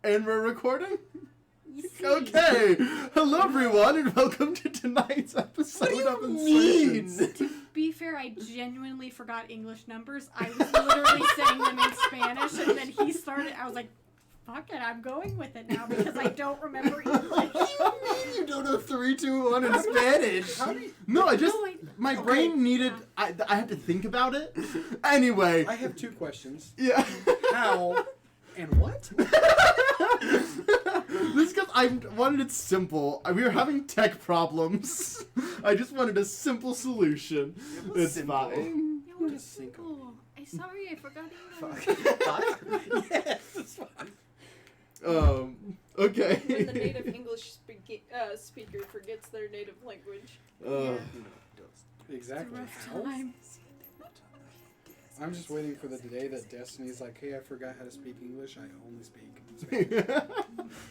And we're recording? Yes. Okay. Hello, everyone, and welcome to tonight's episode of Insurance. To be fair, I genuinely forgot English numbers. I was literally saying them in Spanish, and then he started. I was like, fuck it, I'm going with it now because I don't remember English. You don't know 3, 2, 1 in Spanish. How do you... No, I just... No, my brain needed... I had to think about it. Anyway. I have 2 questions. Yeah. How and what? This because I wanted it simple. We were having tech problems. I just wanted a simple solution. It's simple. fine. It was Just think of simple. I'm sorry, I forgot English. Yes, it's fine. Okay. When the native English speaker forgets their native language. Exactly. It's a How? rough time. I'm just waiting for the day that Destiny's like, hey, I forgot how to speak English. I only speak Spanish.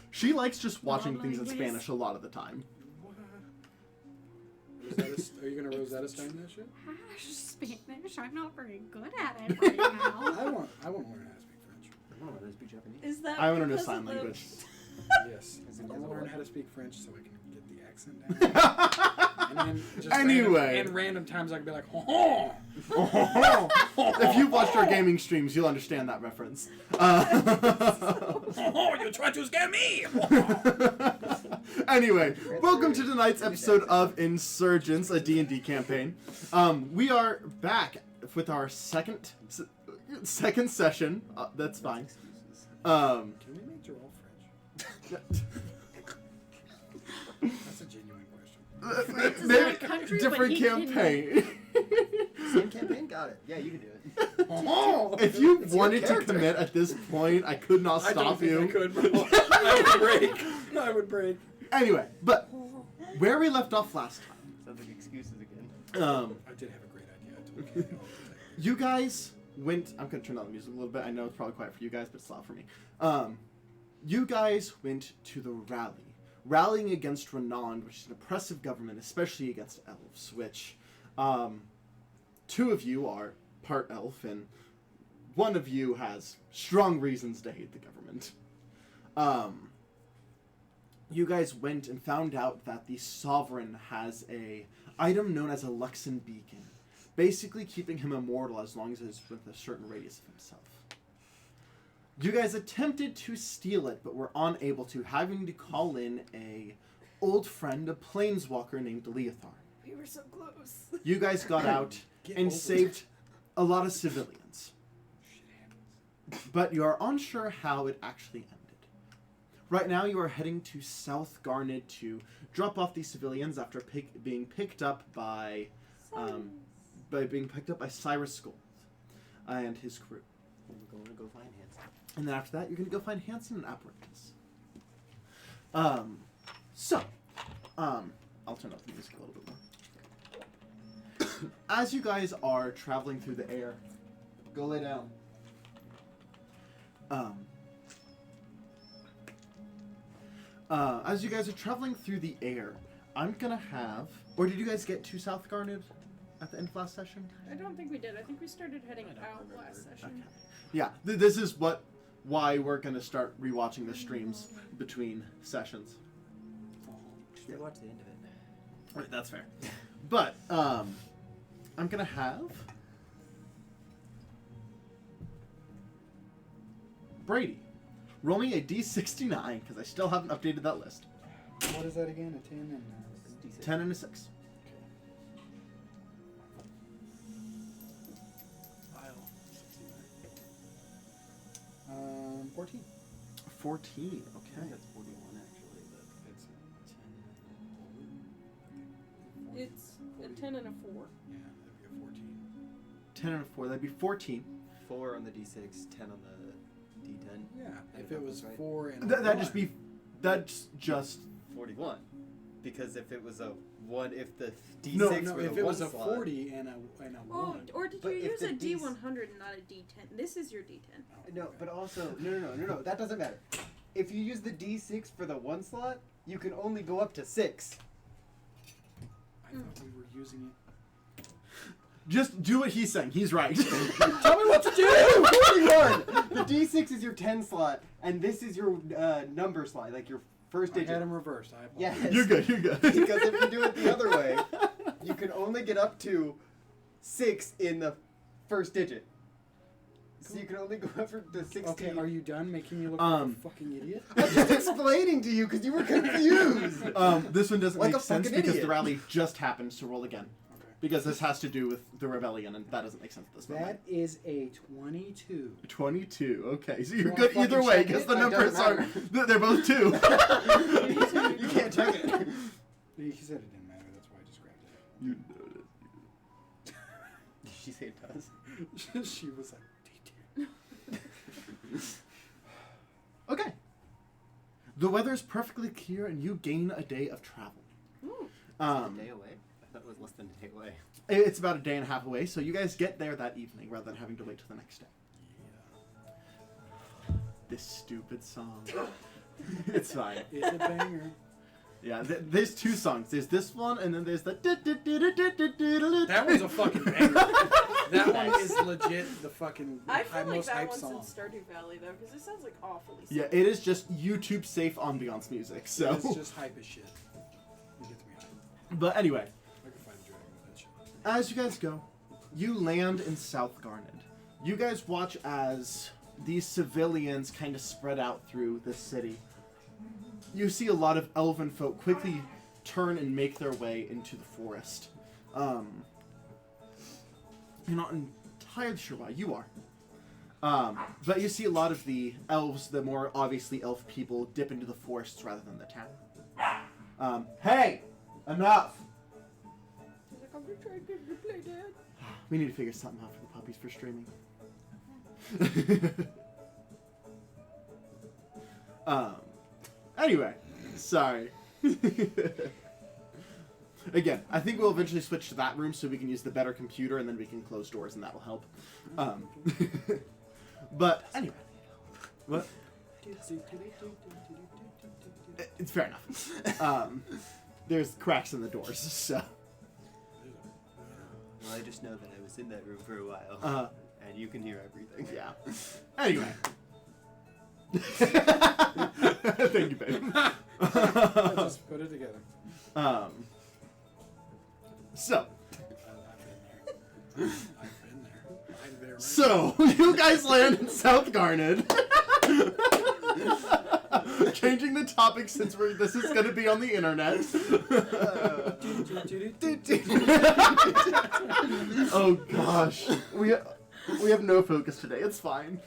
She likes just watching things in Language. Spanish a lot of the time. Are you going to Rosetta Stone that shit? Spanish, I'm not very good at it right now. I want to learn how to speak French. I want to speak Japanese. Is that I want to know because sign of the- language. Yes. I want to learn how to speak French so I can get the accent down. And then just Anyway. random times I can be like, oh, If you've watched our gaming streams, you'll understand that reference. oh, you tried to scare me. Anyway, welcome to tonight's episode of Insurgents, a D&D campaign. We are back with our second session. That's fine. Can we make Gerald French? That's a genuine question. France is not a country, but different he can- campaign. Same campaign? Got it. Yeah, you can do it. Oh, If you It's your wanted to character. commit at this point, I could not I don't stop think you. I could, bro. I would break. I would break. Anyway, but where we left off last Sounds like excuses again. time, I did have a great idea. I told Kenny all the time. you guys went. I'm gonna turn down the music a little bit. I know it's probably quiet for you guys, but it's loud for me. You guys went to the rallying against Renond, which is an oppressive government, especially against elves. Which, 2 of you are part elf, and 1 of you has strong reasons to hate the government. You guys went and found out that the Sovereign has a item known as a Luxon Beacon, basically keeping him immortal as long as it's with a certain radius of himself. You guys attempted to steal it, but were unable to, having to call in a old friend, a planeswalker named Leothar. We were so close. You guys got out Get and over saved a lot of civilians, Shit happens. but you are unsure how it actually ended. Right now, you are heading to South Garnet to drop off these civilians after being picked up by Cyrus Gold and his crew. I'm going to go find Hansen. And then after that, you're going to go find Hansen and Apparatus. I'll turn up the music a little bit more. As you guys are traveling through the air, go lay down. As you guys are traveling through the air, I'm going to have... Or did you guys get to South Garnet at the end of last session? I don't think we did. I think we started heading out last session. Okay. Yeah, this is why we're going to start rewatching the streams between sessions. Just watch the end of it. Right, that's fair. But, I'm going to have... Brady, roll me a D69, because I still haven't updated that list. What is that again? A 10 and 10 and a 6. 14. 14, I think okay. that's 41 actually, but it's 10. It's a 10 and a 4. Yeah, that'd be a 14. 10 and a 4, that'd be 14. 4 on the D6, 10 on the D10. Yeah, I if don't it know was if that's right. 4 and That's just... 41. Because if it was a 1, if the D6 No, were if the it 1 was a slot, 40 and a 1. Or did But you if use the a D's- D100 and not a D10? This is your D10. No, but also, no, that doesn't matter. If you use the D6 for the 1 slot, you can only go up to 6. I thought we were using it. Just do what he's saying. He's right. Tell me what to do! 41! The D6 is your 10 slot, and this is your number slide, like your first I digit. had him reversed. I apologize. Yes. You're good. You're good. Because if you do it the other way, you can only get up to 6 in the first digit. So you can only go up to 16. Okay, are you done making me look like a fucking idiot? I'm just explaining to you because you were confused. This one doesn't Like make a sense fucking because the idiot. rally just happened to roll again. Okay. Because this has to do with the rebellion, and that doesn't make sense at this moment. That is a 22. 22. Okay, so you're wanna good fucking either way check because it? the It numbers doesn't are matter. they're both 2. You can't check it. He said it didn't matter. That's why I just grabbed You Did she say it does? it. She was like, detail. Okay. The weather is perfectly clear, and you gain a day of travel. Ooh. A day away? I thought it was less than a day away. It's about a day and a half away, so you guys get there that evening rather than having to wait till the next day. This stupid song. It's fine. It's a banger. Yeah, there's 2 songs. There's this one, and then there's the. That was a fucking banger. That one is legit the fucking I feel like most that hype one's song. in Stardew Valley though, because it sounds like awfully. Yeah, silly. it is just YouTube safe ambiance music. So, It's just hype as shit. It gets me hype. but anyway, I can find a dragon with that shit. as you guys go, you land in South Garnet. You guys watch as these civilians kind of spread out through the city. You see a lot of elven folk quickly turn and make their way into the forest. You're not entirely sure why. You are. But you see a lot of the elves, the more obviously elf people, dip into the forests rather than the town. Hey! Enough! He's like, I'm just trying to get to play, Dad. We need to figure something out for the puppies for streaming. Anyway, sorry. Again, I think we'll eventually switch to that room so we can use the better computer and then we can close doors and that will help. But anyway, what? It's fair enough. There's cracks in the doors, so. Well, I just know that I was in that room for a while. And you can hear everything. Yeah. Anyway. Thank you, babe. I just put it together. So, I've been there. I've been there. so you guys land in South Garnet. Changing the topic since this is going to be on the internet. Oh gosh, we have no focus today. It's fine.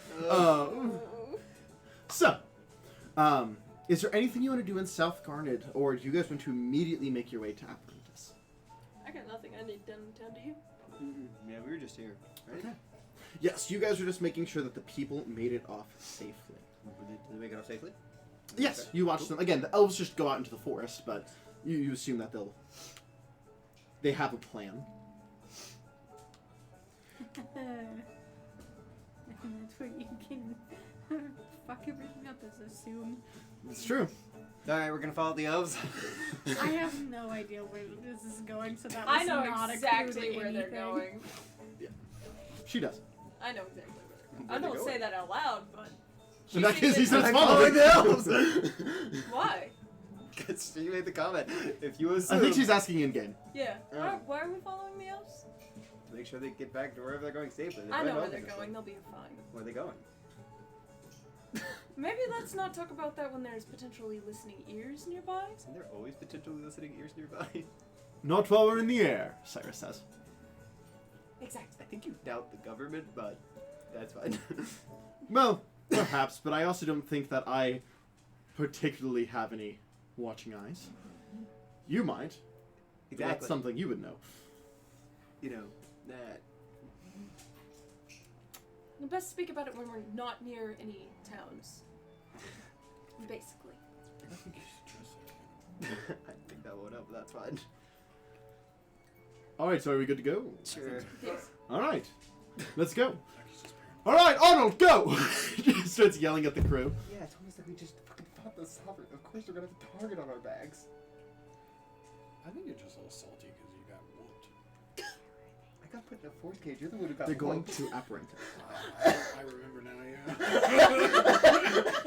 So, is there anything you want to do in South Garnet, or do you guys want to immediately make your way to Apprentice? I got nothing I need done in town, do you? Yeah, we were just here, right? Okay. Yes, you guys are just making sure that the people made it off safely. Did they make it off safely? Yes, Okay. you watch them. Again, the elves just go out into the forest, but you assume that they have a plan. That's what you can fuck everything up as assume. It's true. Alright, we're gonna follow the elves. I have no idea where this is going, so that was I know not exactly a clue to where they're anything. going. She does. I know exactly where they're going. I Where they don't say going? that out loud, but. In that case, he seems says I'm following following the elves! Why? Because she made the comment. If you assume... I think she's asking in game. Yeah. Oh. Why are we following the elves? To make sure they get back to wherever they're going safely. I know where they're going. They'll be fine. Where are they going? Maybe let's not talk about that when there's potentially listening ears nearby. Isn't there always potentially listening ears nearby? Not while we're in the air, Cyrus says. Exactly. I think you doubt the government, but that's fine. Well, perhaps, but I also don't think that I particularly have any watching eyes. You might. But Exactly. That's something you would know. You know, that... The best speak about it when we're not near any towns. Basically. I think you should trust it. I think that won't help, but that's fine. Alright, so are we good to go? Sure. Yes. Alright, let's go. Jackie's just paranoid. Alright, Arnold, go! He starts yelling at the crew. Yeah, it's almost like we just fucking fought the sovereign. Of course we're gonna have a target on our backs. I think you're just a little salty because you got whooped. I got put in a force cage. You're the one who got They're going whooped. to Apparent. I remember now, yeah.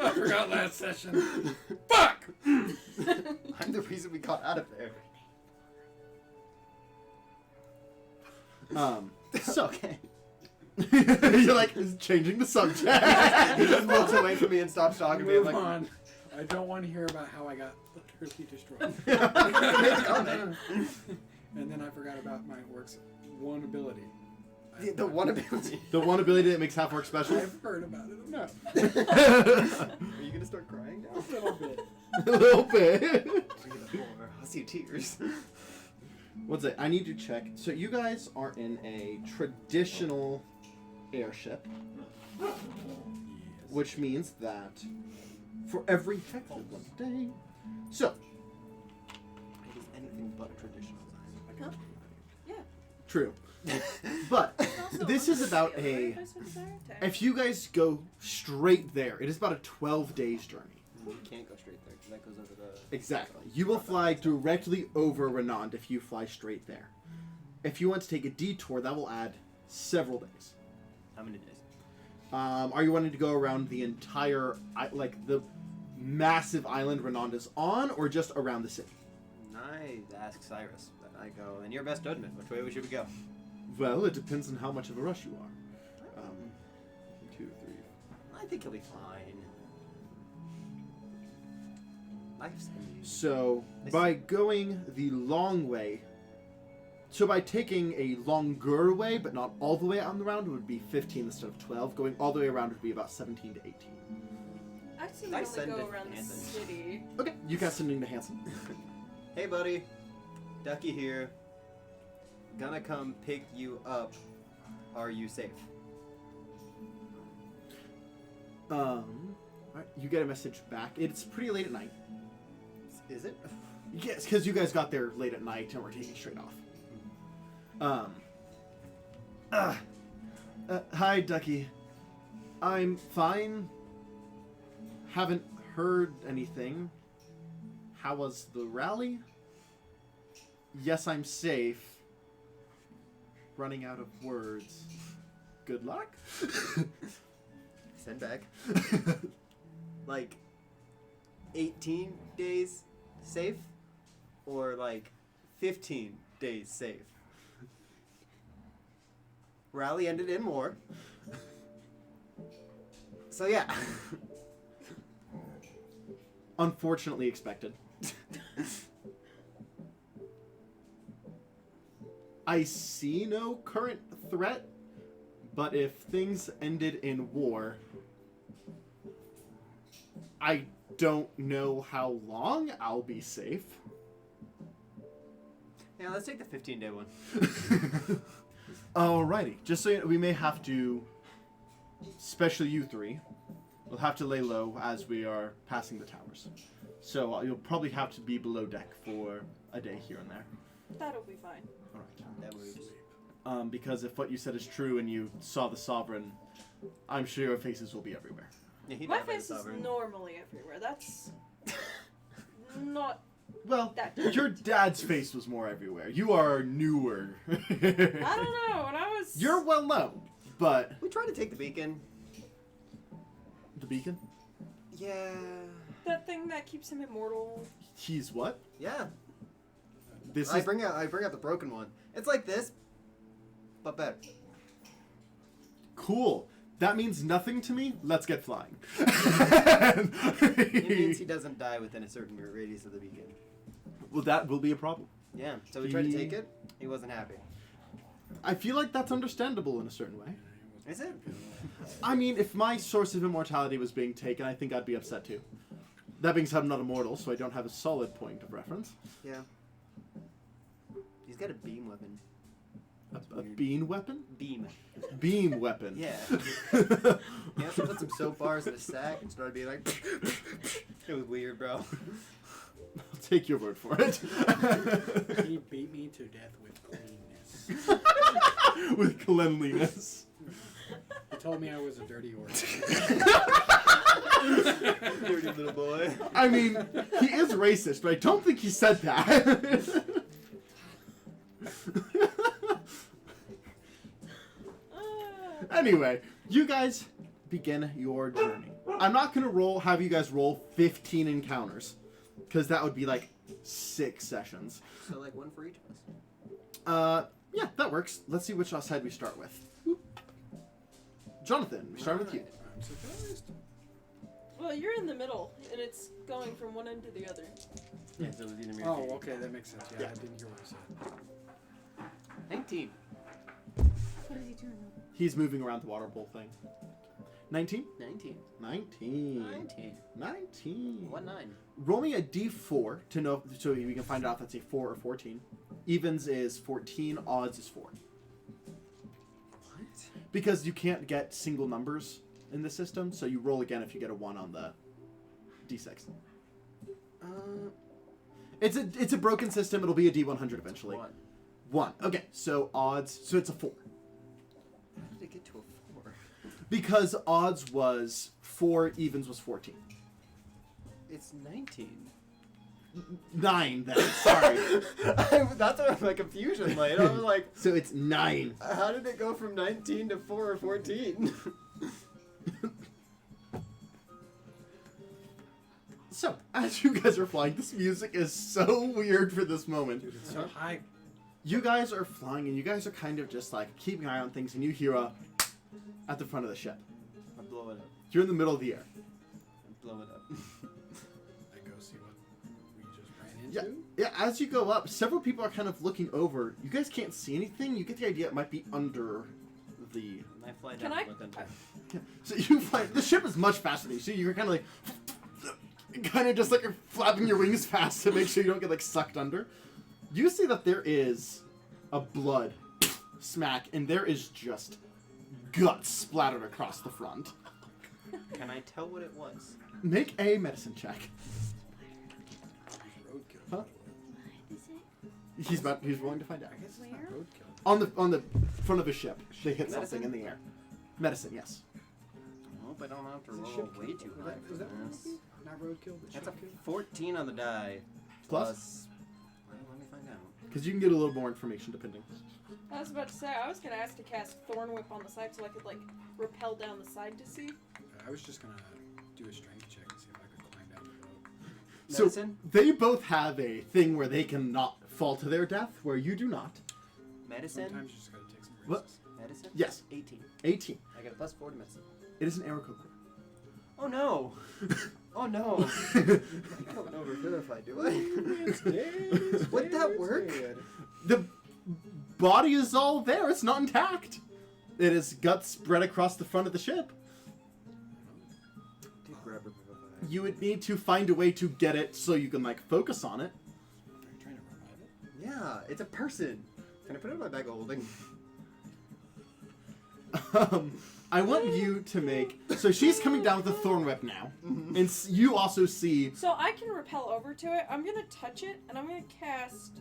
I forgot last session. Fuck! I'm the reason we got out of there. So Okay. you're like changing the subject. He just looks away from me and stops talking to me. I'm Move like, on. I don't want to hear about how I got utterly destroyed. comment. And then I forgot about my orc's one ability. The one ability. The one ability that makes half orc special. I've heard about it enough. Are you gonna start crying now? A little bit. A little bit. I'll see tears. What's it? I need to check. So you guys are in a traditional airship, which means that for every hectic one day. So It is anything but traditional. Huh? Yeah. true, but Also, this is about a. If you guys go straight there, it is about a 12 days journey. You can't go straight there because that goes over the. Exactly. You will fly directly over Renand if you fly straight there. If you want to take a detour, that will add several days. How many days? Are you wanting to go around the entire, like the massive island Renand is on, or just around the city? I ask Cyrus, but I go, and you're best judgment. Which way should we go? Well, it depends on how much of a rush you are. 2, 3. I think he'll be fine. Life's amusing. So, by going the long way, so by taking a longer way, but not all the way out on the round, it would be 15 instead of 12. Going all the way around would be about 17 to 18. I assume I we send only go it around the Hansen. city. Okay, you guys sending to Hansen. Hey, buddy. Ducky here. Gonna come pick you up. Are you safe? Alright, you get a message back. It's pretty late at night. Is it? Yes, because you guys got there late at night and we're taking straight off. Hi, Ducky. I'm fine. Haven't heard anything. How was the rally? Yes, I'm safe. Running out of words. Good luck. Send back. Like 18 days safe? Or like 15 days safe? Rally ended in war. So yeah. Unfortunately expected. I see no current threat, but if things ended in war, I don't know how long I'll be safe. Yeah, let's take the 15-day one. Alrighty, just so you know, we may have to, especially you three, we'll have to lay low as we are passing the towers. So you'll probably have to be below deck for a day here and there. That'll be fine. Alright. That moves. Because if what you said is true and you saw the Sovereign, I'm sure your faces will be everywhere. Yeah, he My died by the face is sovereign. normally everywhere. That's not Well, that. your dad's face was more everywhere. You are newer. I don't know. When I was. You're well known, but We tried to take the beacon. the beacon? Yeah. That thing that keeps him immortal. He's what? Yeah. This I is bring out the broken one. It's like this, but better. cool. That means nothing to me. Let's get flying. It means he doesn't die within a certain radius of the beacon. Well, that will be a problem. Yeah. So we tried to take it. He wasn't happy. I feel like that's understandable in a certain way. Is it? I mean, if my source of immortality was being taken, I think I'd be upset too. That being said, I'm not immortal, so I don't have a solid point of reference. Yeah. He's got a beam weapon. A bean weapon? Beam. Beam weapon. Yeah. He also put some soap bars in a sack and started being like. It was weird, bro. I'll take your word for it. He beat me to death with cleanness. With cleanliness. He told me I was a dirty orc. Dirty little boy. I mean, he is racist, but I don't think he said that. Anyway, you guys begin your journey. I'm not gonna have you guys roll 15 encounters, because that would be like 6 sessions. So like one for each of us. Yeah, that works. Let's see which side we start with. Jonathan, we start with you. I'm surprised. Well, you're in the middle, and it's going from one end to the other. Yeah, so it was either me or Oh, Katie. okay, that makes sense. Yeah, Yeah. I didn't hear what I said. 19. What is he doing? He's moving around the water bowl thing. 19? 19. 19. 19. 19. 1 9. Roll me a d4 to know, so we can find out if that's a 4 or 14. Evens is 14, odds is 4. What? Because you can't get single numbers in the system, so you roll again if you get a 1 on the d6. It's a broken system. It'll be a d100 eventually. 1. 1. Okay, so odds. So it's a 4. How did it get to a 4? Because odds was 4, evens was 14. It's 19. 9 then. Sorry. That's where my confusion laid. I was like, So it's 9. how did it go from 19 to 4 or 14? So, as you guys are flying, this music is so weird for this moment. Dude, it's so high. You guys are flying, and you guys are kind of just like keeping an eye on things, and you hear a at the front of the ship. I blow it up. You're in the middle of the air. I blow it up. I go see what we just ran Yeah, into. yeah. As you go up, several people are kind of looking over. You guys can't see anything. You get the idea it might be under the. I fly Can down I- to look under. Yeah. So you fly. The ship is much faster than you. So you're kind of like, kind of just like you're flapping your wings fast to make sure you don't get like sucked under. You see that there is a blood smack, and there is just guts splattered across the front. Can I tell what it was? Make a medicine check. Roadkill. Huh? He's willing to find out. I guess it's not Where? roadkill. On the front of a ship, they hit Medicine? something in the air. Medicine, yes. I hope I don't have to Is it roll ship way kill? too Is high that- for is that what this. Not roadkill, but That's a ship kill? 14 on the die. Plus? Well, let me find out. Because you can get a little more information depending. I was about to say, I was gonna ask to cast Thorn Whip on the side so I could, like, rappel down the side to see. I was just gonna do a strength check and see if I could climb down the boat. So Medicine? they both have a thing where they cannot fall to their death, where you do not. Medicine? Sometimes you just gotta take some What? risks. Medicine? Yes. 18. 18. I got a plus 4 to medicine. It is an arrow cooker. Oh no! Oh no! I don't over verify, do I? Would that work? The body is all there. It's not intact. It is guts spread across the front of the ship. Dude, grab her. You would need to find a way to get it so you can like focus on it. Are you trying to revive it? Yeah, it's a person. Can I put it in my bag of holding? I want you to make. So she's coming down with the thorn whip now, and you also see So I can rappel over to it. I'm gonna touch it, and I'm gonna cast.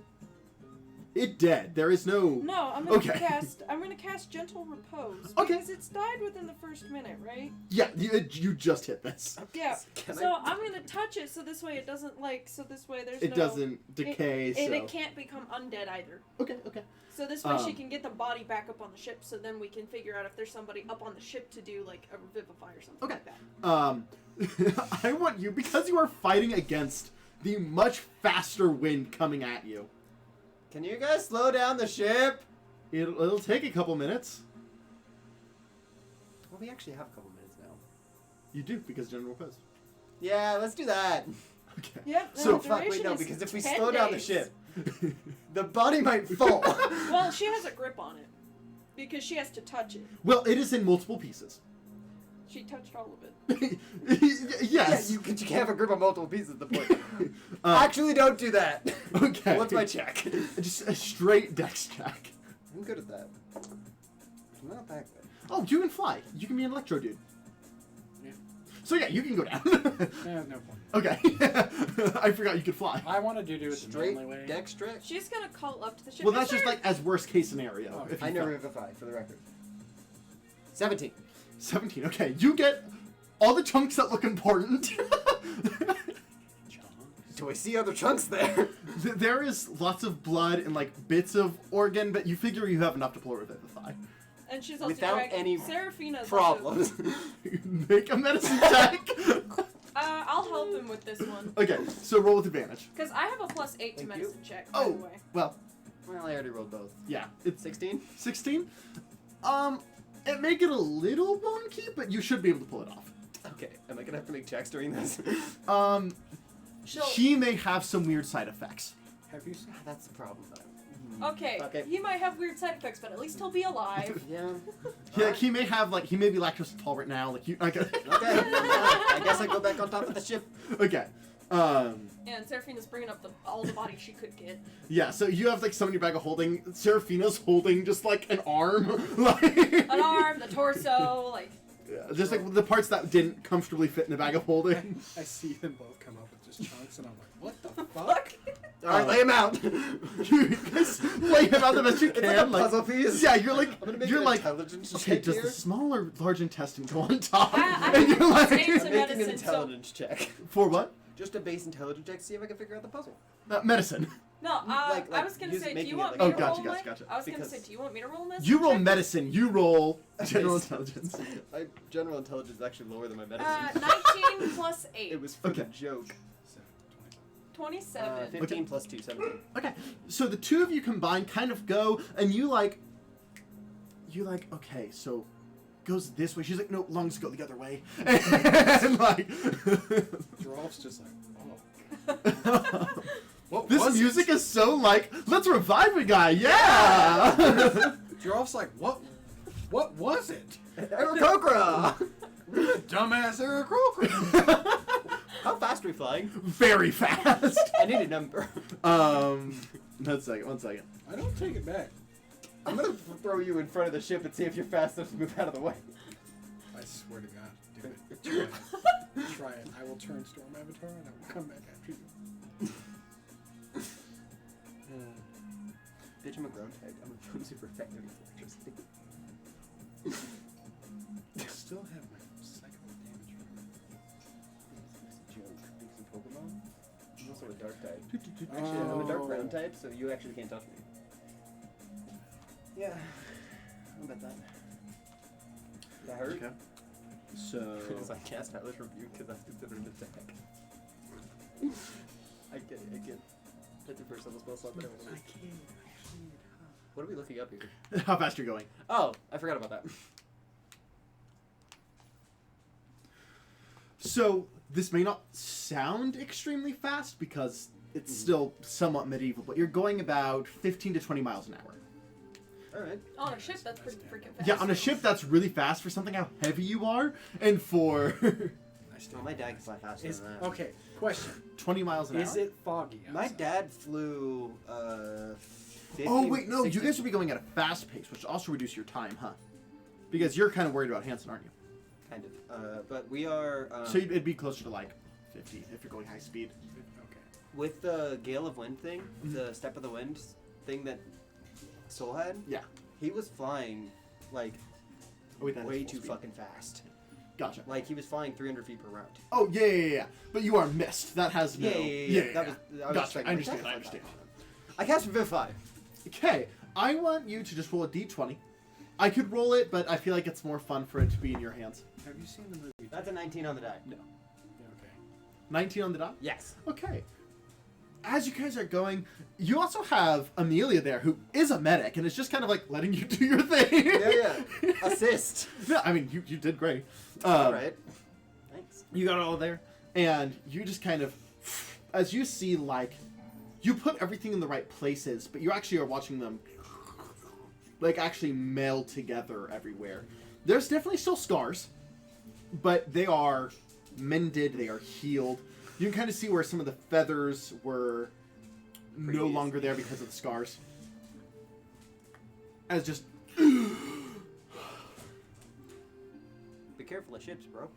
it dead. There is no. No, I'm gonna Okay. cast. I'm gonna cast Gentle Repose Okay. because it's died within the first minute, right? Yeah, you just hit this. Yeah. Can So I? I'm gonna touch it, so this way it doesn't like. So this way there's It no. doesn't decay. And so it can't become undead either. okay, okay. So this way she Um, can get the body back up on the ship. So then we can figure out if there's somebody up on the ship to do like a revivify or something Okay. like that. I want you because you are fighting against the much faster wind coming at you. Can you guys slow down the ship? It'll take a couple minutes. Well, we actually have a couple minutes now. You do because general post. Yeah, let's do that. Okay. Yep. So- the Fuck, wait, duration no, is because if we 10 slow down the days. ship, the body might fall. Well, she has a grip on it because she has to touch it. Well, it is in multiple pieces. She touched all of it. Yes. Yeah, you can't have a grip on multiple pieces at the point. Uh, Actually, don't do that. Okay. What's my check? Just a straight dex check. I'm good at that. I'm not that good. Oh, you can fly. You can be an electro dude. Yeah. So yeah, you can go down. There's no point. Okay. I forgot you could fly. I wanted to do it the Straight manly way. dextric? She's gonna call up to the ship. Well, Is that's just there- like as worst case scenario. Oh, if you I know fell. revivify, for the record. 17. 17. Okay, you get all the chunks that look important. Do I see other chunks there? There is lots of blood and like bits of organ, but you figure you have enough to pull a revivify. And she's also Without correct. any Seraphina's problems. Make a medicine check. I'll help him with this one. Okay, so roll with advantage. Because I have a +8 to Thank you. medicine check, by Oh. the way. Well, Well, I already rolled both. yeah, it's 16? 16. It may get a little wonky, but you should be able to pull it off. Okay, am I gonna have to make checks during this? She'll- He may have some weird side effects. Have you seen? That's the problem. Okay, Okay. he might have weird side effects, but at least he'll be alive. Yeah. Yeah, he may have he may be lactose intolerant now. Like you, okay. Okay. I guess I go back on top of the ship. Okay. And Seraphina's bringing up all the bodies she could get. Yeah. So you have some in your bag of holding. Seraphina's holding just like an arm, like An arm, the torso, like. yeah, just like the parts that didn't comfortably fit in the bag of holding. I see them both come up with just chunks, and I'm like, what the fuck? Fuck. Alright, lay him out. You guys lay him out the best you It's can. like a puzzle piece. Yeah, you're like I'm gonna make you're an like. intelligence Okay, check does here. the small or large intestine go on top? I and have you're like, +8 to I'm making an medicine, so. intelligence check. for what? Just a base intelligence check to see if I can figure out the puzzle. Medicine. No, Like I was gonna use say, do making you it want like- me Oh, to gotcha, roll gotcha, my- gotcha. I was gonna Because- say, do you want me to roll this? You roll check? medicine. You roll general Base- intelligence. My general intelligence is actually lower than my medicine. 19 plus 8. It was for the Okay. joke. 27. 15 plus 2, 17. Okay, so the two of you combined kind of go, and you like, okay, so goes this way. She's like, no, lungs go the other way. And like, Rolf's just like, oh. What this was music it? is so like, let's revive a guy, yeah! Rolf's like, what? What was it? Aarakocra! Dumbass Eric Croker. How fast are we flying? Very fast. I need a number. One second. I don't take it back. I'm gonna throw you in front of the ship and see if you're fast enough to move out of the way. I swear to God, do it. Try it. Try it. I will turn Storm Avatar and I will come back after you. Bitch, I'm a ground tag. I'm super effective with electricity. I still have my psycho damage. Joke. Make some Pokemon. I'm also a dark type. Actually, I'm a dark ground type, so you actually can't touch me. Yeah. I'll bet that. That hurt? Okay. So, Because I cast Hellish Rebuke because that's considered an attack. I get it, I get it. That's the first level spell slot that I want to make. What are we looking up here? how fast you're going? Oh, I forgot about that. So this may not sound extremely fast because it's still somewhat medieval, but you're going about 15 to 20 miles an hour. Alright. On a ship, that's pretty freaking fast. Yeah, on a ship that's really fast for something how heavy you are, and for I still Well, my dad can fly faster is, than that. okay, question. 20 miles an Is hour. it foggy outside? My dad flew, 50, Oh wait, no, 60. you guys will be going at a fast pace, which also reduce your time, huh? Because you're kind of worried about Hansen, aren't you? Kind of. But we are, So it'd be closer to like 50 if you're going high speed. Okay. with the Gale of Wind thing, the Step of the Wind thing that Soul had, Yeah. he was flying, like, Oh, wait, that is way full too speed. fucking fast. Gotcha. Like, he was flying 300 feet per round. Oh yeah. But you are missed. That has no. That was, I was Gotcha, just trying to I make understand, that I fly understand. fast. I cast Vivify. Okay, I want you to just roll a d20. I could roll it, but I feel like it's more fun for it to be in your hands. Have you seen the movie? That's a 19 on the die. No. Yeah, okay. 19 on the dot? Yes. Okay. As you guys are going, you also have Amelia there, who is a medic, and is just kind of like letting you do your thing. Yeah. Assist. Yeah, I mean, you did great. Alright. Thanks. You got it all there, and you just kind of, as you see, like, you put everything in the right places, but you actually are watching them, like, actually meld together everywhere. There's definitely still scars, but they are mended, they are healed. You can kind of see where some of the feathers were no Previous. longer there because of the scars. As just, Be careful of ships, bro.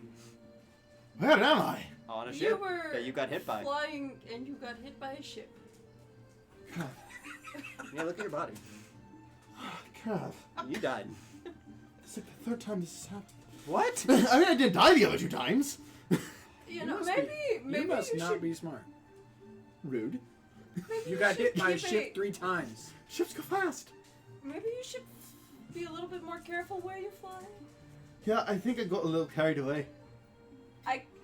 where am I? On a You ship were that you got hit by. flying and you got hit by a ship. Yeah, look at your body. God, You died. it's like the third time this has happened. What? I mean, I didn't die the other two times. You know, must maybe You must you not should, be smart. Rude. maybe You got should hit by a keep ship 3 times. Ships go fast. Maybe you should be a little bit more careful where you fly? Yeah, I think I got a little carried away.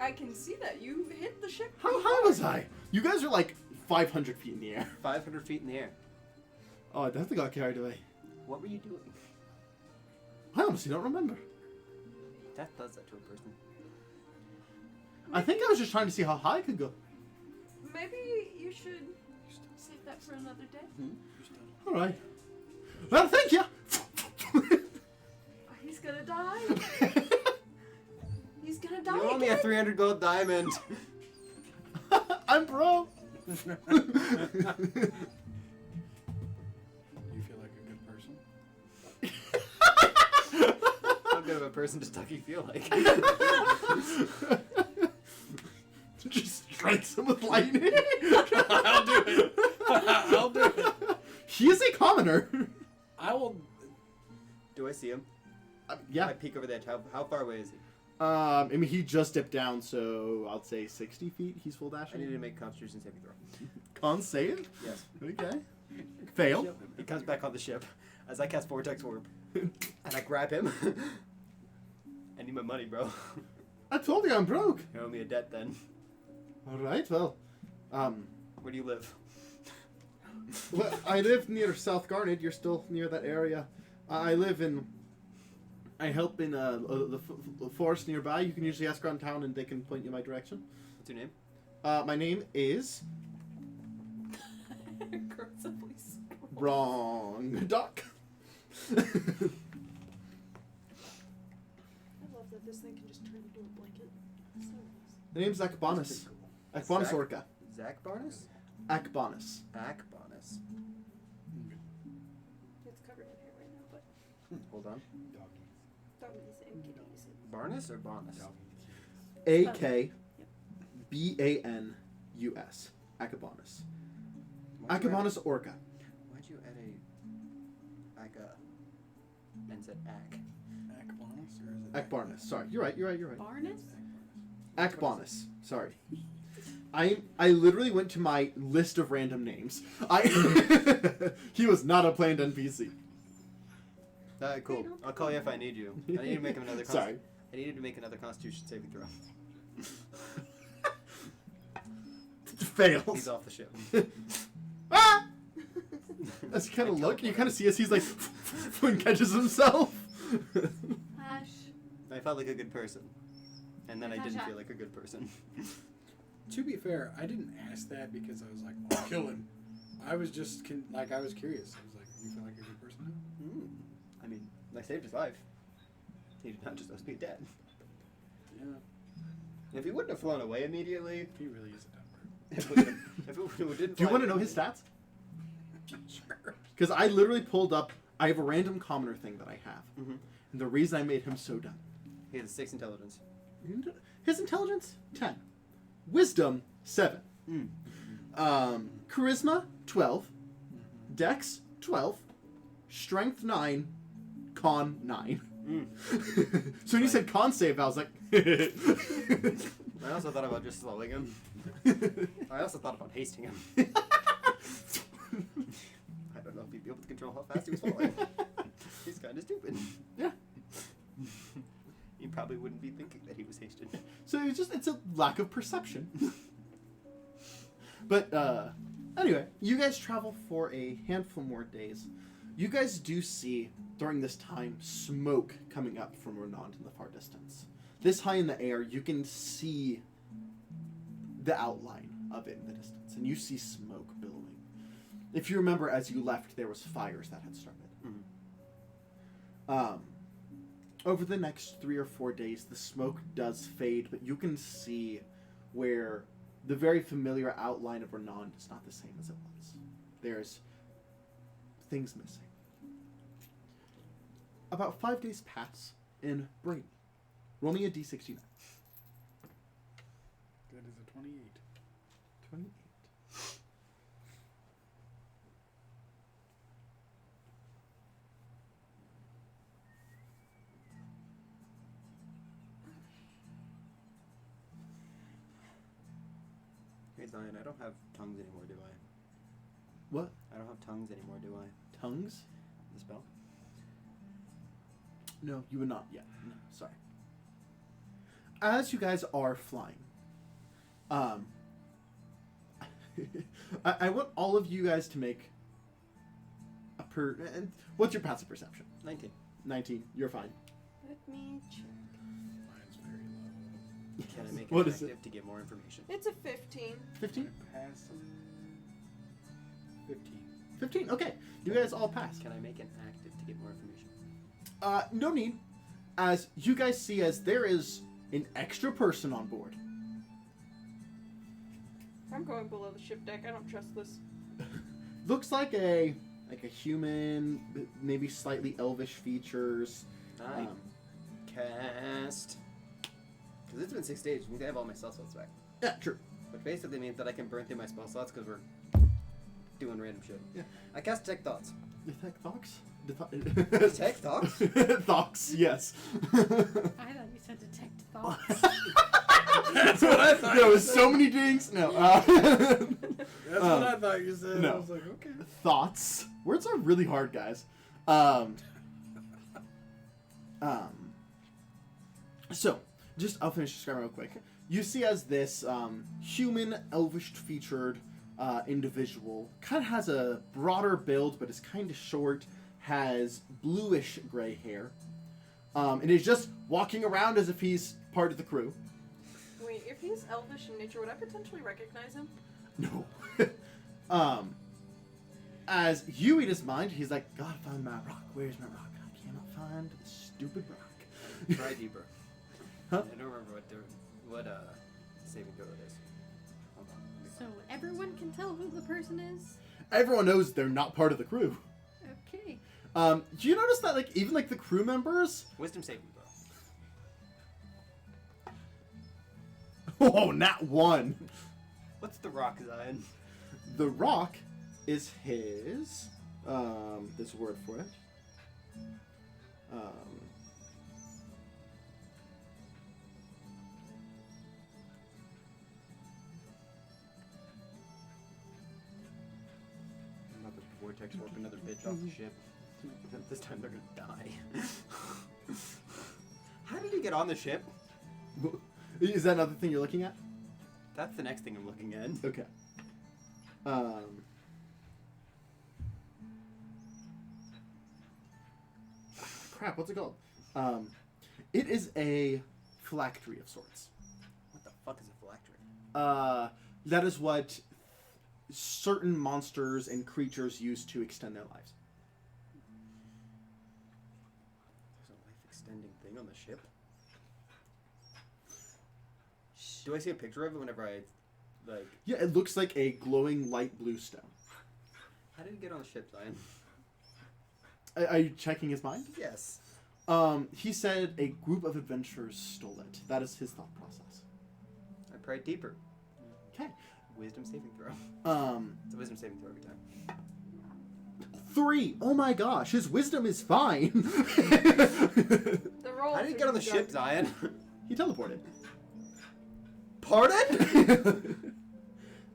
I can see that. You hit the ship. How high was I? You guys are like 500 feet in the air. 500 feet in the air. Oh, I definitely got carried away. What were you doing? I honestly don't remember. Death does that to a person. I think I was just trying to see how high I could go. Maybe you should save that for another day. All right. Well, thank you. He's gonna die. He's gonna die. You owe me a again. 300 gold diamond. I'm broke. You feel like a good person? How good of a person does Ducky feel like? Just strikes him with lightning. I'll do it. I'll do it. He is a commoner. I will. Do I see him? Yeah. I peek over the edge. How far away is he? I mean, he just dipped down, so I'll say 60 feet. He's full I dashing. need to make a Constitution saving throw. Con save? Yes. Okay. Fail. He comes back on the ship as I cast Vortex Orb, and I grab him. I need my money, bro. I told you I'm broke. You owe me a debt then. All right. Well, Where do you live? well, I live near South Garnet. You're still near that area. I help in the forest nearby. You can usually ask around town, and they can point you my direction. What's your name? My name is Aggressively scroll. Wrong Duck. I love that this thing can just turn into a blanket. So nice. The name's Akbonis. Akbonis Zach? Orca. Zach Barnes? Akbonis. Akbonis. It's covered in hair right now, but Hold on. doggies and kitties. Barnes or Bonus? Akbanus. Akbonis. Why'd you add- Akbonis Orca. Why'd you add a Aka and said Ak? Akbonis or is it Akbarnus. Sorry, you're right. Barnus? Akbonis. Sorry. I literally went to my list of random names. He was not a planned NPC. Alright, cool. I'll call you if I need you. I need to make him another. Sorry. I needed to make another Constitution saving throw. Fails. He's off the ship. Ah! As you kind of look, you kind of see as he's like and catches himself. Flash. I felt like a good person, and then I didn't Gotcha. feel like a good person. To be fair, I didn't ask that because I was like, "Oh, kill him." I was just I was curious. I was like, "You feel like a good person now?" I mean, I saved his life. He did not just us be dead. Yeah, If he wouldn't have flown away immediately, he really is a dumb bird. if it didn't. Do you fly want to know away- his stats? Sure. Because I literally pulled up. I have a random commoner thing that I have, Mhm. and the reason I made him so dumb. He has 6 intelligence. His intelligence 10, wisdom 7, charisma 12, dex 12, strength 9, con 9. So when you said con save, I was like, I also thought about just slowing him. I also thought about hasting him. I don't know if he'd be able to control how fast he was falling. He's kind of stupid. Yeah. He probably wouldn't be thinking that he was hasted. So it's a lack of perception. But anyway, you guys travel for a handful more days. You guys do see during this time smoke coming up from Renand in the far distance. This high in the air, you can see the outline of it in the distance, and you see smoke billowing. If you remember, as you left, there was fires that had started. Over the next 3 or 4 days, the smoke does fade, but you can see where the very familiar outline of Renand is not the same as it was. There's things missing. About 5 days pass in Brady. Roll me a d69. That is a 28. 28. Hey Zion, I don't have tongues anymore, do I? What? I don't have tongues anymore, do I? Tongues? The spell? No, you would not yet. No, sorry. As you guys are flying, I want all of you guys to make a what's your passive perception? 19. 19. You're fine. Let me check. Mine's very low. Can I make it What is active to get more information? It's a 15. 15? Pass 15. 15. Okay. You guys all pass. Can I make it active to get more information? No need. As you guys see, as there is an extra person on board. I'm going below the ship deck. I don't trust this. Looks like a human, maybe slightly elvish features. I cast. Because it's been 6 days, which means I have all my spell slots back. Yeah, true. Which basically means that I can burn through my spell slots because we're doing random shit. Yeah. I cast Detect Thoughts. Detect thoughts? Detect Thoughts? Thoughts, yes. I thought you said detect thoughts. That's what I thought. There you was said. so many dings. No. That's what I thought you said. no. I was like, okay. Thoughts. Words are really hard, guys. So, I'll finish describing real quick. You see as this human, elvish-featured individual kind of has a broader build, but is kind of short, has bluish gray hair, and is just walking around as if he's part of the crew. Wait, if he's elvish in nature, would I potentially recognize him? No. As you eat his mind, he's like, God, I found my rock. Where's my rock? I cannot find the stupid rock. Try deeper. Huh? I don't remember what saving throw it is. Hold on. So everyone can tell who the person is? Everyone knows they're not part of the crew. Okay. Do you notice that, like, even, like, the crew members? Wisdom saving throw. Oh, not one. What's the rock, Zion? The rock is his. There's a word for it. Another vortex warp another bitch off the ship. This time they're gonna die. How did he get on the ship? Is that another thing you're looking at? That's the next thing I'm looking at. Okay. Crap, what's it called? It is a phylactery of sorts. What the fuck is a phylactery? That is what certain monsters and creatures use to extend their lives. There's a life extending thing on the ship. Do I see a picture of it whenever I, like... Yeah, it looks like a glowing light blue stone. How did he get on the ship, Zion? Are you checking his mind? Yes. He said a group of adventurers stole it. That is his thought process. I pried deeper. Okay. Wisdom saving throw. It's a wisdom saving throw every time. 3. Oh my gosh, his wisdom is fine. The roll. How did he get on the ship, Zion? He teleported. Pardon?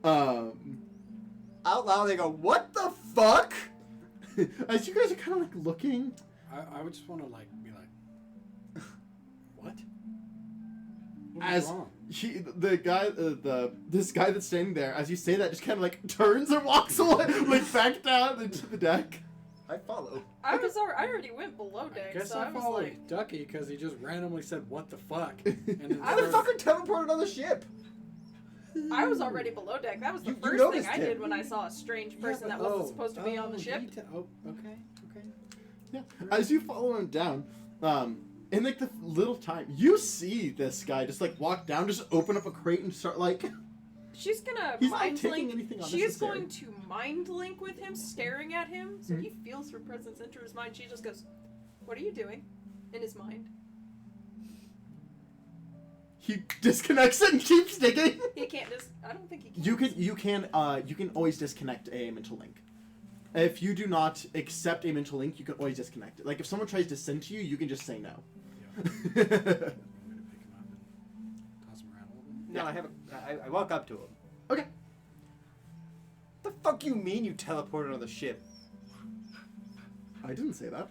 Out loud they go, what the fuck? As you guys are kind of like looking, I would just want to like be like, what? as wrong? this guy that's standing there, as you say that, just kind of like turns and walks away, like back down into the deck. I follow. I already went below deck, I guess so I I was followed like, Ducky because he just randomly said, what the fuck? And then I was started- fucking teleported on the ship. I was already below deck. That was the You first thing noticed I him. did when I saw a strange person that wasn't supposed to be on the ship. Okay. Yeah. As you follow him down, in like the little time, you see this guy just like walk down, just open up a crate and start like. She's gonna He's not mind taking link. anything She is unnecessary. going to mind link with him, staring at him. So he feels her presence enter his mind. She just goes, "What are you doing?" In his mind. He disconnects it and keeps digging. He can't just. I don't think he can. You can always disconnect a mental link. If you do not accept a mental link, you can always disconnect it. Like if someone tries to send to you, you can just say no. Want me to pick him up and toss him around a little bit? No, I have I walk up to him. Okay. The fuck you mean you teleported on the ship? I didn't say that.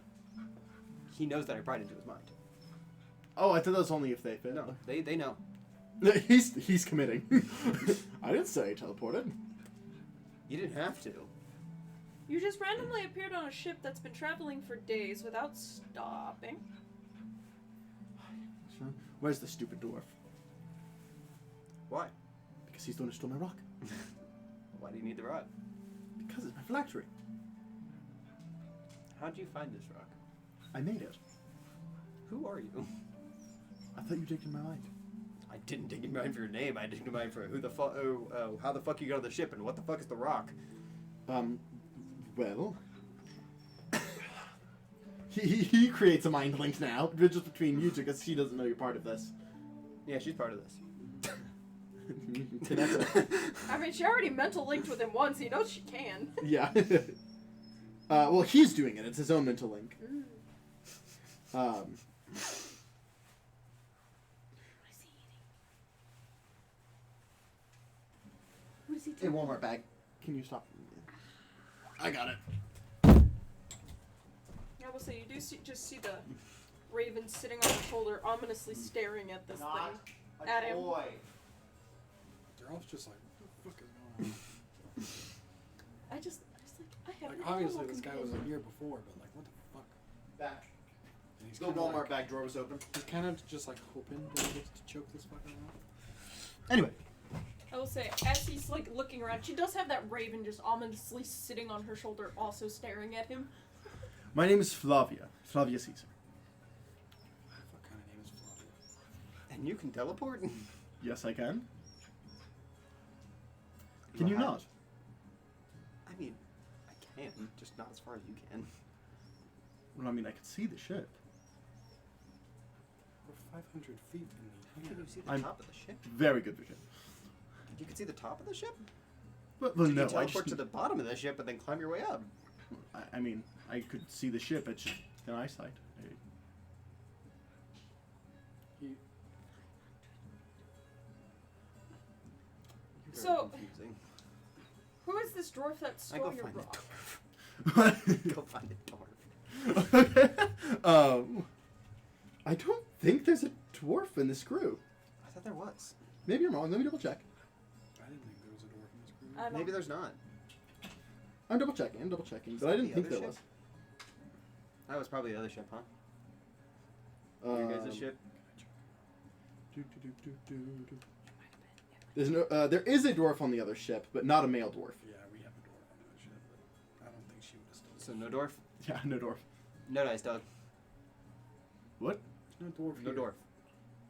He knows that I pried into his mind. Oh, I thought that was only if they failed. No, they know. He's committing. I didn't say I teleported. You didn't have to. You just randomly appeared on a ship that's been traveling for days without stopping. Where's the stupid dwarf? Why? Because he's the one who stole my rock. Why do you need the rock? Because it's my phylactery. How'd you find this rock? I made it. Who are you? I thought you digged in my mind. I didn't dig in mind for your name. I digged in mind for who the fuck, how the fuck you got on the ship, and what the fuck is the rock? Well, he creates a mind link now, just between you two, because she doesn't know you're part of this. Yeah, she's part of this. I mean, she already mental linked with him once. He knows she can. Yeah. Well, he's doing it. It's his own mental link. What is he eating? What is he Hey, doing? Walmart bag. Can you stop? I got it. I will say, you do just see the raven sitting on his shoulder, ominously staring at this thing. At him. Daryl's just like, what the fuck is going on? I just like, I have Like, obviously this guy was here before, but like, what the fuck? Back. And he's The kinda Walmart like, bag drawer was open. He's kind of just like hoping that he gets to choke this fucker out. Anyway. I will say, as he's like looking around, she does have that raven just ominously sitting on her shoulder, also staring at him. My name is Flavia. Flavia Caesar. What kind of name is Flavia? And you can teleport? Yes, I can. Can you Well, not? I mean, I can, just not as far as you can. Well, I mean, I could see the ship. We're 500 feet in How the can air. you see the I'm- top of the ship? Very good vision. You can see the top of the ship? Well, Did no, you I teleport just. to the bottom of the ship and then climb your way up? I mean, I could see the ship. It's just an eyesight. He, Very So- confusing. Who is this dwarf that I go stole your find the rock? dwarf. Go find the dwarf. I don't think there's a dwarf in this crew. I thought there was. Maybe I'm wrong. Let me double check. I didn't think there was a dwarf in this crew. I don't- Maybe there's not. I'm double checking, but I that didn't the think other there ship? That was probably the other ship, huh? was. Your guys' ship? There's no. There is a dwarf on the other ship, but not a male dwarf. Yeah, we have a dwarf on that ship, but I don't think she would have stolen So it. no dwarf? Yeah, no dwarf. No dice, dog. What? There's no dwarf No here. dwarf.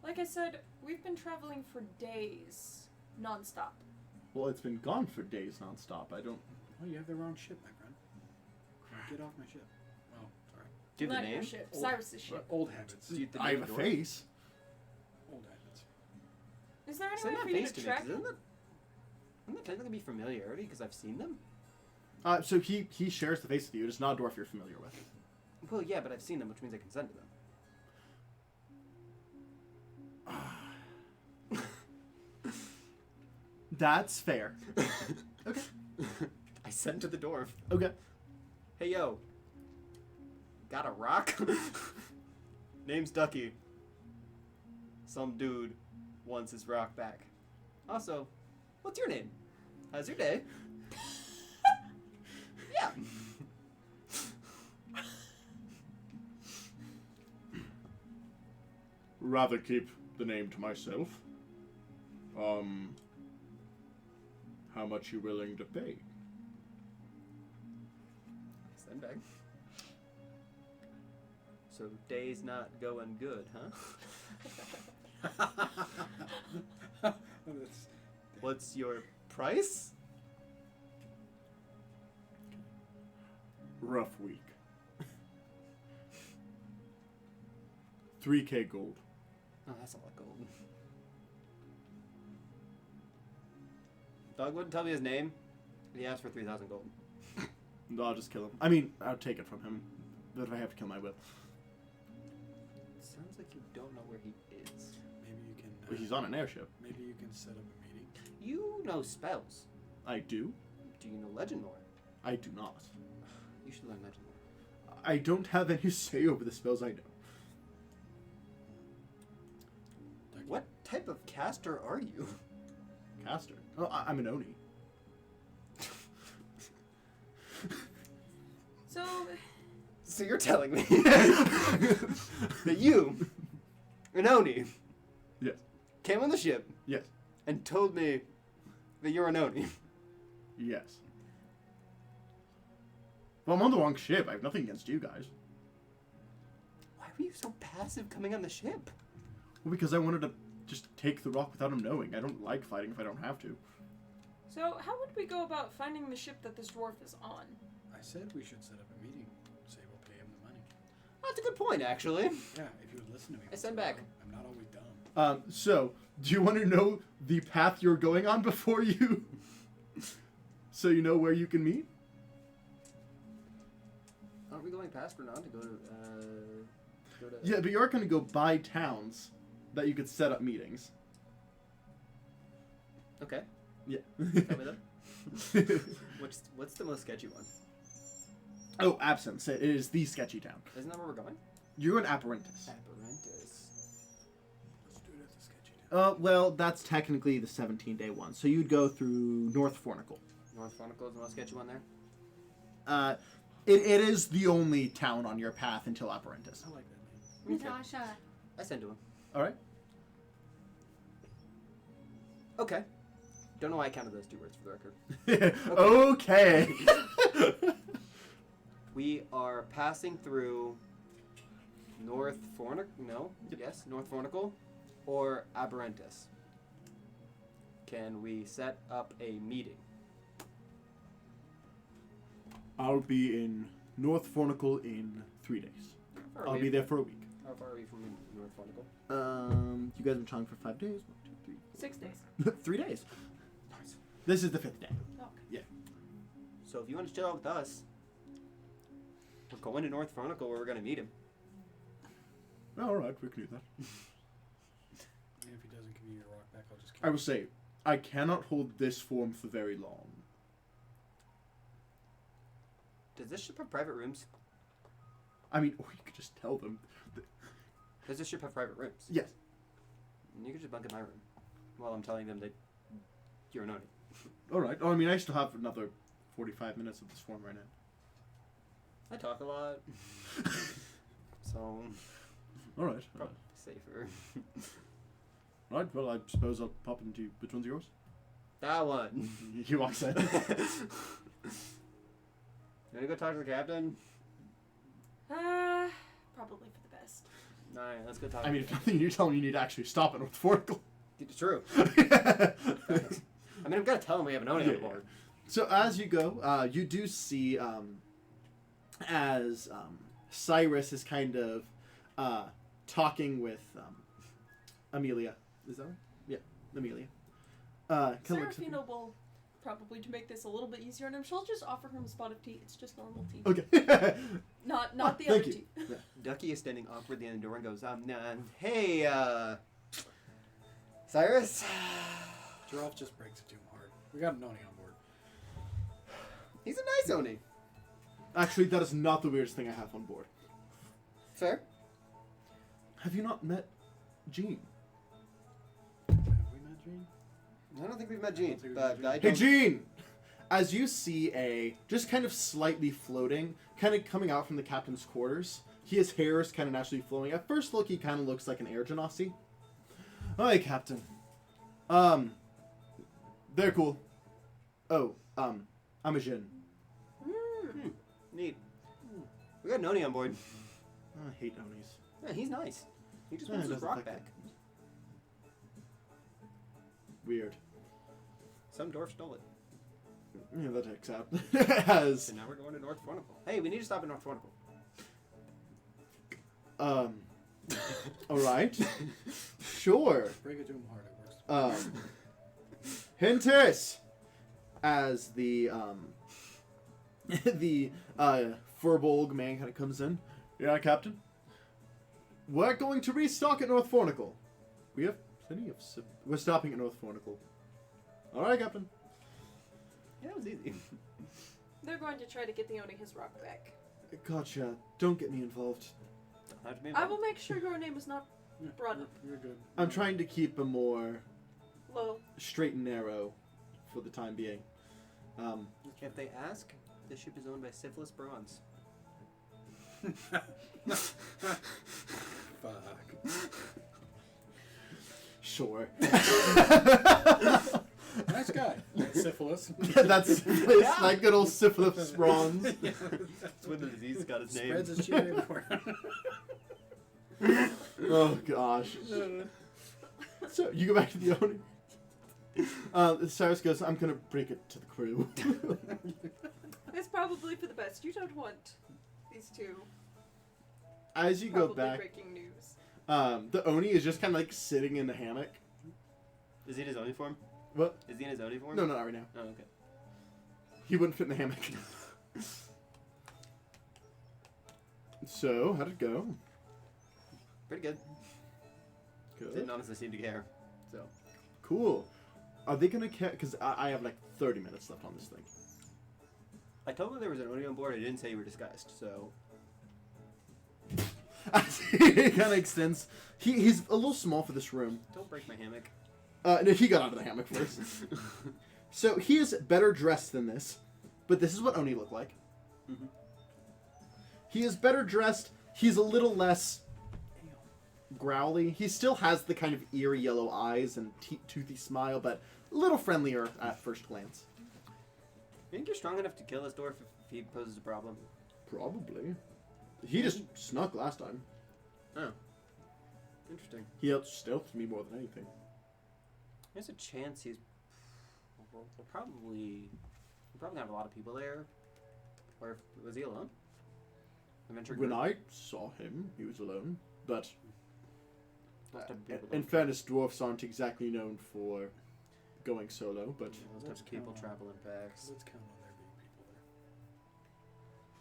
Like I said, we've been traveling for days, nonstop. Well, it's been gone for days nonstop. I don't. Oh, you have the wrong ship, my friend. Now get off my ship. Oh, sorry. Do you have Not the your name? ship, Old- Cyrus's ship. Old habits. Do you the I name have a of the dwarf? face. Old habits. Is there any Send way that for you face to to me, track 'cause isn't that technically be familiarity, because I've seen them? So he shares the face with you. It's not a dwarf you're familiar with. Well, yeah, but I've seen them, which means I can send to them. That's fair. Okay. I sent to the dwarf. Okay. Hey, yo. Got a rock? Name's Ducky. Some dude wants his rock back. Also, what's your name? How's your day? Yeah. Rather keep the name to myself. How much you willing to pay? Send back. So day's not going good, huh? That's, What's your price? Rough week. 3K gold. Oh, that's a lot of gold. Dog wouldn't tell me his name. He asked for 3,000 gold. No, I'll just kill him. I mean, I'll take it from him. But if I have to kill him, I will. Sounds like you don't know where he is. maybe you can. Well, he's on an airship. Maybe you can set up a meeting. You know spells. I do. Do you know legend lore? I do not. You should learn legend lore. I don't have any say over the spells I know. What type of caster are you? Caster. Oh, I'm an Oni. So you're telling me that you, an Oni, Yes. came on the ship Yes. and told me that you're an Oni. Yes. Well, I'm on the wrong ship. I have nothing against you guys. Why were you so passive coming on the ship? Well, because I wanted to just take the rock without him knowing. I don't like fighting if I don't have to. So, how would we go about finding the ship that this dwarf is on? I said we should set up a meeting. Say we'll pay him the money. That's a good point, actually. Yeah, if you would listen to me. I send back. I'm not always dumb. So, do you want to know the path you're going on before you... so you know where you can meet? Aren't we going past Renan to go to, Yeah, but you're going to go by towns that you could set up meetings. Okay. Yeah. Tell me that. What's the most sketchy one? Oh, Absence. It is the sketchy town. Isn't that where we're going? You're in Apparentus. Apparentus. Let's do it at the sketchy town. Well, that's technically the 17-day one. So you'd go through North Fornical. North Fornical is the most sketchy one there? It is the only town on your path until Apparentus. I like that name. Natasha. I send to him. All right. Okay. Don't know why I counted those two words for the record. Okay. We are passing through North Fornical. No? Yes, North Fornical or Apparentus. Can we set up a meeting? I'll be in North Fornical in 3 days. I'll be there for a week. How far are we from North Fornical? You guys have been talking for 5 days? 1, 2, 3, 6 days. 3 days. Nice. This is the 5th day. Okay. So if you want to chill out with us, we're going to North Fornical where we're going to meet him. All right, we can do that. And if he doesn't give me your rock back, I'll just I will say, I cannot hold this form for very long. Does this ship have private rooms? I mean, or you could just tell them. Does this ship have private rooms? Yes. You could just bunk in my room while I'm telling them that you're an Oni. All right. Oh, I mean, I still have another 45 minutes of this form right now. I talk a lot. So, All right. probably safer. All right. Well, I suppose I'll pop into which one's yours? That one. He walks in. You wanna go talk to the captain? Probably for the best. Alright, let's go talk I mean, to if nothing, you're telling me you need to actually stop at North Fornical. It's true. I mean, I'm gonna tell him we have an Oni on board. So as you go, you do see as Cyrus is kind of talking with Amelia. Is that right? Yeah, Amelia. Kind of looks at Seraphina will probably, to make this a little bit easier on him, she'll just offer him a spot of tea. It's just normal tea. Okay. Not Oh, the other thank you. tea. Yeah. Ducky is standing awkwardly in the door and goes, hey, Cyrus? Giraffe just breaks it to him hard. We got an Oni on board. He's a nice Oni. Actually, that is not the weirdest thing I have on board. Fair. Have you not met Jean? Have we met Jean? I don't think we've met Jean, don't think we've but met I Hey, don't... Jean! As you see a, just kind of slightly floating, kind of coming out from the captain's quarters, his hair is kind of naturally flowing. At first look, he kind of looks like an air genasi. Hi, Captain. They're cool. Oh, I'm a Jin. Neat. We got an Oni on board. I hate Onis. Yeah, he's nice. He just Yeah, wants it his doesn't rock like back. Weird. Some dwarf stole it. Yeah, that checks out. As, So now we're going to North Fornical. Hey, we need to stop at North Fornical. alright. Sure. Break it to him hard. It works. Hintus! As the, the, Furbolg man kind of comes in. Yeah, Captain? We're going to restock at North Fornical. We have plenty of... We're stopping at North Fornical. Alright, Captain. Yeah, that was easy. They're going to try to get the Oni his rock back. Gotcha. Don't get me involved. Don't have to be I involved. will make sure your name is not Yeah, brought up. You're good. I'm trying to keep a more Low. straight and narrow for the time being. If they ask, the ship is owned by Syphilis Bronze. Fuck. Sure. Nice guy. Syphilis. That's that good old syphilis bronze. That's when the disease got his name. Spreads his cheek everywhere. Oh gosh. So you go back to the owner. Cyrus goes, I'm gonna break it to the crew. It's probably for the best. You don't want these two As you probably go back, breaking news. the Oni is just kind of like sitting in the hammock. Is he in his Oni form? What? Is he in his Oni form? No, not right now. Oh, okay. He wouldn't fit in the hammock. So, how'd it go? Pretty good. Good. Didn't honestly seem to care. So. Cool. Are they gonna care? Because I have like 30 minutes left on this thing. I told him there was an Oni on board. I didn't say you were disguised, so. He kind of extends. He's a little small for this room. Don't break my hammock. No, he got out of the hammock first. So he is better dressed than this, but this is what Oni look like. Mhm. He is better dressed. He's a little less growly. He still has the kind of eerie yellow eyes and toothy smile, but a little friendlier at first glance. You think you're strong enough to kill this dwarf if he poses a problem? Probably. He just snuck last time. Oh. Interesting. He out-stealthed me more than anything. There's a chance he's. We'll probably have a lot of people there. Or was he alone? Adventure When group? I saw him, he was alone. But Most of the people in don't- fairness, dwarfs aren't exactly known for going solo, but Most of the people travel in packs. Let's count on there being people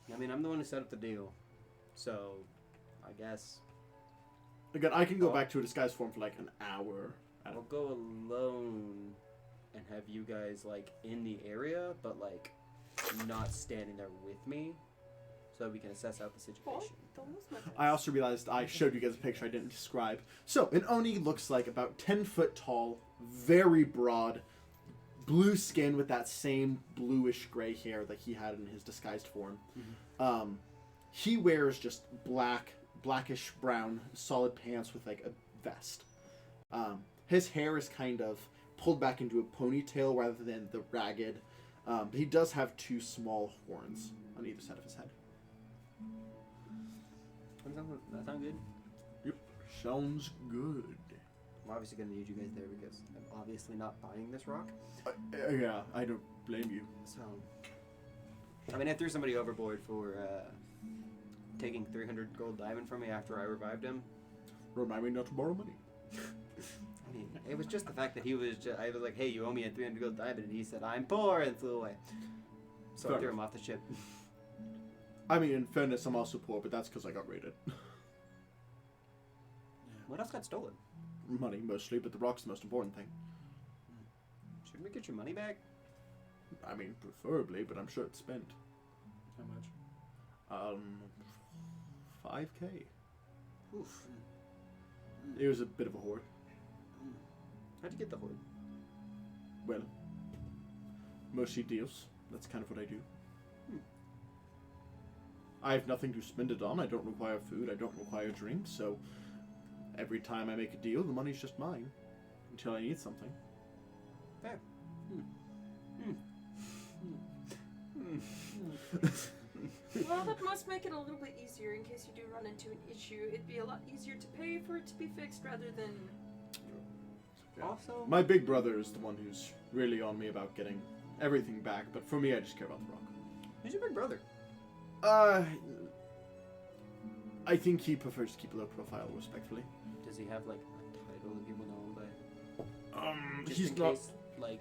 there. I mean, I'm the one who set up the deal, so I guess again, I can go back to a disguise form for like an hour. I'll go alone and have you guys like in the area, but like not standing there with me, so we can assess out the situation. I also realized I showed you guys a picture I didn't describe. So, an Oni looks like about 10 foot tall, very broad, blue skin with that same bluish gray hair that he had in his disguised form. He wears just blackish brown, solid pants with like a vest. His hair is kind of pulled back into a ponytail rather than the ragged. But he does have two small horns on either side of his head. That sound good? Yep, sounds good. I'm obviously gonna need you guys there because I'm obviously not buying this rock. Yeah, I don't blame you. So, I mean, I threw somebody overboard for taking 300 gold diamond from me after I revived him. Remind me not to borrow money. I mean, it was just the fact that he was I was like, hey, you owe me a 300 gold diamond, and he said, I'm poor, and flew away. So Fair I threw him enough. off the ship. I mean, in fairness, I'm also poor, but that's because I got raided. What else got stolen? Money, mostly, but the rock's the most important thing. Shouldn't we get your money back? I mean, preferably, but I'm sure it's spent. How much? 5K. Oof. It was a bit of a hoard. How'd you get the hoard? Well, mostly deals. That's kind of what I do. I have nothing to spend it on. I don't require food. I don't require drink. So every time I make a deal, the money's just mine until I need something. Fair. Well, that must make it a little bit easier in case you do run into an issue. It'd be a lot easier to pay for it to be fixed rather than. Yeah. Also, My big brother is the one who's really on me about getting everything back, but for me, I just care about the rock. who's your big brother? I think he prefers to keep a low profile, respectfully. Does he have like a title that people know him by? Just He's in not. case, like,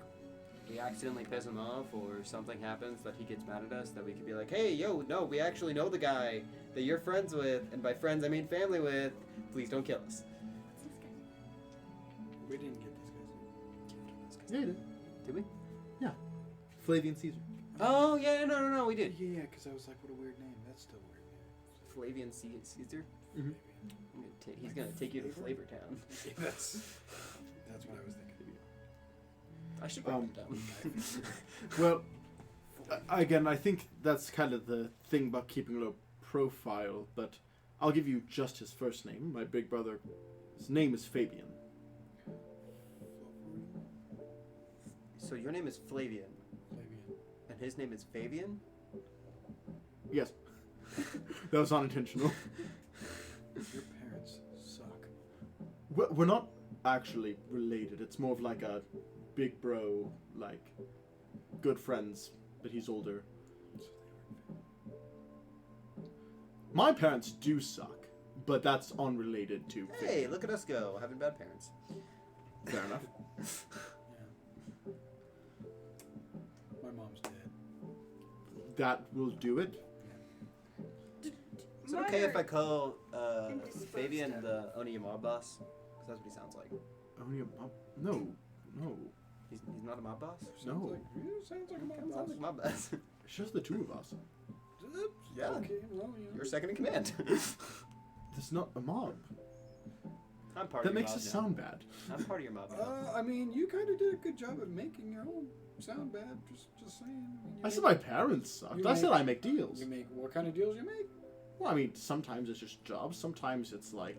we accidentally piss him off or something happens that he gets mad at us, that we could be like, hey, yo, no, we actually know the guy that you're friends with, and by friends I mean family with. Please don't kill us. We didn't get these guys. Yeah, he did. Did we? Flavian Caesar. Oh yeah, no, we did. Yeah, because I was like, what a weird name. That's still weird. Flavian Caesar. Mhm. He's gonna take you to Flavor Town. That's what I was thinking. I should write that down. Well, again, I think that's kind of the thing about keeping a low profile, but I'll give you just his first name. My big brother, his name is Fabian. So your name is Flavian, Flavian. and his name is Fabian? Yes. That was unintentional. Your parents suck. We're not actually related. It's more of like a big bro, like good friends, but he's older. My parents do suck, but that's unrelated to Hey, Fabian. look at us go, having bad parents. Fair enough. Yeah. My mom's dead. That will do it. Is it okay if I call indisposed Fabian of. the Oni mob boss? Because that's what he sounds like. Only a mob? No. He's not a mob boss? No. Sounds like a mob Sounds boss. like a mob boss. It's just the two of us. Yeah. Okay, well, yeah. You're second in command. There's not a mob. I'm part That of your makes mob it now. sound bad. I'm part of your mob now. I mean, you kind of did a good job of making your own sound bad. Just saying. I mean, I said my parents sucked. you I said make- I make deals. You make what kind of deals you make? Well, I mean, sometimes it's just jobs. Sometimes it's like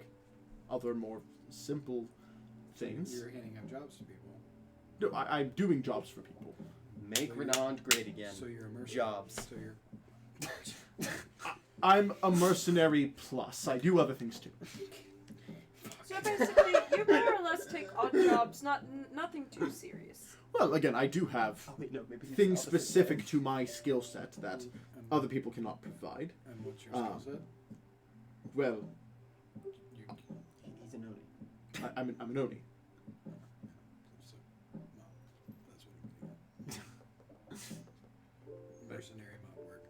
other more simple things. You're handing out jobs to people. No, I'm doing jobs for people. Make Renond great again. So you're a mercenary. Jobs. So you're. I'm a mercenary plus. I do other things too. So basically, you more or less take odd jobs, nothing too serious. Well, again, I do have Oh, wait, no, maybe he's things the opposite specific way. to my skill set that And, other people cannot provide. and what's your skill set? Well, You, He's an Oni. I'm an Oni. so, no, that's what I'm getting at. Mercenary mob work.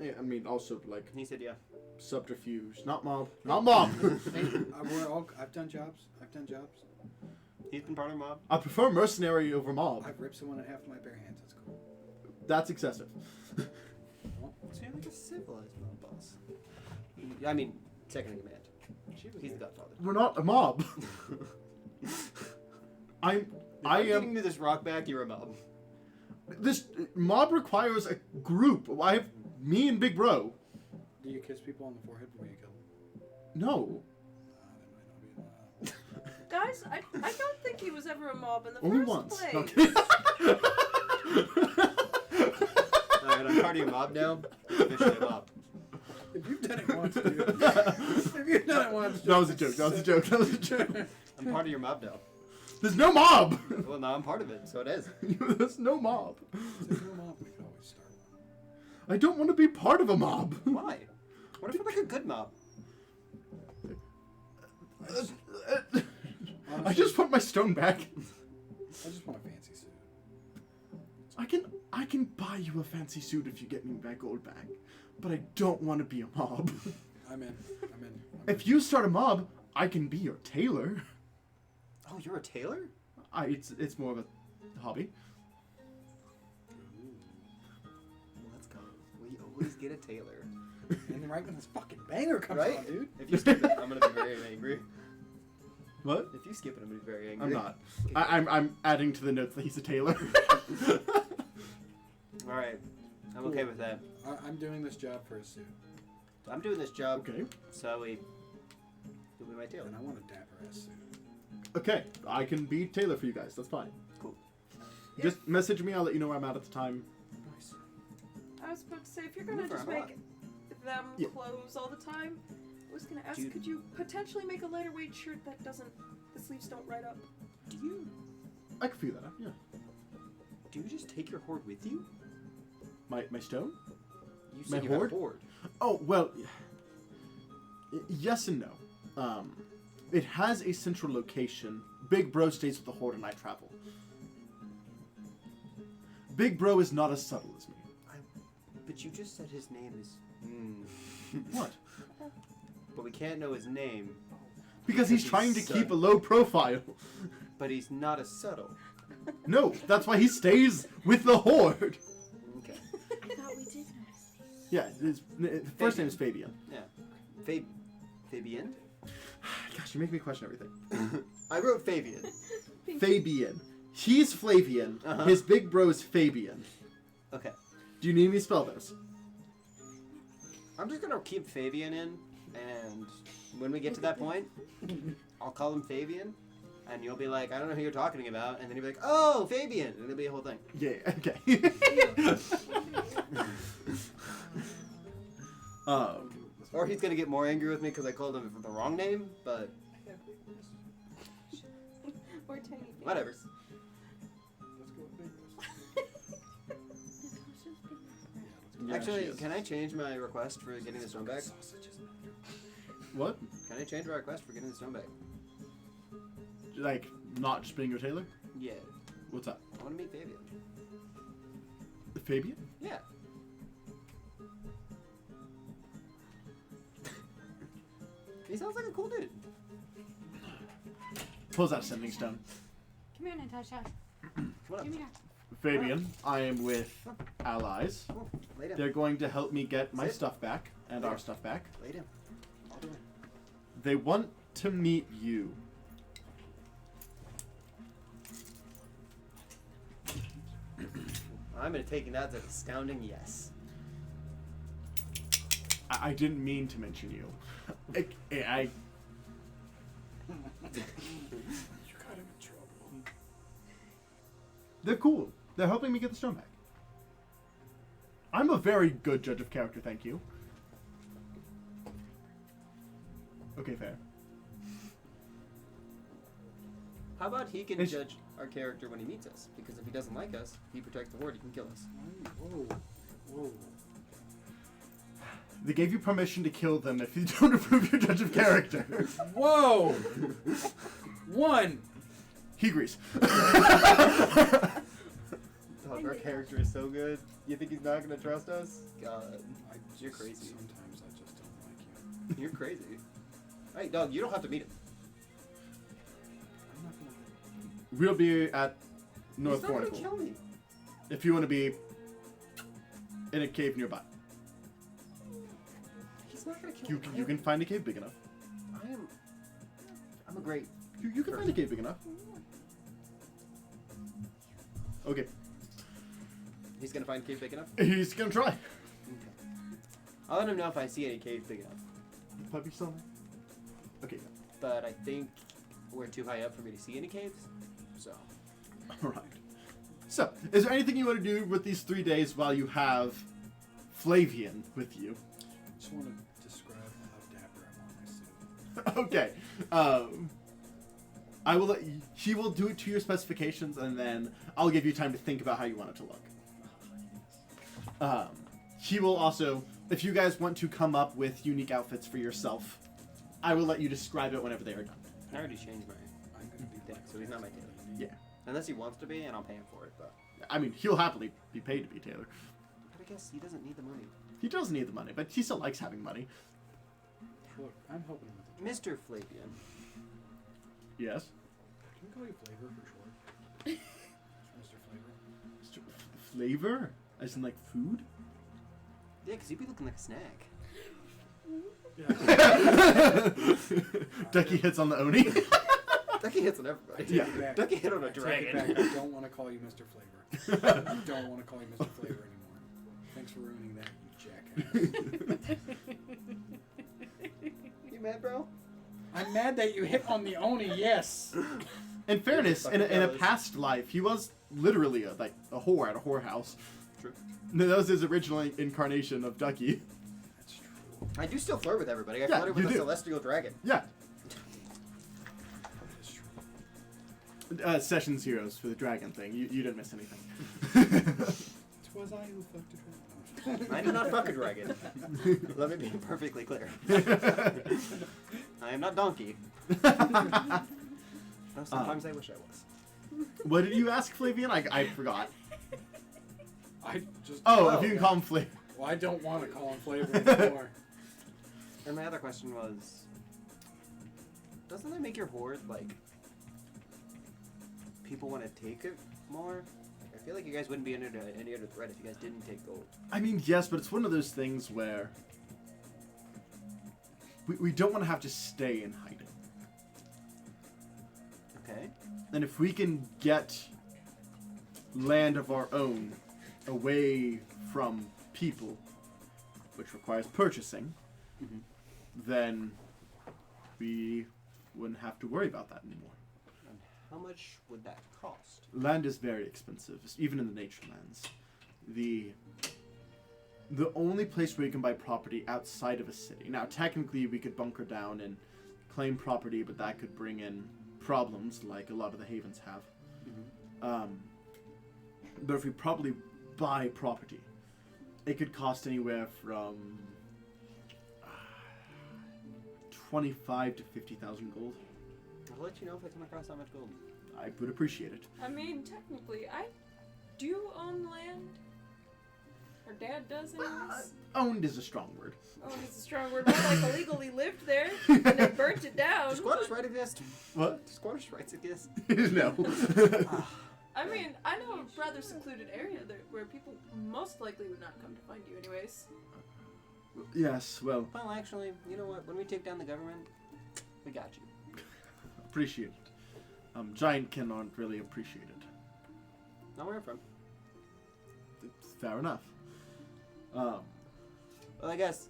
Yeah, I mean, also like He said, yeah. subterfuge, not mob, not mob. I've done jobs. He's been part of mob. I prefer mercenary over mob. I've ripped someone in half with my bare hands. That's cool. That's excessive. So you're like a civilized mob boss. I mean, second in command. He's the godfather. We're not a mob. I If I'm am. giving you this rock back, you're a mob. This mob requires a group. I have me and Big Bro. Do you kiss people on the forehead before you kill them? No, That might not be allowed. Guys, I don't think he was ever a mob in the only first once. place. No, kidding. Alright, I'm part of your mob now. Officially a mob. If you've done it once, dude. If you've done it once, That was a joke. That was a joke. That was a joke. I'm part of your mob now. There's no mob. Well, now I'm part of it, so it is. There's no mob. There's no mob, we could always start one. I don't want to be part of a mob. Why? What if we're like a good mob? I just want my stone back. I just want a fancy suit. I can buy you a fancy suit if you get me my gold back, but I don't want to be a mob. I'm in. If you start a mob, I can be your tailor. Oh, you're a tailor? It's more of a hobby. Let's go. We always get a tailor. And then right when this fucking banger comes Right? on, dude. If you skip it, I'm gonna be very angry. What? If you skip it, I'm gonna be very angry. I'm not. I'm adding to the notes that he's a tailor. Alright. I'm okay with that. I'm doing this job for a suit. I'm doing this job, Okay. so you'll be my tailor. And I want a dapper ass suit. Okay. I can be tailor for you guys. That's fine. Cool. Just message me. I'll let you know where I'm at the time. Nice. I was about to say, if you're gonna Remember, just I'm a make them Yeah. clothes all the time, I was gonna ask, Dude. could you potentially make a lighter weight shirt that doesn't, the sleeves don't ride up? Do you I can figure that out. Yeah. just take your hoard with you? My stone? You My said you hoard? had a hoard. Oh well. Yes and no. It has a central location. Big Bro stays with the Horde and I travel. Big Bro is not as subtle as me. But you just said his name is. What? But we can't know his name. Because he's He's trying to subtle. keep a low profile. But he's not as subtle. No, that's why he stays with the Horde. Okay. I thought we did notice these. Yeah, his first name is Fabian. Yeah. Fabian? Gosh, you make me question everything. I wrote Fabian. Fabian. He's Flavian. Uh-huh. His big bro's Fabian. Okay. Do you need me to spell those? I'm just gonna keep Fabian in, and when we get to that point, I'll call him Fabian, and you'll be like, I don't know who you're talking about, and then you'll be like, oh, Fabian, and it'll be a whole thing. Yeah, okay. Or he's gonna get more angry with me because I called him the wrong name, but Or tiny fingers. whatever. Let's go with big. Actually, she is. can I change my request for getting the stone back? What? Can I change my request for getting the stone back? Like, not just being your tailor? Yeah. What's up? I want to meet Fabian. Fabian? Yeah. He sounds like a cool dude. Pulls out a sending stone. Come here, Natasha. Come on up. Give me that. Fabian, I am with allies. Oh, lay down. They're going to help me get my Sit. stuff back and Yeah. our stuff back. Lay down. All the way. They want to meet you. I'm gonna take that as an astounding yes. I didn't mean to mention you. I You got him in trouble. they're cool. They're helping me get the stone back. I'm a very good judge of character, thank you. Okay, fair. How about he can It's- judge our character when he meets us? Because if he doesn't like us, he protects the horde, he can kill us. Whoa. Whoa. They gave you permission to kill them if you don't approve your judge of character. Whoa! One! He agrees. Dog, our character is so good. You think he's not gonna trust us? God, you're crazy. Sometimes I just don't like you. You're crazy. Hey, dog, you don't have to meet him. I'm not gonna. We'll be at North He's not gonna Fornical. kill me. If you want to be in a cave nearby. He's not gonna kill You, me. you can find a cave big enough. I'm a great. You can find a cave big enough. Okay. He's gonna find a cave big enough? He's gonna try. Okay. I'll let him know if I see any caves big enough. Puppy still there? Okay. But I think we're too high up for me to see any caves. So. Alright. So, is there anything you want to do with these 3 days while you have Flavian with you? Just want to describe how dapper I'm on my suit. Okay. I will let you, he will do it to your specifications, and then I'll give you time to think about how you want it to look. He will also, if you guys want to come up with unique outfits for yourself, I will let you describe it whenever they are done. I already changed my I'm gonna be thing, black. so he's not my tailor. Yeah. Unless he wants to be, and I'll pay him for it, but. I mean, he'll happily be paid to be Taylor. But I guess he doesn't need the money. He does need the money, but he still likes having money. Look, I'm helping him with the Mr. Flavian. Yes. Can we call you Flavor for short? Mr. Flavor? Flavor? As in, like, food? Yeah, because he'd be looking like a snack. Ducky hits on the Oni. Ducky hits on everybody. Take Yeah. it back. Ducky hit on a I take it dragon. back. I don't want to call you Mr. Flavor. I don't want to call you Mr. Flavor anymore. Thanks for ruining that, you jackass. You mad, bro? I'm mad that you hit on the Oni, yes! In fairness, in a Fucking past life, he was literally a whore at a whorehouse. True. No, that was his original incarnation of Ducky. That's true. I do still flirt with everybody. I Yeah, flirted with you a do. celestial dragon. Yeah. That's true. Sessions heroes for the dragon thing. You didn't miss anything. Twas I who fucked a dragon. I did not fuck a dragon. Let me be perfectly clear. I am not donkey. Though sometimes I wish I was. What did you ask, Flavian? I forgot. I just. Oh, if you can yeah. call him Flav. Well, I don't want to call him Flavor anymore. And my other question was, doesn't that make your horde, like, people want to take it more? If feel like you guys wouldn't be under any other threat if you guys didn't take gold. I mean, yes, but it's one of those things where we don't want to have to stay in hiding. Okay. And if we can get land of our own away from people, which requires purchasing, Mhm. then we wouldn't have to worry about that anymore. And how much would that cost? Land is very expensive, even in the nature lands. The only place where you can buy property outside of a city. Now, technically, we could bunker down and claim property, but that could bring in problems like a lot of the havens have. Mm-hmm. But if we probably buy property, it could cost anywhere from 25 to 50,000 gold. I'll let you know if I come across that much gold. I would appreciate it. I mean, technically, I do own land. Or Dad does, anyways. Owned is a strong word. Oh, it's a strong word. More like illegally lived there, and then burnt it down. Do squatters' rights exist? What? Do squatters' rights exist? No. I mean, I know a rather secluded area there where people most likely would not come to find you, anyways. Yes, well, Well, actually, you know what? When we take down the government, we got you. appreciate it. Giant cannot really appreciate it. Not where I'm from. It's fair enough. Well, I guess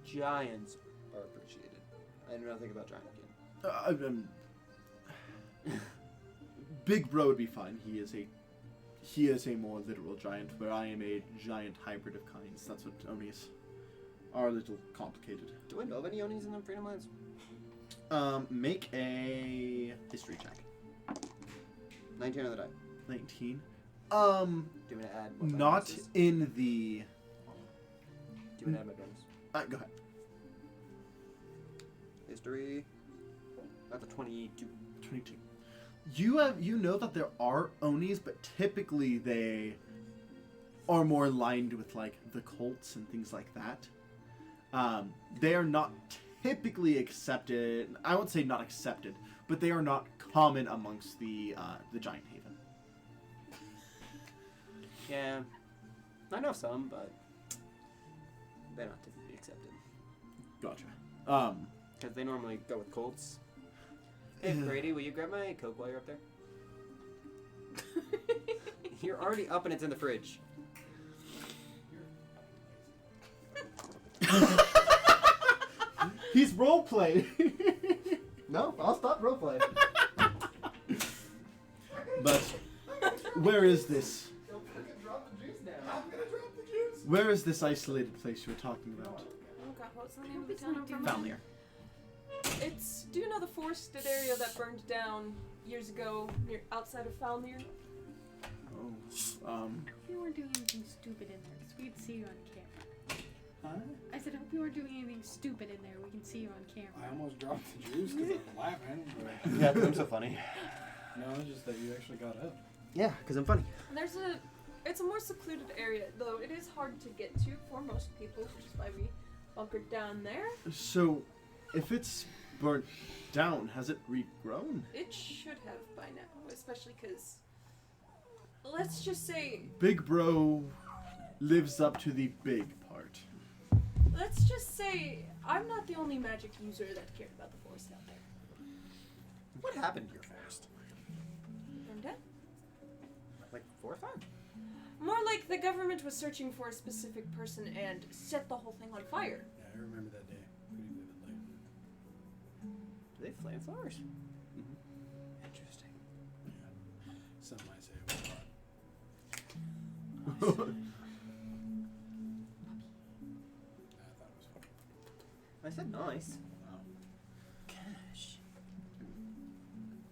giants are appreciated. I know nothing about giant again. Big Bro would be fine. He is a more literal giant, where I am a giant hybrid of kinds. That's what Onis are, a little complicated. Do I know of any Onis in the Freedom Lands? Make a history check. 19 on the die. 19. Do you want me to add what my Not bonus is? in the. Do you want me to add my bonus? Go ahead. History. That's a 22. 22. You know that there are Onis, but typically they are more aligned with like the cults and things like that. They are not typically accepted. I won't say not accepted, but they are not common amongst the Giant Haven. Yeah. I know some, but they're not typically accepted. Gotcha. Because they normally go with Colts. Hey, Brady, will you grab my Coke while you're up there? You're already up and it's in the fridge. He's roleplaying. No, I'll stop roleplay. But where is this? Don't fucking drop the juice now. I'm gonna drop the juice. Where is this isolated place you were talking about? Oh god, what's the name of the It's town not I'm from? Valmir. It's, do you know the forested area that burned down years ago near outside of Falmir? Oh, Hope you weren't doing anything stupid in there, because we'd see you on camera. huh? I said, hope you weren't doing anything stupid in there. We can see you on I camera. almost dropped the juice because I'm laughing. But Yeah, because I'm so funny. no, it's just that you actually got up. Yeah, because I'm funny. And it's a more secluded area, though it is hard to get to for most people, which is why we bunkered down there. So, if it's burnt down, has it regrown? It should have by now, especially because, let's just say, Big Bro lives up to the big part. I'm not the only magic user that cared about the forest out there. What happened to your forest? Burned down? Like 4 or 5? More like the government was searching for a specific person and set the whole thing on fire. Yeah, I remember that day pretty vividly. Do they have flamethrowers? Interesting. Yeah. Some might say it was fun. I thought it was fun. I said nice. Wow. Gosh.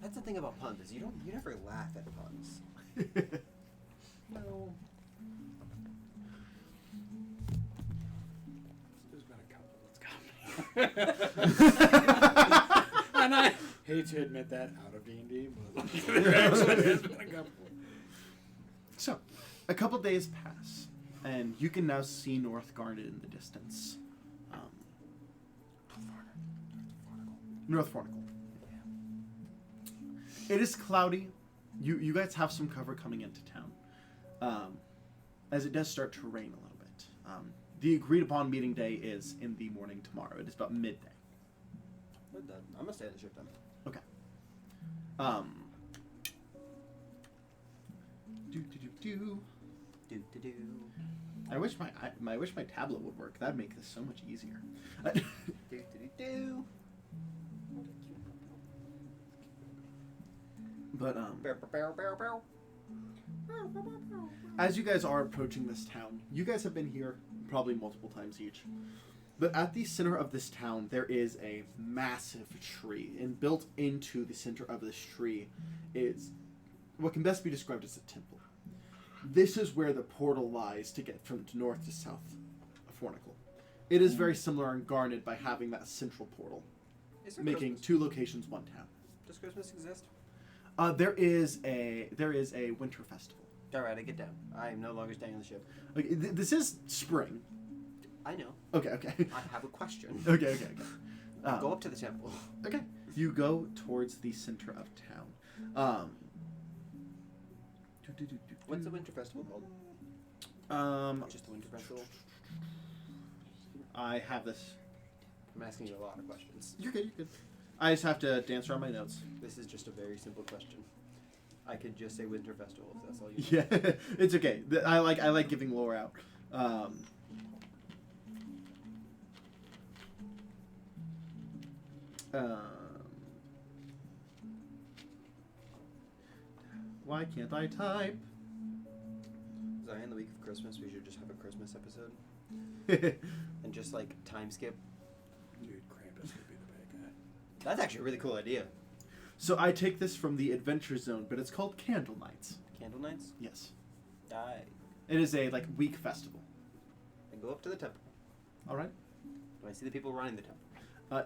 That's the thing about puns, is you never laugh at puns. No. There's been a couple that's come. And I hate to admit that out of D&D, but there actually has been a couple. So, a couple days pass, and you can now see North Garnet in the distance. North Fornical. It is cloudy, you guys have some cover coming into town, as it does start to rain a little bit. The agreed upon meeting day is in the morning tomorrow. It is about midday. I'm gonna stay at the ship then. Okay. Do. I wish my tablet would work. That'd make this so much easier. Do. But Bow. as you guys are approaching this town, you guys have been here probably multiple times each. But at the center of this town, there is a massive tree, and built into the center of this tree is what can best be described as a temple. This is where the portal lies to get from north to south of Fornical. It is very similar and garnered by having that central portal, Is there making Christmas? 2 locations one town. Does Christmas exist? There is a winter festival. Alright, I get down. I am no longer staying on the ship. Okay, this is spring. I know. Okay. I have a question. Okay. Go up to the temple. Okay. You go towards the center of town. What's the winter festival called? Just the winter festival? I have this. I'm asking you a lot of questions. You're good. I just have to dance around my notes. This is just a very simple question. I could just say winter festival if that's all you Yeah, it's okay. I like giving lore out. Why can't I type? Zion, the week of Christmas, we should just have a Christmas episode. And just like time skip. Dude, Krampus would be the bad guy. That's actually a really cool idea. So I take this from the Adventure Zone, but it's called Candle Nights. Candle nights? Yes. Die. It is a week festival. I go up to the temple. All right. Do I see the people running the temple?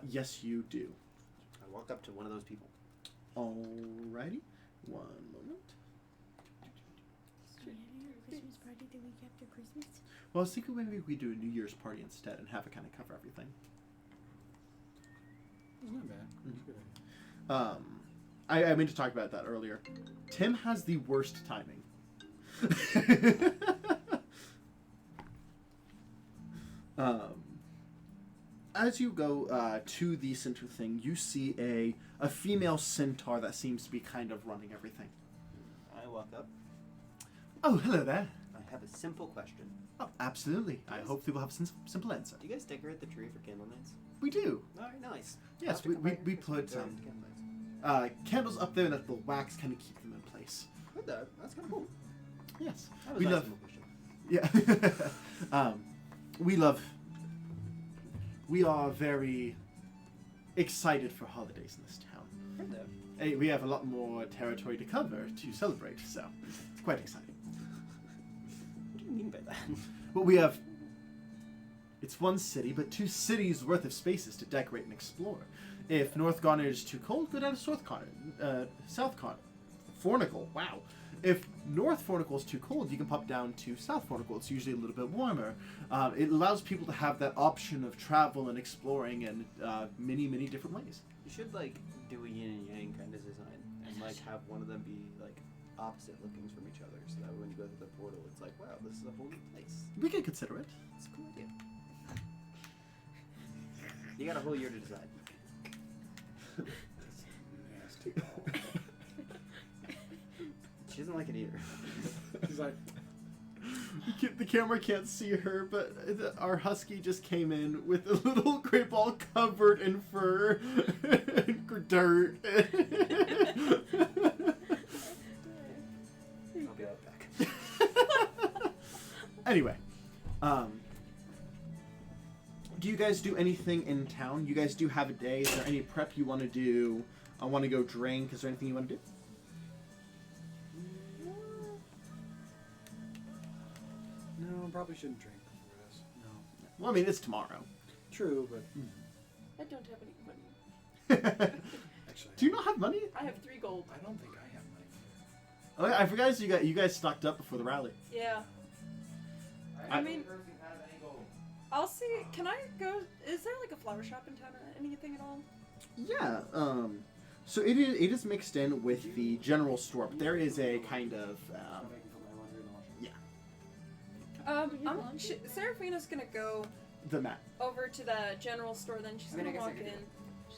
Yes, you do. I walk up to one of those people. Alrighty. One moment. Christmas party the week after Christmas? Well, I was thinking maybe we do a New Year's party instead and have it kind of cover everything. It's not bad. It's a good idea. I meant to talk about that earlier. Tim has the worst timing. As you go to the center thing, you see a female centaur that seems to be kind of running everything. I walk up. Oh, hello there. I have a simple question. Oh, absolutely. I Yes. hope they will have a simple answer. Do you guys decorate the tree for candle nights? We do. Alright, nice. Yes, I'll have to we come by put here for candle nights. candles up there that the wax kind of keep them in place. Good, that's kind of cool. Yes. That was We my love. simple question. Yeah. We are very excited for holidays in this town. Good, though. Hey, we have a lot more territory to cover to celebrate, so it's quite exciting. What do you mean by that? But we have. It's one city, but 2 cities worth of spaces to decorate and explore. If North Garner is too cold, go down to South Garner. Fornical, wow. If North Fornical is too cold, you can pop down to South Fornical. It's usually a little bit warmer. It allows people to have that option of travel and exploring in many, many different ways. You should like do a yin and yang kind of design, and like have one of them be like opposite lookings from each other, so that when you go through the portal, it's like, wow, this is a whole new place. We can consider it. It's a cool idea. You got a whole year to decide. Nasty. She doesn't like it either. He's like, The camera can't see her, but our husky just came in with a little gray ball covered in fur and dirt. I'll be right back. Anyway, do you guys do anything in town? You guys do have a day. Is there any prep you want to do? I want to go drink. Is there anything you want to do? no, probably shouldn't drink before this. No. Well, I mean, it's tomorrow. True, but I don't have any money. actually, Do you not have money? I have 3 gold. I don't think I have money. Oh, I forgot you guys stocked up before the rally. Yeah. I mean, I'll see. Can I go? Is there like a flower shop in town or anything at all? Yeah. So it is mixed in with the general store, but there is a kind of Seraphina's gonna go the map. over to the general store. Then she's gonna walk in.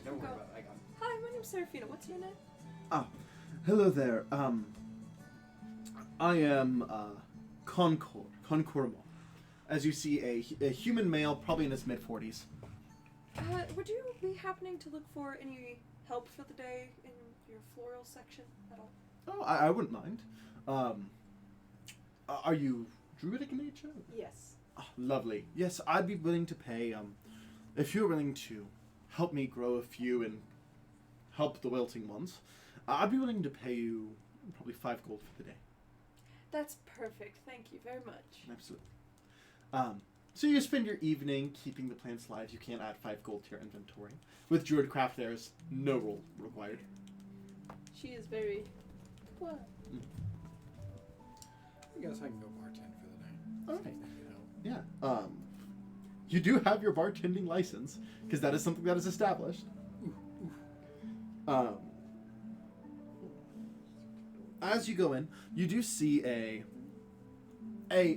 Don't worry about it. I got it. Hi, my name's Seraphina. What's your name? Hello there. I am Concormo. As you see, a human male, probably in his mid-40s. Would you be happening to look for any help for the day in your floral section at all? Oh, I wouldn't mind. Are you druidic in nature? Yes. Oh, lovely. Yes, I'd be willing to pay. If you're willing to help me grow a few and help the wilting ones, I'd be willing to pay you probably 5 gold for the day. That's perfect. Thank you very much. Absolutely. So you spend your evening keeping the plants alive. You can't add 5 gold to your inventory. With Druidcraft, there is no roll required. She is very. What? I guess I can go bartend for the day. All right. You know. Yeah. You do have your bartending license because that is something that is established. As you go in, you do see a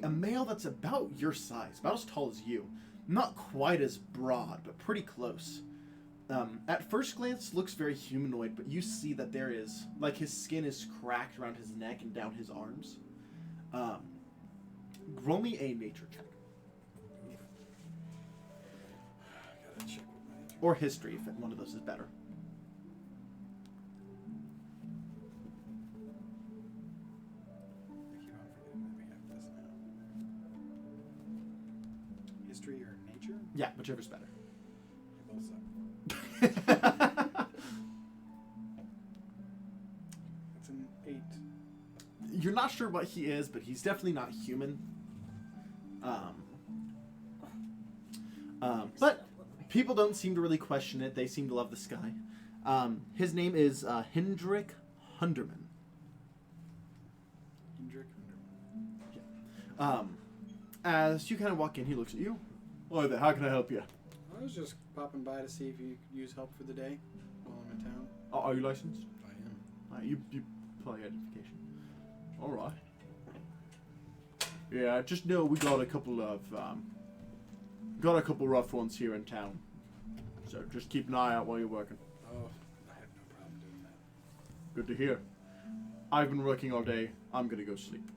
male that's about your size, about as tall as you. Not quite as broad, but pretty close. At first glance, looks very humanoid, but you see that there is, like, his skin is cracked around his neck and down his arms. Roll me a nature check. Gotta check with my nature. Or history, if one of those is better. I keep on forgetting that we have this now. History or nature? Yeah, whichever's better. They both suck. It's an 8. You're not sure what he is, but he's definitely not human. But people don't seem to really question it. They seem to love the sky. His name is Hendrik Hunderman. Hendrik Hunderman. As you kind of walk in, he looks at you. Hi there, how can I help you? I was just popping by to see if you could use help for the day while I'm in town. Are you licensed? I am. You probably identification. All right. Yeah, just know we got a couple of rough ones here in town. So just keep an eye out while you're working. Oh, I have no problem doing that. Good to hear. I've been working all day. I'm gonna go sleep.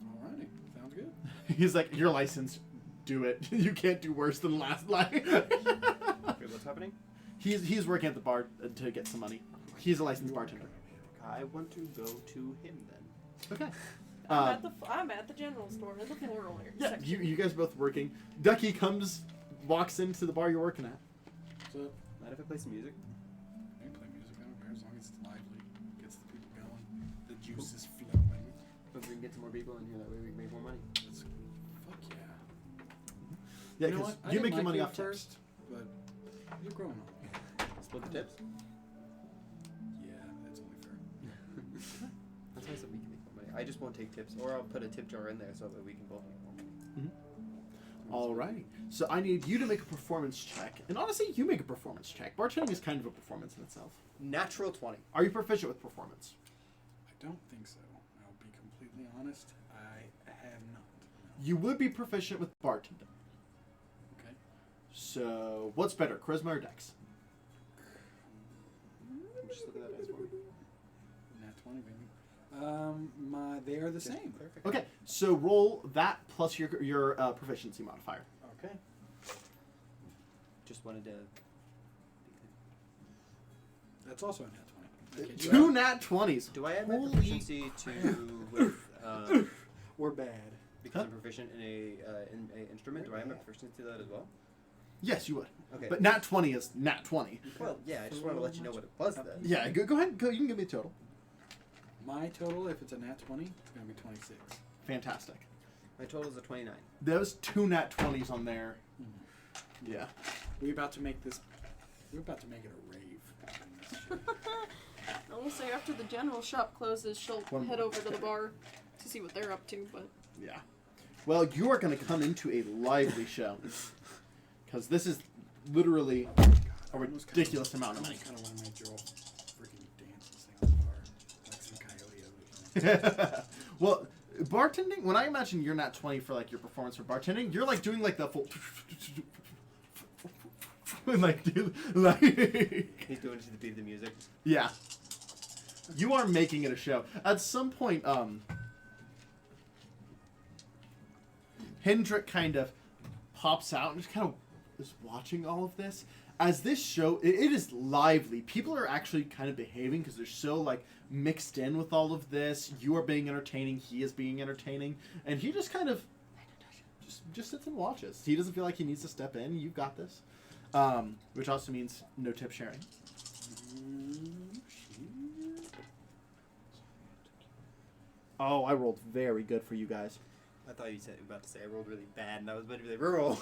Alrighty, sounds good. He's like, you're licensed. Do it. You can't do worse than last night. Wait, what's happening? He's working at the bar to get some money. He's a licensed bartender. I want to go to him then. Okay. I'm at the general store in the floral Yeah, section. you guys both working. Ducky walks into the bar you're working at. So, Mind if I play some music? I can play music, I don't care, as long as it's lively, gets the people going, the juice is flowing. But we can get some more people in here, that way we can make more money. That's, fuck yeah. Yeah, You know because what? I you didn't make your like money you off at tips. first, but you're growing on me. Split the tips? Yeah, that's only fair. That's nice that we can make more money. I just won't take tips, or I'll put a tip jar in there so that we can both make more money. Alrighty. So I need you to make a performance check. And honestly, you make a performance check. Bartending is kind of a performance in itself. Natural 20. Are you proficient with performance? I don't think so. I'll be completely honest. I have not. You would be proficient with bartending. Okay. So what's better, charisma or dex? Just look at that dice for me. Nat 20, baby. They are the same. Perfect. Okay, so roll that plus your proficiency modifier. Okay. Just wanted to. That's also a nat 20. Okay, Two nat 20s. Do I add my Holy proficiency to with We're bad. because Huh? I'm proficient in a instrument? Do I have my proficiency to that as well? Yes, you would. Okay. But nat 20 is nat 20. Well, yeah. I just wanted to let you know what it was then. Yeah, go ahead. You can give me a total. My total, if it's a nat 20, it's going to be 26. Fantastic. My total is a 29. Those two nat 20s on there. Yeah. We're about to make it a rave. I will say after the general shop closes, she'll One head more. over to the bar to see what they're up to. But Yeah. Well, you are going to come into a lively show. Because this is literally a ridiculous amount of money. I kind of want to make Joel Well, bartending. When I imagine you're not 20 for like your performance for bartending, you're like doing like the full. And like, dude, like. He's doing it to the beat of the music. Yeah. You are making it a show. At some point, Hendrik kind of pops out and just kind of is watching all of this. As this show, it is lively. People are actually kind of behaving because they're so like mixed in with all of this. You are being entertaining. He is being entertaining, and he just kind of just sits and watches. He doesn't feel like he needs to step in. You've got this, which also means no tip sharing. Oh, I rolled very good for you guys. I thought you said you were about to say I rolled really bad, and I was about to be like, roll.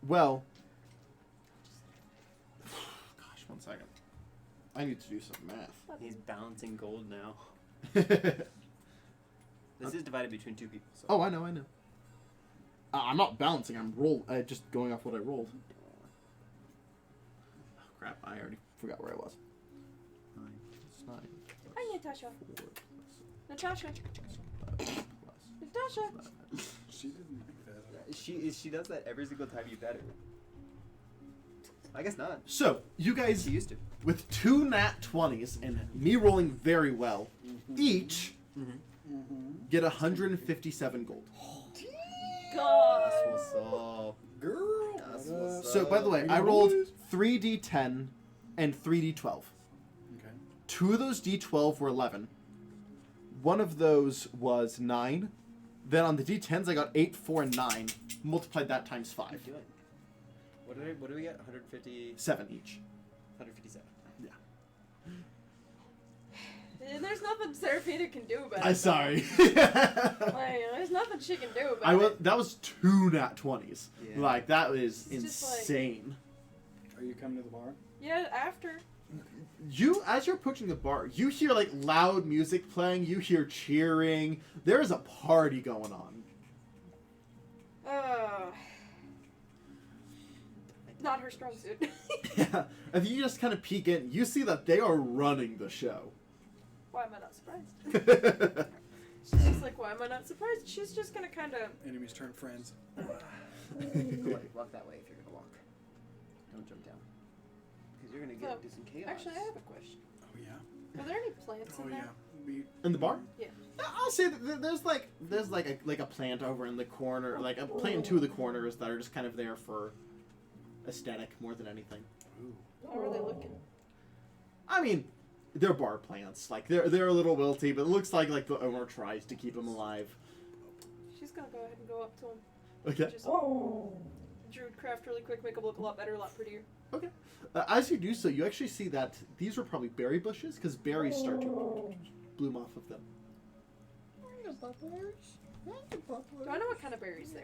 Well, gosh, 1 second. I need to do some math. He's balancing gold now. This is divided between 2 people. So. Oh, I know. I'm not balancing. I'm just going off what I rolled. Oh, crap! I already forgot where I was. 9 plus 9. Hi, Natasha. 4 Natasha. plus Natasha. She didn't like that. She does that every single time you bet her. I guess not. So, you guys, She used to. with 2 nat 20s and me rolling very well, each get 157 gold. God. That's what's up. Girl. That's what's So, up. by the way, I rolled 3d10 and 3d12. Okay. 2 of those d12 were 11. 1 of those was 9. Then on the d10s, I got 8, 4, and 9. Multiplied that times What are 5. you doing? What do we get? 150, 7 each. 157. There's nothing Seraphina can do about it. I'm sorry. Like, there's nothing she can do about it. That was 2 nat 20s. Yeah. Like, that is It's just like- insane. Are you coming to the bar? Yeah, after. As you're approaching the bar, you hear like loud music playing. You hear cheering. There is a party going on. Not her strong suit. Yeah. If you just kind of peek in, you see that they are running the show. Why am I not surprised? She's just like, why am I not surprised? She's just gonna kind of. Enemies turn friends. Walk that way if you're gonna walk. Don't jump down. Because you're gonna get into some chaos. Actually, I have a question. Oh yeah. Are there any plants Oh in yeah. there? We. In the bar? Yeah. I'll say that there's like a plant over in the corner, like a plant in 2 of the corners that are just kind of there for aesthetic more than anything. Ooh. How are they looking? I mean, they're bar plants. Like they're a little wilty, but it looks like the owner tries to keep them alive. She's gonna go ahead and go up to him. Okay. Just Druidcraft really quick, make them look a lot better, a lot prettier. Okay. As you do so, you actually see that these are probably berry bushes because berries start to bloom off of them. Do I know what kind of berries they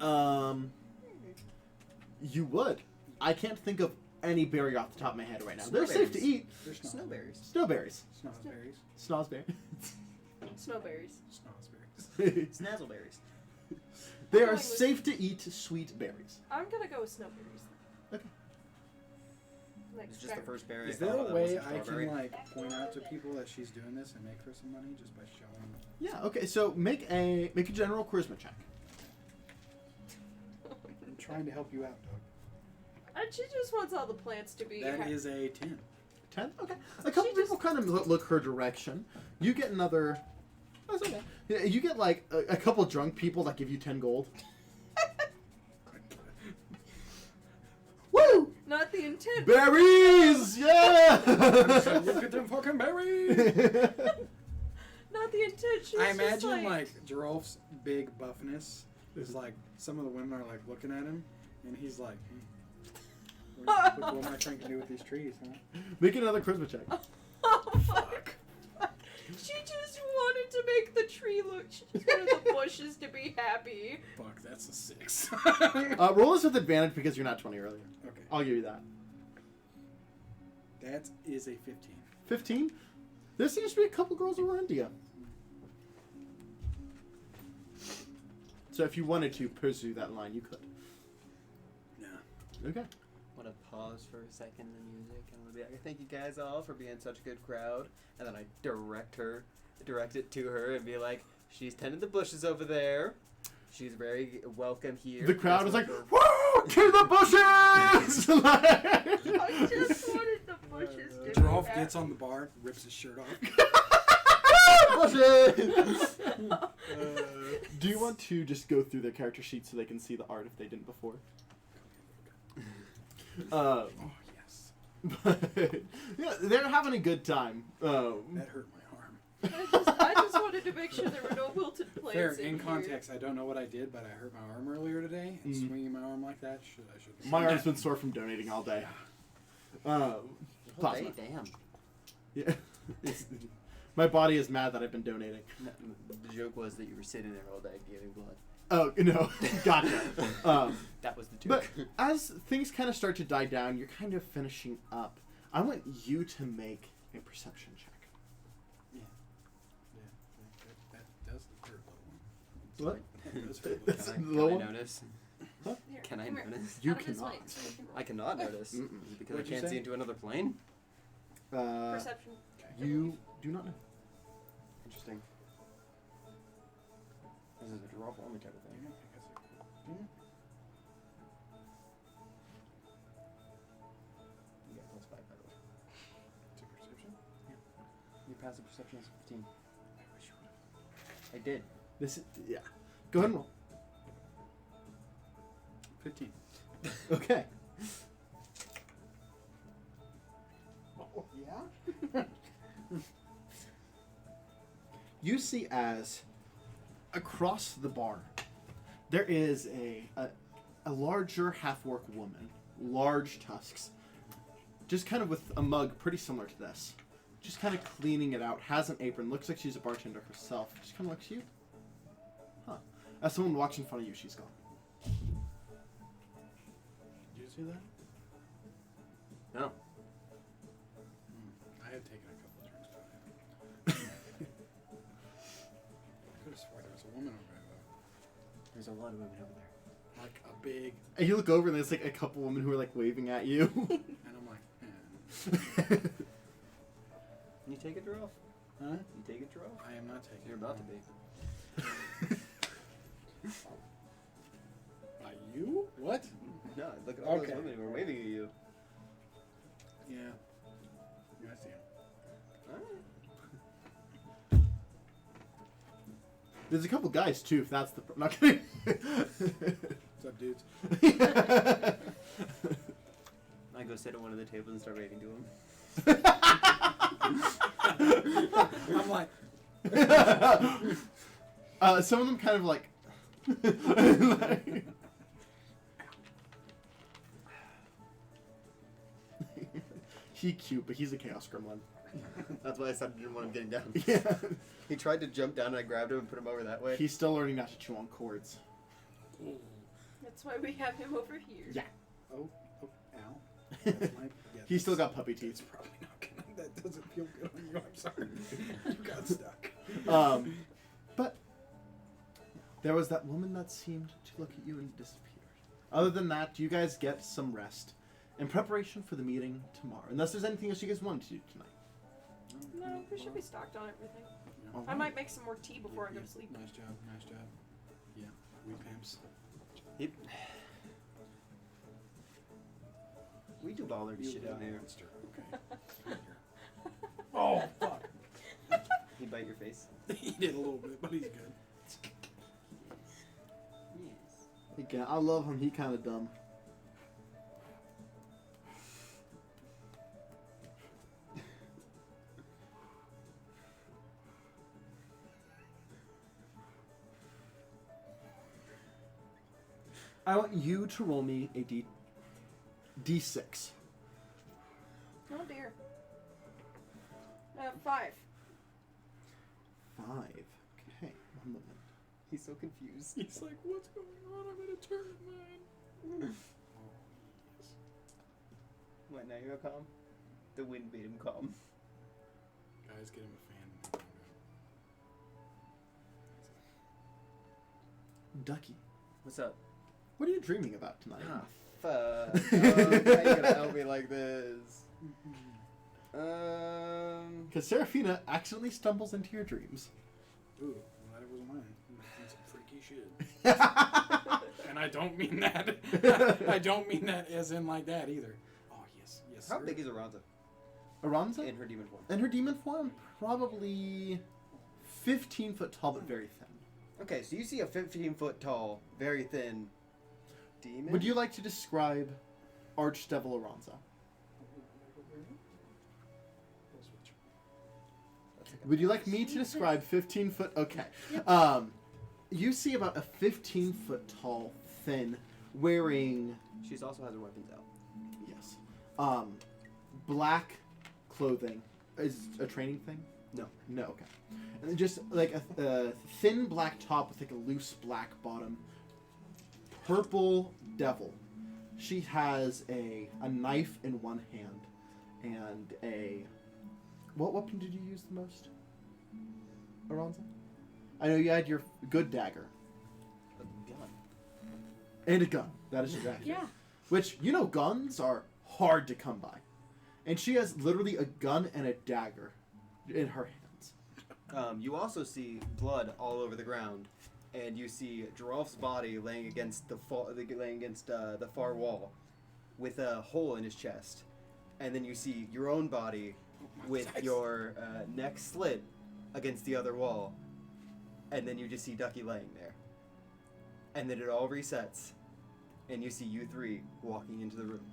are? You would. I can't think of any berry off the top of my head right now. They're safe to Snowberries. eat. There's Snowberries. Snowberries. Snozberries. Snozberry. Snowberries. Snozberries. Snazzleberries. They I'm are going with- safe to eat sweet berries. I'm gonna go with snowberries. Okay. Like It's just the first berry. Is I there thought a of that way wasn't I strawberry. can like point out to people that she's doing this and make her some money just by showing? Yeah. Okay. So make a general charisma check. I'm trying to help you out, Doug. And she just wants all the plants to be. That is a 10. 10? Okay. A couple She people kind of look her direction. You get another. That's okay. Yeah, you get like a couple drunk people that give you 10 gold. Woo! Not the intent. Berries! Yeah! Look at them fucking berries! Not the intent. She was I just imagine like Girolf's big buffness is like some of the women are like looking at him and he's like, what am I trying to do with these trees, huh? Make another charisma check. Oh fuck. She just wanted to make the tree look. She just wanted the bushes to be happy. Fuck, that's a 6. Roll this with advantage because you're not 20 earlier. Okay. I'll give you that. That is a 15. 15? There seems to be a couple girls who are into you. So if you wanted to pursue that line, you could. Yeah. Okay. Want to pause for a second in the music, and I'm gonna be like, "Thank you guys all for being such a good crowd." And then I direct it to her, and be like, "She's tending the bushes over there. She's very welcome here." The crowd is like, Woo! "Woo! To the bushes!" I just wanted the bushes to Giraffe be gets on the bar, rips his shirt off. Bushes! Do you want to just go through their character sheet so they can see the art if they didn't before? Oh, yes. Yeah, they're having a good time. That hurt my arm. I just wanted to make sure there were no wilted plants Fair, in in here. context, I don't know what I did, but I hurt my arm earlier today, and Mhm. swinging my arm like that, I should. My arm's been sore from donating all day. Plasma. Damn. Yeah. My body is mad that I've been donating. No, the joke was that you were sitting there all day giving blood. Oh, no. Gotcha. That was the joke. But as things kind of start to die down, you're kind of finishing up. I want you to make a perception check. Yeah, that does hurt a little. What? That does hurt a That's little. the Can I one? notice? Here, Can I come here. notice? You Out of his cannot. way, so we can roll. I cannot notice. Mm-mm. Is it because What'd I you can't say? see into another plane? Perception. You do not know. Interesting. This is a drop only type of thing. You got +5 by the way. To perception? Your passive perception is 15. I did. This is, yeah. Go ahead and roll. 15. Okay. Oh, yeah? You see as across the bar, there is a larger half-orc woman, large tusks, just kind of with a mug pretty similar to this, just kind of cleaning it out, has an apron, looks like she's a bartender herself, just kind of looks at you. Huh. As someone walks in front of you, she's gone. Did you see that? No. I had taken a couple of drinks, but I could have swore there was a woman over there, though. There's a lot of women over there. Like a big, And you look over and there's like a couple women who are like waving at you. and I'm like, Can you take a draw? huh? You take a draw? I am not taking You're it. about to be. You? What? No, look at all Okay. those women who are waving at you. Yeah. Yeah, I see him. Alright. There's a couple guys too, if that's the not kidding. What's up, dudes? I go sit at one of the tables and start waving to him. I'm like, Some of them kind of like. He's cute, but he's a chaos gremlin. That's why I said I didn't want him getting down. Yeah. He tried to jump down and I grabbed him and put him over that way. He's still learning not to chew on cords. That's why we have him over here. Yeah. oh, ow. That's my, yeah, He's still that's- got puppy It's teeth. probably not gonna. That doesn't feel good on you. I'm sorry. You got stuck. But there was that woman that seemed to look at you and disappeared. Other than that, you guys get some rest in preparation for the meeting tomorrow. Unless there's anything else you guys want to do tonight. No, we should be stocked on everything. Yeah. All I right. might make some more tea before I go to sleep. Nice job. Nice job. Yeah. We pimps. Yep. We do baller You shit little out here. monster. Okay. Come here. Oh, fuck. He bite your face. He did a little bit, but he's good. Yes. Again, I love him. He kind of dumb. I want you to roll me a D6. Oh dear. 5. 5. Okay, 1 moment. He's so confused. He's like, what's going on? I'm gonna turn mine. What, now you're calm? The wind made him calm. Guys, get him a fan. Ducky, What's up? what are you dreaming about tonight? Ah, fuck? How you gonna help me like this? Because Seraphina accidentally stumbles into your dreams. Ooh, glad it was mine. That's some freaky shit. And I don't mean that. I don't mean that as in like that either. Oh, yes, yes, How sir. big is Aranza Aranza? in her demon form? In her demon form, probably 15 foot tall, but very thin. Okay, so you see a 15-foot tall, very thin demon. Would you like to describe Archdevil Aranza? Would you like me to describe 15 foot? Okay. You see about a 15-foot tall, thin, wearing, She also has her weapons out. yes, black clothing. Is a training thing? No. No, okay. And then just like a thin black top with like a loose black bottom. Purple devil. She has a knife in one hand and a... What weapon did you use the most, Aranza? I know you had your good dagger. A gun. And a gun. That is correct. Yeah. Which, you know, guns are hard to come by. And she has literally a gun and a dagger in her hands. You also see blood all over the ground, and you see Giralf's body laying against the far wall, with a hole in his chest, and then you see your own body with your neck slit against the other wall, and then you just see Ducky laying there, and then it all resets, and you see you three walking into the room.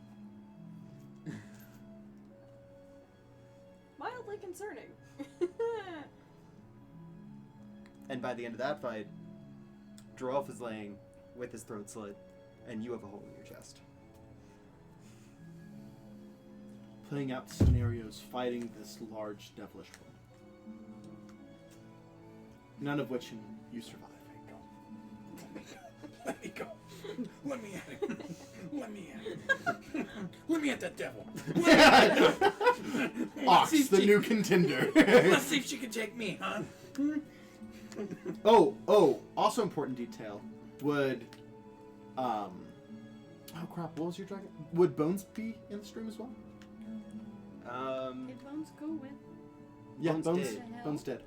Mildly concerning. And by the end of that fight, Giralf is laying with his throat slit, and you have a hole in your chest. Playing out scenarios, fighting this large devilish one. None of which you survive. Let me go. Let me at him. Let me at him. Let me at that devil. Ox, the new contender. Let's see if she can take me, huh? Also important detail. Would, oh crap, what was your dragon? Would Bones be in the stream as well? Did Bones go with? Yeah, Bones Bones, did. Bones did.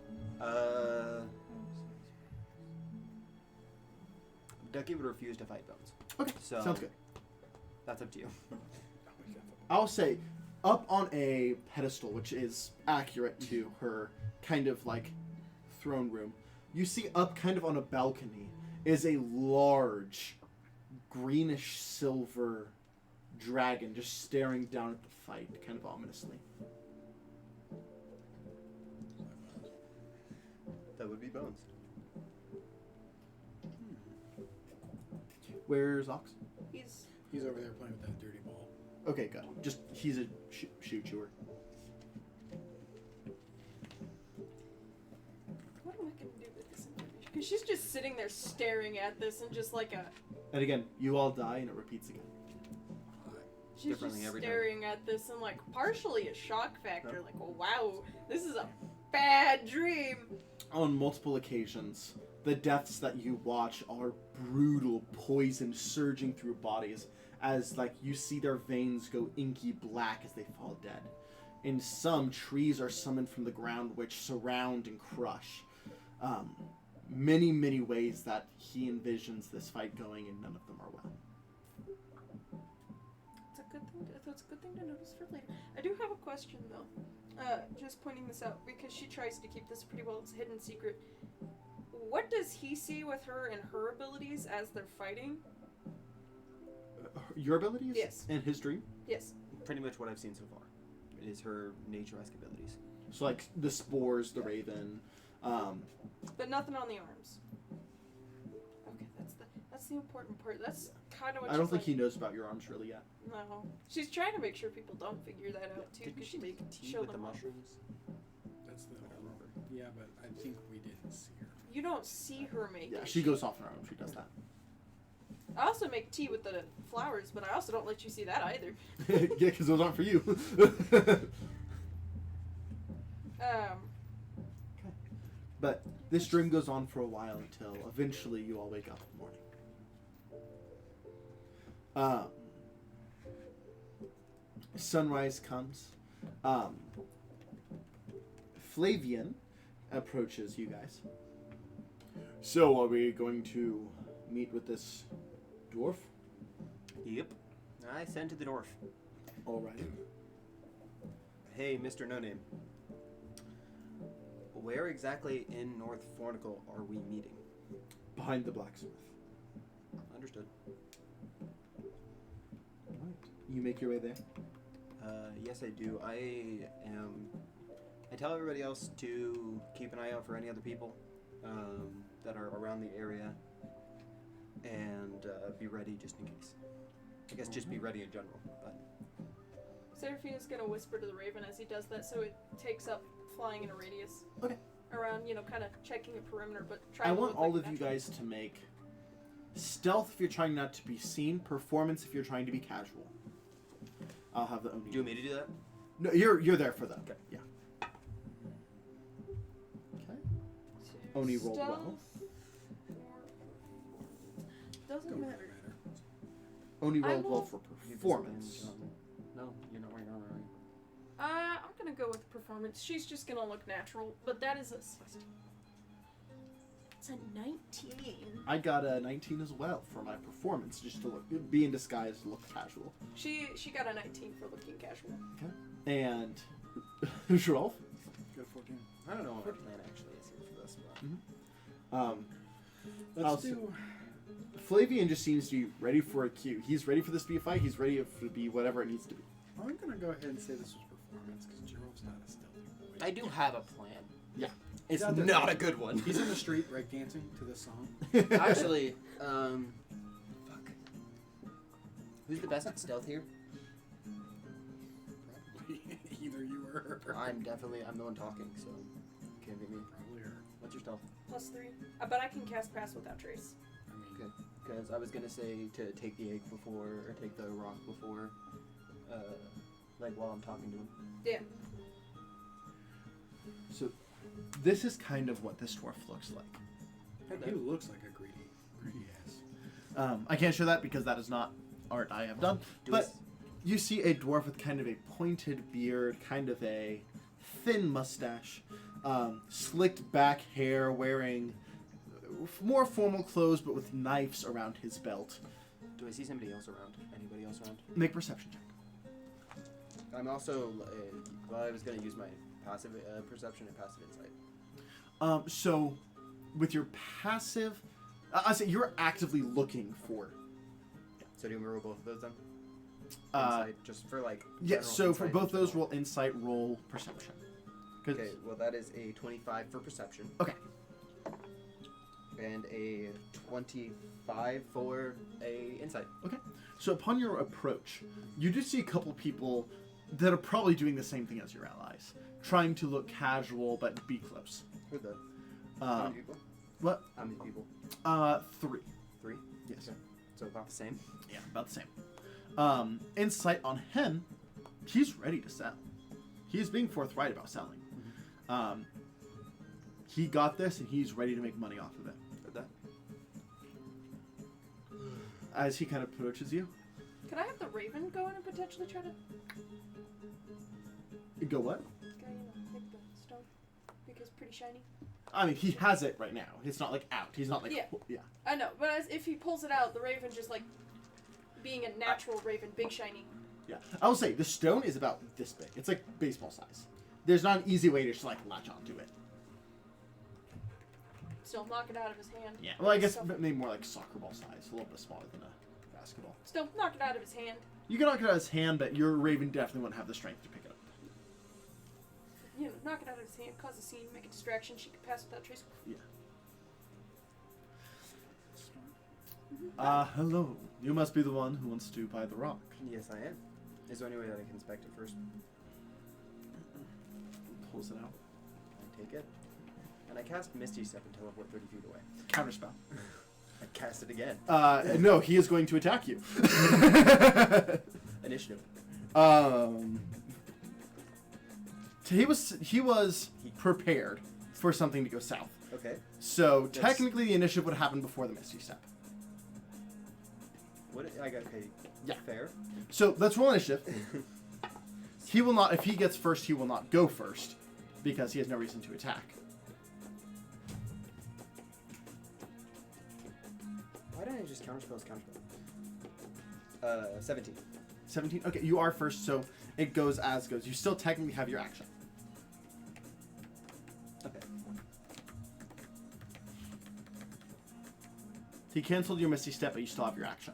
Ducky would refuse to fight Bones. Okay, So sounds good. that's up to you. I'll say, up on a pedestal, which is accurate to her kind of like throne room, you see up kind of on a balcony is a large greenish silver dragon just staring down at the fight, kind of ominously. That would be Bones. Where's Ox? He's He's over there playing with that dirty ball. Okay, good. Just, he's a shoe chewer. What am I gonna do with this information? Because she's just sitting there staring at this and just like a. And again, you all die and it repeats again. She's Differently just every time. staring at this and like partially a shock factor. Like, oh wow, this is a bad dream. On multiple occasions, the deaths that you watch are brutal poison surging through bodies as like you see their veins go inky black as they fall dead. In some, trees are summoned from the ground which surround and crush. Many ways that he envisions this fight going, and none of them are well. It's a good thing. That's a good thing to notice for later. I do have a question though. Just pointing this out because she tries to keep this pretty well as a hidden secret. What does he see with her and her abilities as they're fighting? Your abilities? Yes. And his dream? Yes. Pretty much what I've seen so far is her nature-esque abilities. So like the spores, the raven. But nothing on the arms. Okay, that's the important part. That's kind of what I don't she's think like, he knows about your arms really yet. No, she's trying to make sure people don't figure that out too. Didn't Because she make tea show with the them off. mushrooms? That's the. I don't remember. Yeah, but I think we didn't see her. You don't see her make Yeah, it. she goes off on her own. She does that. I also make tea with the flowers, but I also don't let you see that either. Yeah, because those aren't for you. But this dream goes on for a while until eventually you all wake up in the morning. sunrise comes. Flavian approaches you guys. So, are we going to meet with this dwarf? Yep. I sent to the dwarf. Alrighty. Hey, Mr. No Name. Where exactly in North Fornical are we meeting? Behind the blacksmith. Understood. Alright. You make your way there? Yes, I do. I tell everybody else to keep an eye out for any other people that are around the area, and be ready just in case. I guess just be ready in general. But Seraphina's gonna whisper to the Raven as he does that, so it takes up flying in a radius. Okay. Around, kind of checking a perimeter, but I trying to want look all like of you natural. guys to make stealth if you're trying not to be seen, performance if you're trying to be casual. I'll have the Oni. do you want me to do that? No, you're there for that. Okay. Yeah. Okay. Oni rolled well. Stealth doesn't matter. Oni I rolled well will- for performance. No, you're not wearing armor, are you? I'm gonna go with performance. She's just gonna look natural, but that is it's a 19. I got a 19 as well for my performance, just to be in disguise, look casual. She got a 19 for looking casual. And Rolf, Go 14. I don't know what our plan actually is here for this, but Let's I'll do. Flavian just seems to be ready for a cue. He's ready for this to be a fight. He's ready to be whatever it needs to be. I'm gonna go ahead and say this was performance because Jerome's not a stealthy boy. I do have a plan. Yeah. It's out there not a dancing. good one. He's in the street breakdancing to this song. Actually, fuck. Who's the best at stealth here? Probably either you or her. I'm the one talking, so can't be me. Probably her. What's your stealth? +3. But I can cast Pass Without Trace. I mean, Okay. Because I was gonna say to take the egg before, or take the rock before, while I'm talking to him. Yeah. So, this is kind of what this dwarf looks like. he looks like a greedy ass. I can't show that because that is not art I have done. But you see a dwarf with kind of a pointed beard, kind of a thin mustache, slicked back hair, wearing more formal clothes but with knives around his belt. Do I see somebody else around? Anybody else around? Make a perception check. I'm also. I was gonna use my passive perception and passive insight. So, with your passive, I say you're actively looking for. So do we roll both of those then? Uh, Insight, just for like. Yeah. general So for insight both in those, general. roll insight, roll perception. 'Cause- Okay, well that is a 25 for perception. Okay. And a 25 for a insight. So upon your approach, you do see a couple people that are probably doing the same thing as your allies, trying to look casual but be close. Who are the? How Uh, many people? what? How many people? 3. 3? Yes. Okay. So about the same. Yeah, about the same. Insight on him, he's ready to sell. He's being forthright about selling. He got this and he's ready to make money off of it. Heard that? As he kind of approaches you, Can I have the Raven go in and potentially try to go what? hit the stone? Because pretty shiny. I mean, he has it right now. It's not like out. He's not like Yeah. I know, but if he pulls it out, the Raven just like being a natural Raven, big shiny. Yeah. I will say the stone is about this big. It's like baseball size. There's not an easy way to just like latch onto it. Still knock it out of his hand. Yeah. Well, I guess Still, maybe more like soccer ball size, a little bit smaller than a basketball. still knock it out of his hand. You can knock it out of his hand, but your Raven definitely wouldn't have the strength to pick it up. Knock it out of his hand, cause a scene, make a distraction. She could pass without trace. Hello. You must be the one who wants to buy the rock. Yes, I am. Is there any way that I can inspect it first? Pulls it out. I take it. And I cast Misty Step and teleport 30 feet away. Counterspell. I cast it again. No, he is going to attack you. Initiative. He was prepared for something to go south. Okay. So That's- technically, the initiative would happen before the Misty Step. What? I got okay. Yeah. Fair. So let's roll initiative. He will not. If he gets first, he will not go first because he has no reason to attack. Why didn't I just counterspell? 17. 17. Okay, you are first, so it goes as goes. You still technically have your action. Okay. He canceled your Misty Step, but you still have your action.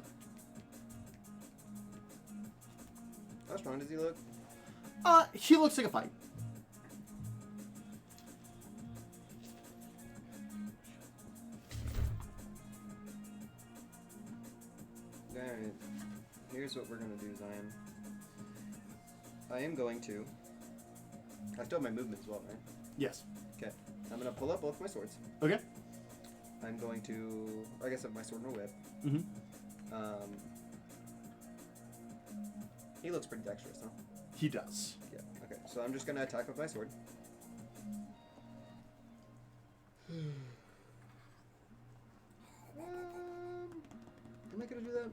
How strong does he look? He looks like a fight. Alright. Here's what we're gonna do, Zion. I am going to. I still have my movement as well, right? Yes. Okay. I'm gonna pull up both my swords. Okay. I'm going to. I guess I have my sword and a whip. Mm-hmm. He looks pretty dexterous, huh? He does. Yeah. Okay. So I'm just gonna attack with my sword. Am I gonna do that?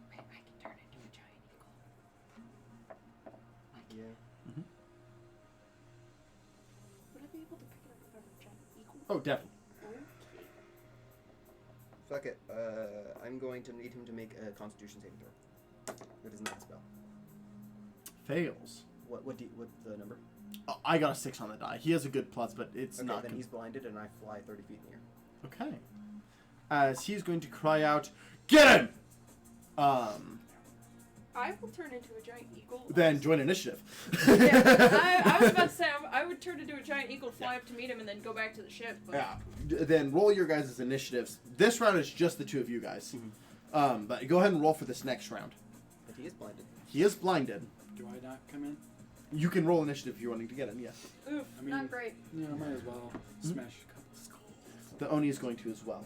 Wait, I can turn into a giant eagle. Yeah. Would I be able to pick it up if I were a giant eagle? Oh, definitely. Okay. Fuck it. I'm going to need him to make a Constitution saving throw. That is not a spell. Fails. What's the number? Oh, I got a 6 on the die. He has a good plus, but it's Okay, not. then he's blinded, and I fly 30 feet in the air. Okay. As he's going to cry out, "Get him!" I will turn into a giant eagle. Then join initiative. Yeah, I was about to say I would turn into a giant eagle, fly up to meet him, and then go back to the ship. But Yeah. Then roll your guys' initiatives. This round is just the two of you guys. But go ahead and roll for this next round. But he is blinded. He is blinded. Do I not come in? You can roll initiative if you're wanting to get in, yes. Oof, I mean- not great. Yeah, I might as well smash a couple skulls. The Oni is going to as well.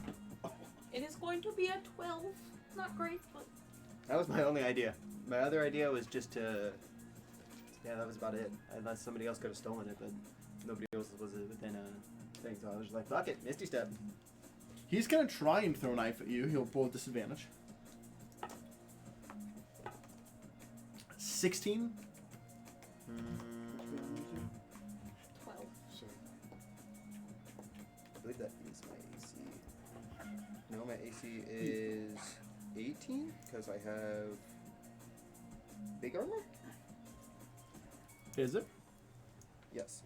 It is going to be a 12. Not great, but That was my only idea. My other idea was just to. Yeah, that was about it. Unless somebody else could have stolen it, but nobody else was within a thing. So I was just like, fuck it, Misty Step. He's going to try and throw a knife at you. He'll roll with disadvantage. 16. 12. So, I believe that is my AC. No, my AC is 18 because I have big armor. Is it? Yes.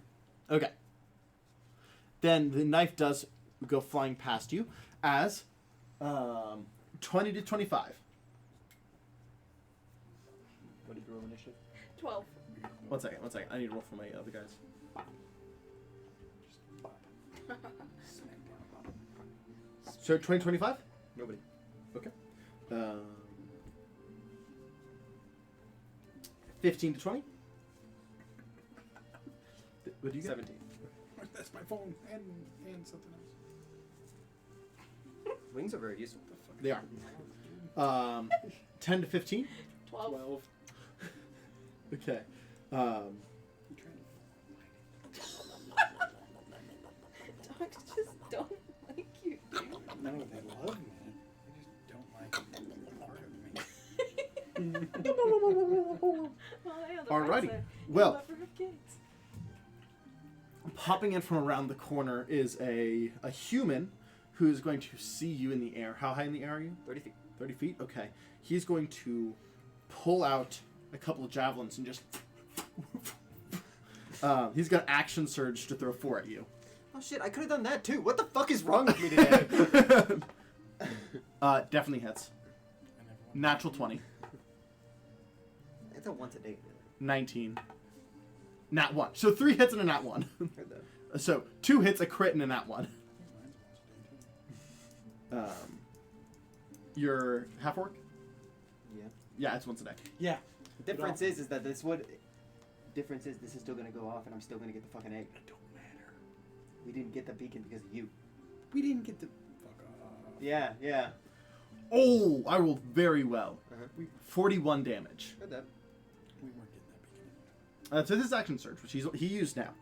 Okay. Then the knife does go flying past you as 20 to 25. What did you roll initiative? 12. One second. I need to roll for my other guys. So 20, 25? Nobody. Okay. 15 to 20? What do you get? 17. that's my phone and something else. Wings are very useful. They are. 10 to 15? 12. 12. Okay. You trying Dogs just don't like you, dude. to... No, they love me. They just don't like part of me. Well, yeah, the Alrighty. mindset. Well- Lover of kids. Popping in from around the corner is a human who's going to see you in the air. How high in the air are you? 30 feet. 30 feet? Okay. He's going to pull out a couple of javelins and just... he's got action surge to throw 4 at you. Oh shit, I could have done that too. What the fuck is wrong with me today? Definitely hits. Natural 20. It's a once a day. 19. Nat 1. So 3 hits and a nat 1. Heard that. So 2 hits, a crit, and a nat 1. Your half orc? Yeah. Yeah, it's once a day. Yeah. The difference is that this would. Difference is this is still gonna go off, and I'm still gonna get the fucking egg. It don't matter. We didn't get the beacon because of you. We didn't get the... Fuck off. Yeah, yeah. Oh, I rolled very well. Uh-huh. 41 damage. Heard that. We weren't getting that beginning. So this is action surge, which he used now.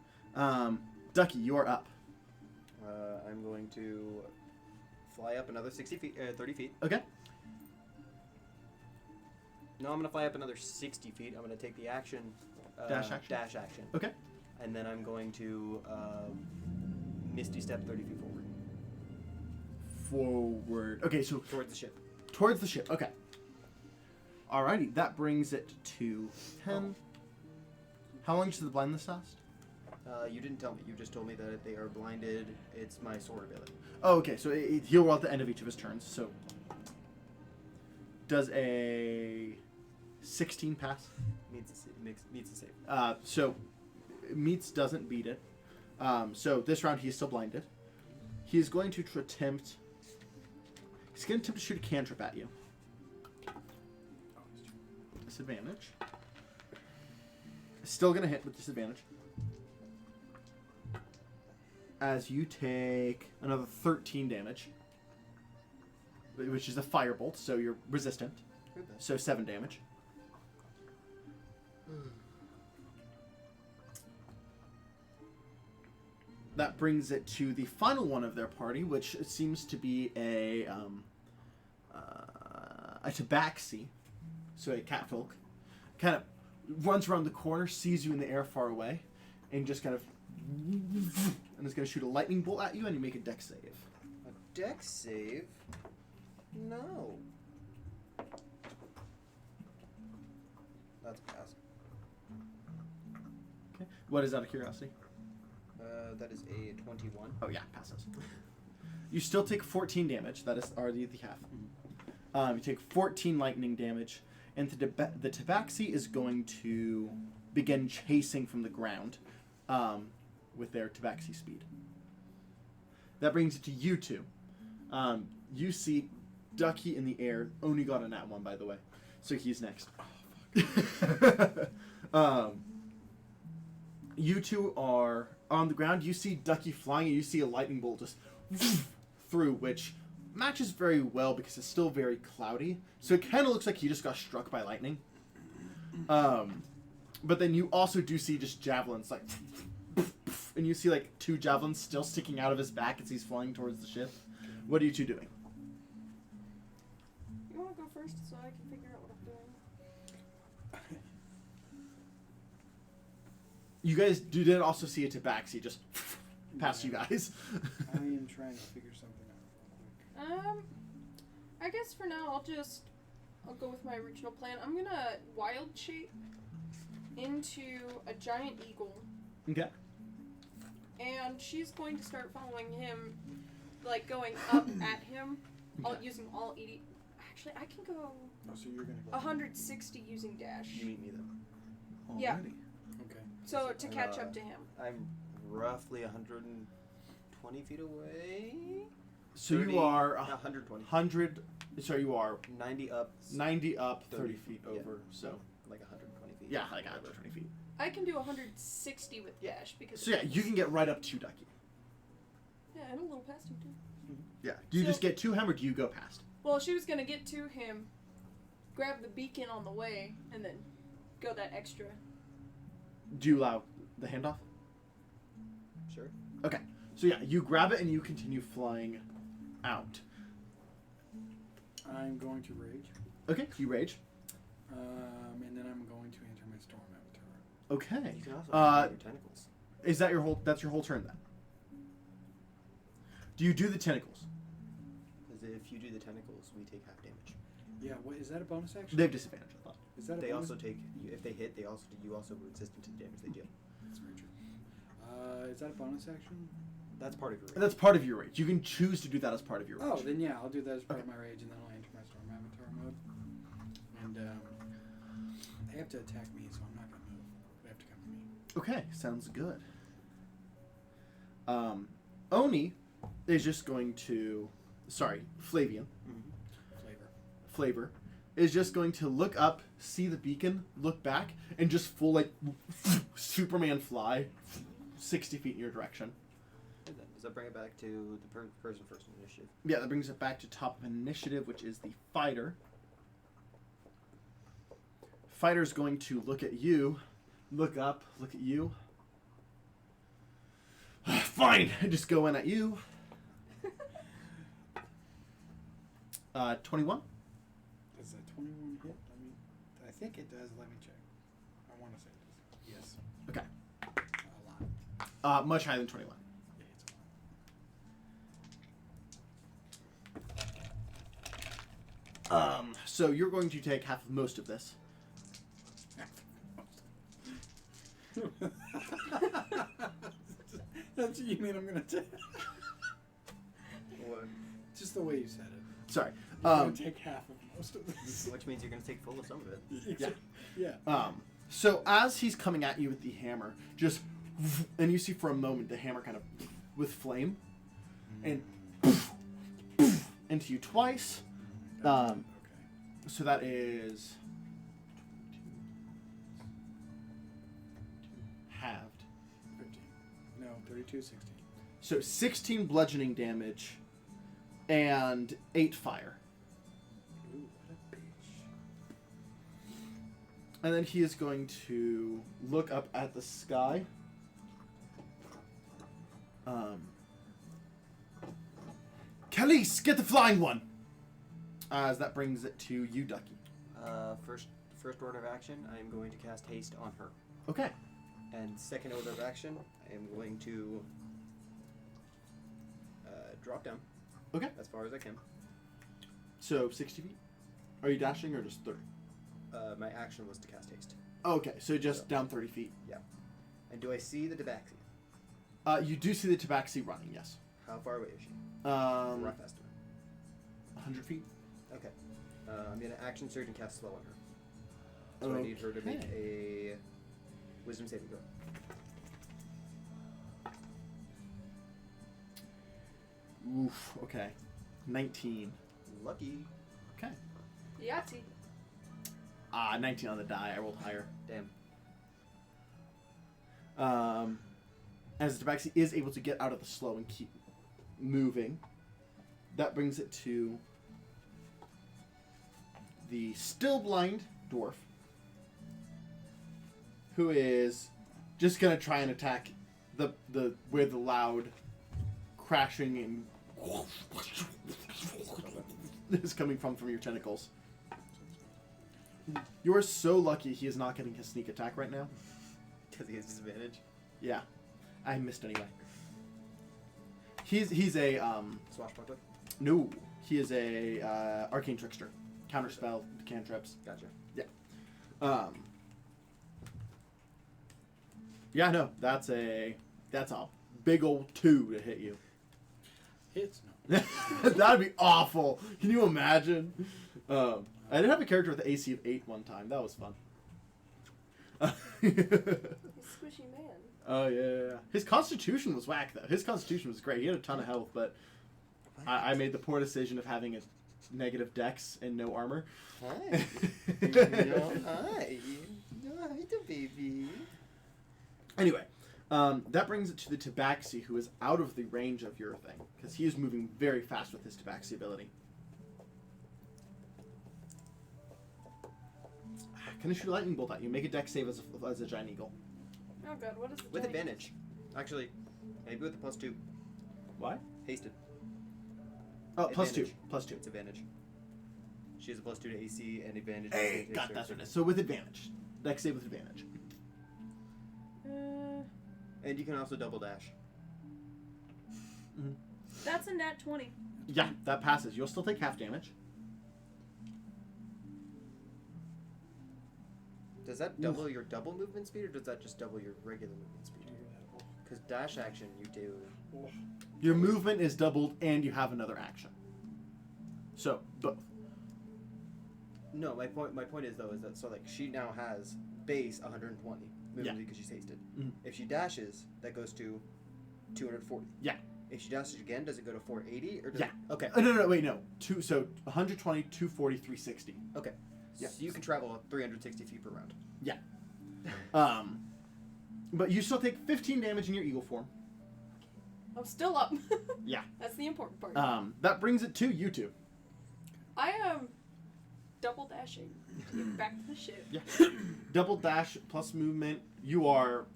Ducky, you are up. I'm going to fly up another 30 feet. Okay. No, I'm going to fly up another 60 feet. I'm going to take the action. Dash action? Dash action. Okay. And then I'm going to Misty Step 30 feet forward. Forward. Okay, so Towards the ship. towards the ship. Okay. Alrighty, that brings it to 10. How long does the blindness last? You didn't tell me. You just told me that they are blinded. It's my sword ability. Oh, okay, so he'll roll at the end of each of his turns. So, does a 16 pass? Meets the save. So, meets doesn't beat it. So this round he's still blinded. He's going to attempt. He's going to attempt to shoot a cantrip at you. Disadvantage. Still going to hit with disadvantage. As you take another 13 damage, which is a firebolt, so you're resistant. So 7 damage. That brings it to the final one of their party, which seems to be a tabaxi, so a catfolk. Kind of runs around the corner, sees you in the air far away, and just kind of and is going to shoot a lightning bolt at you, and you make a dex save. A dex save? No. That's a pass. Okay. What is out of curiosity? That is a 21. Oh yeah, passes. You still take 14 damage. That is already the half. You take 14 lightning damage, and the tabaxi is going to begin chasing from the ground with their tabaxi speed. That brings it to you two. You see Ducky in the air. Oni got a nat 1, by the way, so he's next. Oh, fuck. You two are on the ground. You see Ducky flying, and you see a lightning bolt just through, which matches very well because it's still very cloudy. So it kind of looks like he just got struck by lightning. But then you also do see just javelins, like, and you see like 2 javelins still sticking out of his back as he's flying towards the ship. What are you two doing? You want to go first so I can figure out what I'm doing? You guys did also see a tabaxi just past you guys. I am trying to figure something out real quick. I guess for now I'll go with my original plan. I'm gonna wild shape into a giant eagle, Okay. and she's going to start following him, like going up at him, using all 80. Actually, I can go Oh, so you're gonna go. 160 using dash. You meet me then. Yeah. Alrighty. Okay. So to catch up to him. I'm roughly 120 feet away. So 30, you are 120. 100. So you are 90 up. 90 up, 30 30 feet yeah. over. So Like 120 feet. yeah, like 120 feet. I can do 160 with dash because. So yeah, you can get right up to Ducky. Yeah, and a little past him too. Yeah. Do you So- just get to him or do you go past? Well, she was gonna get to him, grab the beacon on the way, and then go that extra. Do you allow the handoff? Sure. Okay. So yeah, you grab it and you continue flying out. I'm going to rage, Okay. You rage. and then I'm going to enter my storm avatar. Okay. You can also Uh, your tentacles. Is that your whole? That's your whole turn then. Do you do the tentacles? Because if you do the tentacles, we take half damage. Yeah. What is that a bonus action? They have disadvantage. I thought. Is that a They bonus? also take. If they hit, you also resistant to the damage they deal. That's very true. Is that a bonus action? That's part of your. And that's part of your rage. You can choose to do that as part of your rage. Oh, then yeah, I'll do that as part Okay. of my rage, and then I'll enter my storm avatar mode. And they have to attack me, so I'm not gonna move. They have to come to me. Okay, sounds good. Oni is just going to, sorry, Flavian, Flavor, is just going to look up, see the beacon, look back, and just full like Superman fly 60 feet in your direction. Does that bring it back to the person first initiative? Yeah, that brings it back to top of initiative, which is the fighter. Fighter's going to look at you, look up, look at you. Fine. Just go in at you. 21. Does a 21 hit? I think it does. Let me check. I want to say it does. Yes. Okay. A lot. Much higher than 21. Yeah, it's a lot. So you're going to take half of most of this. That's what you mean I'm going to take? What? Just the way you said it. Sorry. You're going to take half of most of this. Which means you're gonna take full of some of it. Yeah. Yeah. So as he's coming at you with the hammer, just, and you see for a moment the hammer kind of with flame, and into you twice. Okay. So that is halved. 15. No, 32, 16. So 16 bludgeoning damage and 8 fire. Ooh, what a bitch. And then he is going to look up at the sky. Khalees, get the flying one! As that brings it to you, Ducky. First order of action, I am going to cast haste on her. Okay. And second order of action, I am going to drop down. Okay. As far as I can. So 60 feet? Are you dashing or just 30? My action was to cast haste. Okay, so just down 30 feet. Yeah. And do I see the Tabaxi? You do see the Tabaxi running, yes. How far away is she? Rough estimate. 100 feet. Okay. I'm gonna action surge and cast slow on her. So I need her to make a wisdom saving throw. Oof, okay. 19. Lucky. Okay. Yahtzee. 19 on the die. I rolled higher. Damn. As the Tabaxi is able to get out of the slow and keep moving, that brings it to the still blind dwarf, who is just gonna try and attack the where the loud crashing and is coming from your tentacles. You are so lucky he is not getting his sneak attack right now. Because he has disadvantage. Yeah, I missed anyway. He's a Swashbuckler. no. He is a arcane trickster, counterspell, cantrips. Gotcha. Yeah, no, that's a big old 2 to hit you. Hits? No. That'd be awful. Can you imagine? I did have a character with an AC of 8 one time. That was fun. He's squishy man. Oh yeah. His constitution was whack though. His constitution was great. He had a ton of health, but I made the poor decision of having a negative dex and no armor. Hi. No, hi. No, hi, the baby. Anyway, that brings it to the Tabaxi, who is out of the range of your thing, because he is moving very fast with his Tabaxi ability. Can I shoot a lightning bolt at you? Make a dex save as a giant eagle. Oh god, what is the With giant- advantage. Actually, maybe with the +2. Why? Hasted. Oh, +2. Advantage. +2. It's advantage. She has a +2 to AC and advantage. Hey, to got that. So with advantage. Dex save with advantage. And you can also double dash. That's a nat 20. Yeah, that passes. You'll still take half damage. Does that double your double movement speed, or does that just double your regular movement speed? Because dash action you do. Your movement is doubled, and you have another action. So both. No, my point is though is that so like she now has base 120 movement Yeah. because she's hasted. Mhm. If she dashes, that goes to 240. Yeah. If she dashes again, does it go to 480 or does Yeah. It, okay. No, wait, no. So 120, 240, 360. Okay. Yeah. So you can travel 360 feet per round. Yeah. But you still take 15 damage in your eagle form. I'm still up. Yeah. That's the important part. That brings it to you two. I am double dashing to get back to the ship. Yeah. Double dash plus movement. You are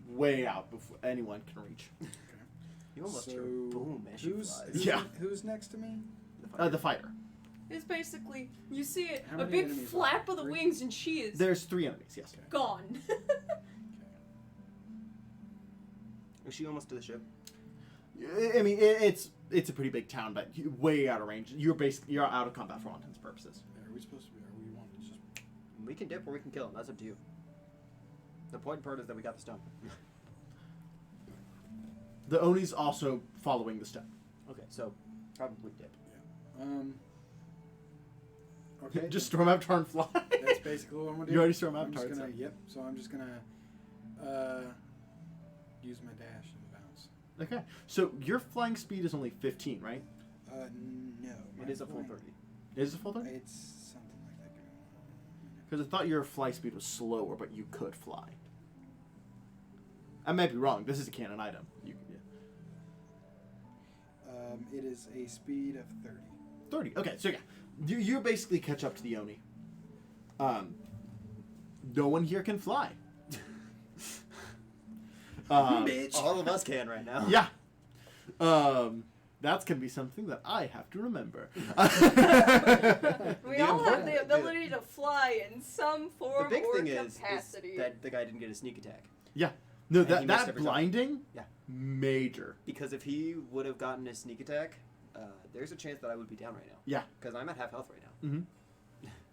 way out before anyone can reach. You almost So, hear boom as she flies. Yeah. Who's next to me? The fighter. It's basically, you see it, How a many big enemies flap are of the there? wings, and she is There's 3 enemies. Yes. Okay. gone. Is she almost to the ship? I mean, it's a pretty big town, but way out of range. You're out of combat for all intents and purposes. Are we supposed to be? Are we wanting to just? We can dip or we can kill him. That's up to you. The important part is that we got the stone. The Oni's also following the stone. Okay, so probably dip. Okay. Just storm Avatar and fly. That's basically what I'm gonna do. You already storm I'm Avatar. just gonna. Yep. So I'm just gonna use my dash and bounce. Okay. So your flying speed is only 15, right? No. It is a full 30. Is it full 30? It's something like that. Because I thought your fly speed was slower, but you could fly. I might be wrong. This is a canon item. It is a speed of 30. 30. Okay, so yeah. You basically catch up to the Oni. No one here can fly. Bitch. All of us can right now. Yeah. That's going to be something that I have to remember. We all have the ability to fly in some form The big or thing is capacity. that the guy didn't get a sneak attack. Yeah. No, And he missed that every time. blinding, Yeah. major. Because if he would have gotten a sneak attack, there's a chance that I would be down right now. Yeah. Because I'm at half health right now. Mm-hmm.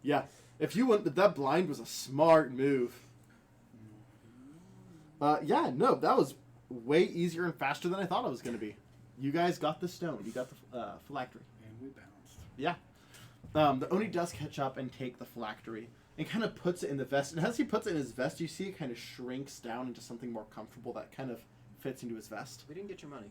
Yeah. If you went, that blind was a smart move. Yeah, no, that was way easier and faster than I thought it was going to be. You guys got the stone. You got the phylactery. And we bounced. Yeah. The Oni does catch up and take the phylactery and kind of puts it in the vest. And as he puts it in his vest, you see it kind of shrinks down into something more comfortable that kind of fits into his vest. We didn't get your money.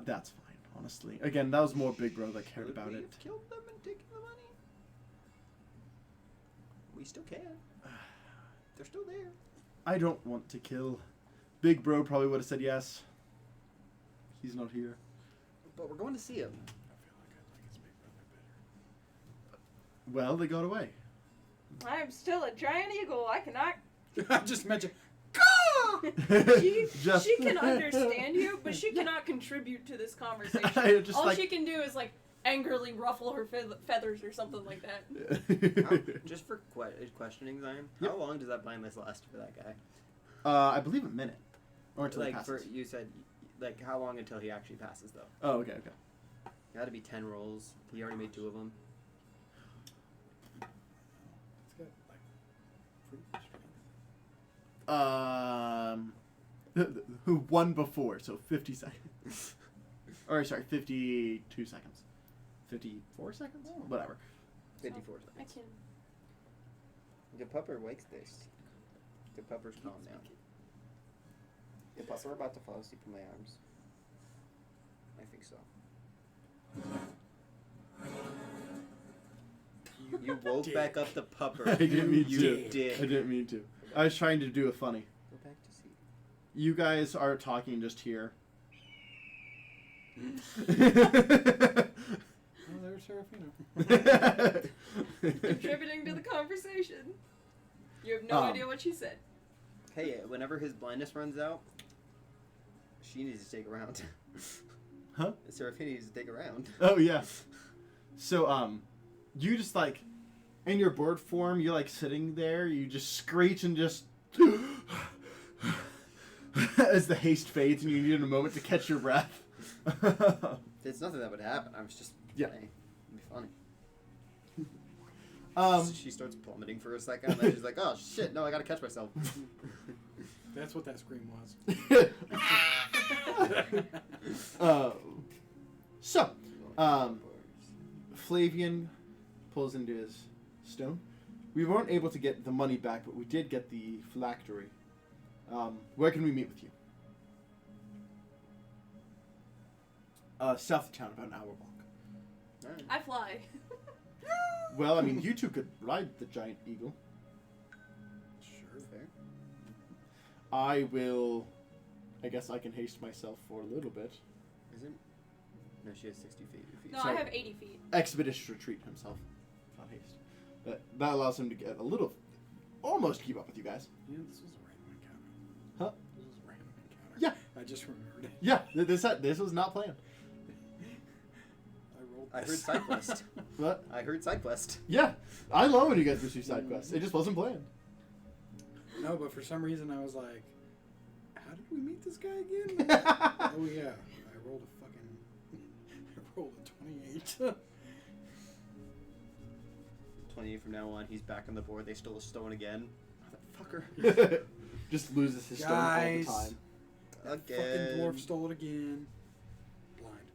That's fine, honestly. Again, that was more Big Bro that cared Could about we it. have killed them and taken the money? We still can. They're still there. I don't want to kill. Big Bro probably would have said yes. He's not here. But we're going to see him. I feel like I'd like his big brother Well, they got away. I'm still a giant eagle. I cannot. better. I just mentioned. She Just- she can understand you, but she cannot contribute to this conversation. Just All like- she can do is like angrily ruffle her feathers or something like that. Just for questioning, Zion, Yep. how long does that blindness last for that guy? I believe a minute. Or until he Like, passes. you said, like, how long until he actually passes, though? Oh, okay, okay. Got to be 10 rolls. He already made 2 of them. It's got like fruit strength. One before, so 50 seconds. Or, sorry, 52 seconds. 54 seconds? Whatever. 54 I seconds. can. The pupper wakes this. The pupper's calm down. The pupper about to fall asleep in my arms. I think so. You woke back up the pupper. I didn't mean you to. did. I didn't mean to. I was trying to do a funny. Go back to sleep. You guys are talking just here. Oh, there's Serafino. Contributing to the conversation. You have no idea what she said. Hey, whenever his blindness runs out, she needs to take a round. Huh? Serafina needs to take a round. Oh, yeah. So, you just, like, in your bird form, you're, like, sitting there, you just screech and just... as the haste fades and you need a moment to catch your breath. It's nothing that would happen. I was just Yeah. playing. It'd be funny. She starts plummeting for a second, and then she's like, "Oh shit! No, I gotta catch myself." That's what that scream was. So, Flavian pulls into his stone. We weren't able to get the money back, but we did get the phylactery. Where can we meet with you? South of town, about an hour walk. Alright. I fly. Well, I mean, you two could ride the giant eagle. Sure. Fair. I will... I guess I can haste myself for a little bit. Is it? No, she has 60 feet. No, Sorry. I have 80 feet. Expeditious retreat himself. Not haste. But that allows him to get a little... Almost keep up with you guys. Yeah, this was a random encounter. Huh? This was a random encounter. Yeah. I just remembered it. Yeah, this was not planned. I rolled. I heard this. side quest. But I heard side quest. yeah, I love when you guys pursue side quests. It just wasn't planned. No, but for some reason I was like, how did we meet this guy again? Oh yeah, I rolled a 28. 28 from now on, he's back on the board. They stole his stone again. Motherfucker. Just loses his stone all Guys. the time. Fucking Again. dwarf stole it again. Blind.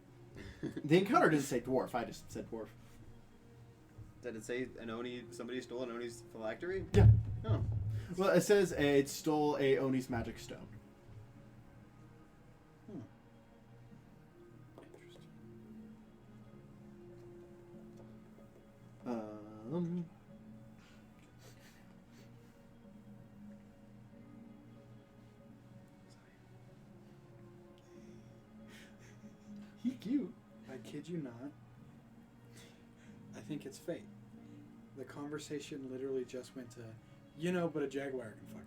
The encounter didn't say dwarf. I just said dwarf. Did it say somebody stole an Oni's phylactery? Yeah. Oh. Well, it says it stole a Oni's magic stone. Interesting. He cute. I kid you not. I think it's fate. The conversation literally just went to, but a jaguar can fuck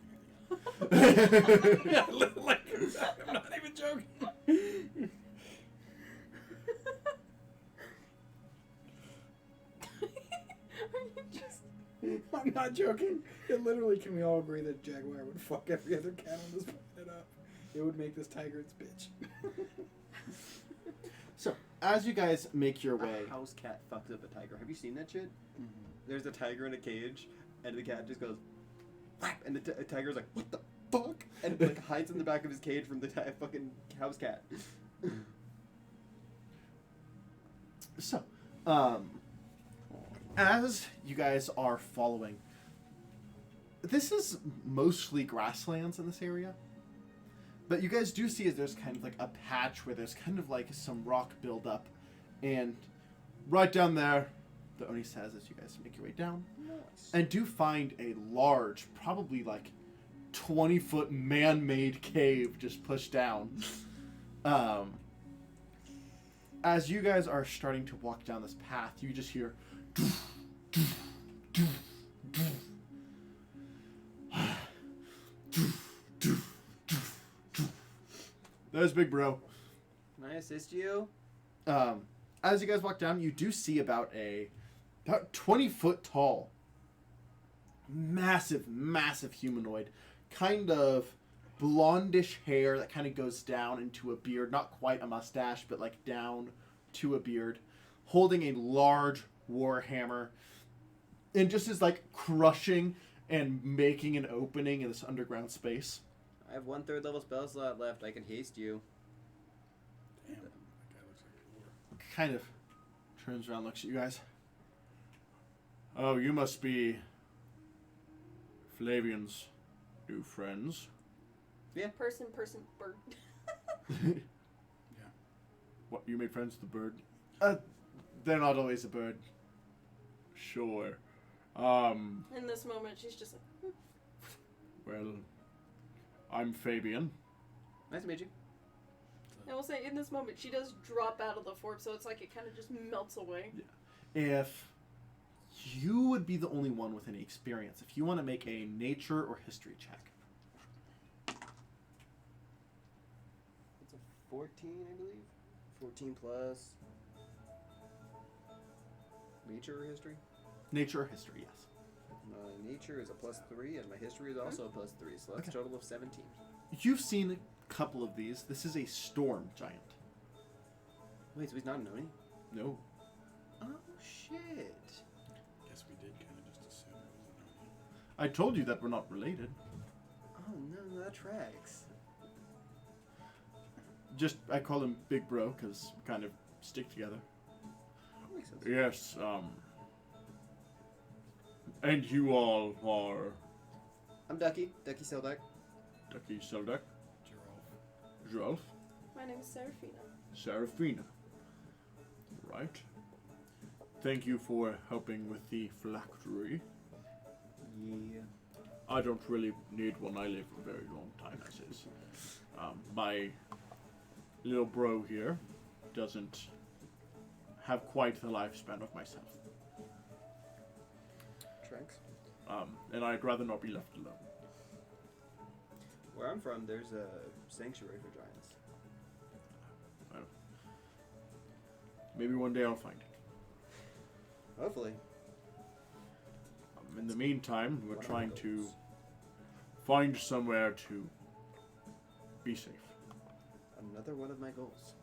anything up. Like, I'm not even joking. Are you just? I'm not joking. It literally, can we all agree that jaguar would fuck every other cat on this planet up? It would make this tiger its bitch. So, as you guys make your way, A house cat fucked up a tiger. Have you seen that shit? Mm-hmm. There's a tiger in a cage, and the cat just goes, whap, and the tiger's like, what the fuck? And like hides in the back of his cage from the fucking house cat. so, as you guys are following, this is mostly grasslands in this area. But you guys do see is there's kind of like a patch where there's kind of like some rock buildup. And right down there, the Oni says as you guys make your way down, Nice. and do find a large, probably like 20-foot man-made cave just pushed down. As you guys are starting to walk down this path, you just hear there's Big Bro. Can I assist you? As you guys walk down, you do see about 20-foot tall, massive humanoid, kind of blondish hair that kind of goes down into a beard, not quite a mustache, but like down to a beard, holding a large war hammer, and just is like crushing and making an opening in this underground space. I have 1/3 level spell slot left. I can haste you. Damn, that guy looks like a Kind of turns around, looks at you guys. Oh, you must be Flavian's new friends. Person, bird. What, you made friends with the bird? They're not always a bird. Sure. In this moment, she's just like, Well, I'm Fabian. Nice to meet you. I will say, in this moment, she does drop out of the form, so it's like it kind of just melts away. If you would be the only one with any experience, if you want to make a nature or history check. It's a 14, I believe. 14 plus nature or history. Nature or history, yes. My nature is a +3, and my history is also a +3, so that's a total of 17. You've seen a couple of these. This is a storm giant. Wait, so he's not an Oni? No. Oh shit! Guess we did kind of just assume it was an Oni. I told you that we're not related. Oh no, that tracks. Just, I call him Big Bro, because we kind of stick together. That makes sense. Yes, and you all are I'm Ducky Selduck. Ducky Seldak, Giraffe. Giraffe, My name is Seraphina. Seraphina. Right. Thank you for helping with the phylactery. Yeah. I don't really need one. I live a very long time, as is. My little bro here doesn't have quite the lifespan of myself. Tracks. And I'd rather not be left alone. Where I'm from, there's a sanctuary for giants. Maybe one day I'll find it. Hopefully. In the meantime, we're One of my trying to goals. find somewhere to be safe. Another one of my goals.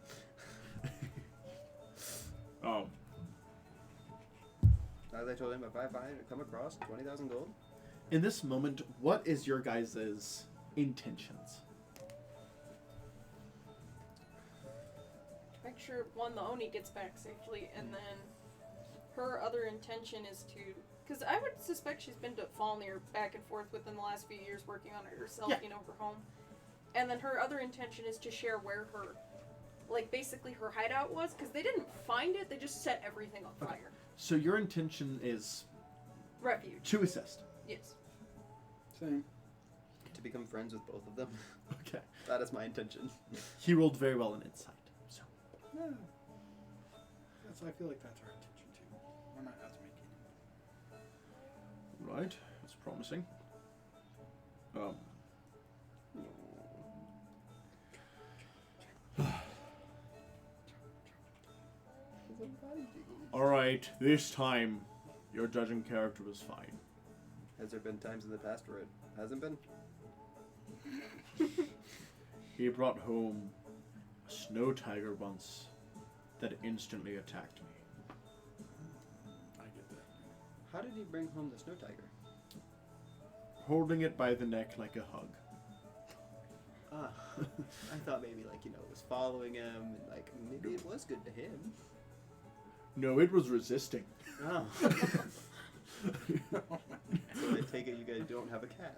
As I told him, if I come across 20,000 gold, In this moment, what is your guys' intentions? Make sure one, the Oni gets back safely, and then her other intention is to, because I would suspect she's been to Falnir back and forth within the last few years working on it herself, Yeah. you know, her home. And then her other intention is to share where her, like basically her hideout was, because they didn't find it, they just set everything on Okay. fire. So your intention is Refuge. to assist. Yes. Same. to become friends with both of them. Okay. That is my intention. He rolled very well in insight. So Yeah. I feel like that's our intention too. We're not out to make it. Right, that's promising. Alright, this time your judging character was fine. Has there been times in the past where it hasn't been? He brought home a snow tiger once that instantly attacked me. I get that. How did he bring home the snow tiger? Holding it by the neck like a hug. Ah, I thought maybe like, it was following him, and like maybe it was good to him. No, it was resisting. Oh. So I take it you guys don't have a cat.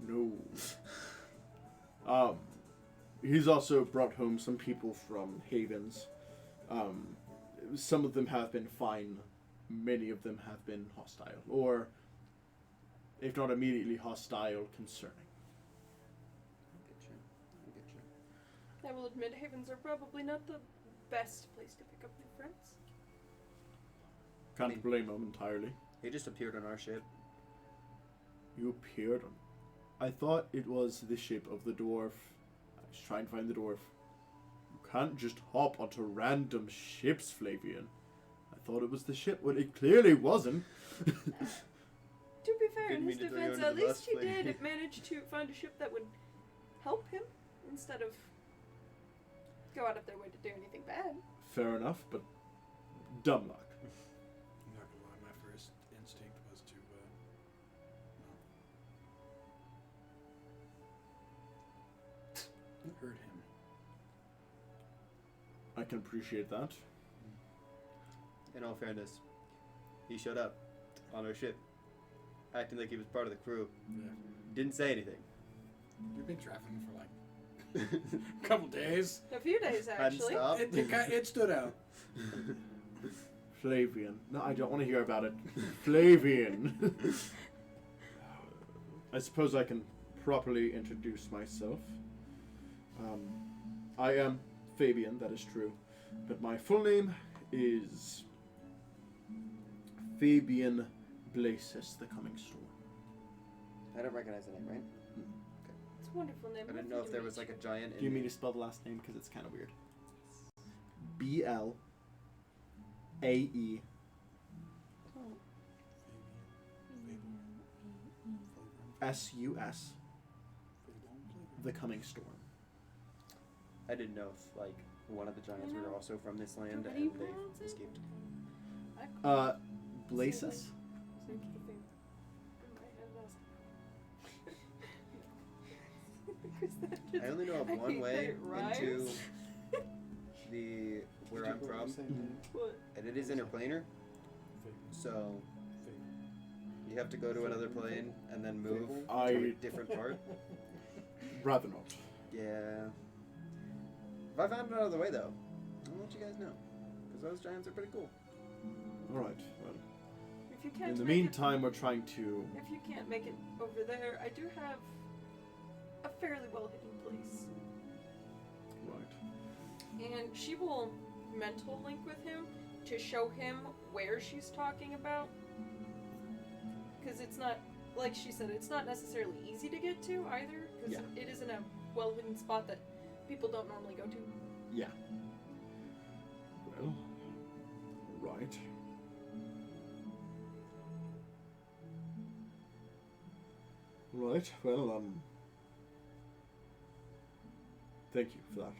No. He's also brought home some people from Havens. Some of them have been fine. Many of them have been hostile. Or, if not immediately hostile, concerning. I get you. I will admit, Havens are probably not the best place to pick up new friends. Can't I mean- blame him entirely. He just appeared on our ship. You appeared on... I thought it was the ship of the dwarf. I was trying to find the dwarf. You can't just hop onto random ships, Flavian. I thought it was the ship when it clearly wasn't. To be fair, Didn't in his mean to throw you defense, under at the least bus, he but- did manage to find a ship that would help him instead of go out of their way to do anything bad. Fair enough, but dumb luck. I'm not gonna lie, my first instinct was to, hurt him. I can appreciate that. In all fairness, he showed up on our ship, acting like he was part of the crew. Yeah. Didn't say anything. We've been traveling for like a couple days. A few days, Hadn't actually. stopped. It stood out. Flavian. No, I don't want to hear about it. Flavian. I suppose I can properly introduce myself. I am Fabian, that is true. But my full name is Fabian Blasis, the Coming Storm. I don't recognize the name, right? It's a wonderful name. I didn't know if there was like a giant. do you mean to spell the last name because it's kind of weird? BLAE. SUS, the Coming Storm. I didn't know if like one of the giants were also from this land How do you and pronounce they it? escaped. Blasis? I only know of one way into the where I'm from, What? and it is interplanar. So you have to go to another plane and then move to a I- different part. Rather not. Yeah. If I found another way though, I'll let you guys know, because those giants are pretty cool. Alright, well. If you can't In the make it- meantime, we're trying to... if you can't make it over there, I do have a fairly well hidden place. Right. And she will mental link with him to show him where she's talking about. Because it's not like she said, it's not necessarily easy to get to either, because Yeah. it isn't a well-hidden spot that people don't normally go to. Yeah. Well, right. Right, well, thank you for that.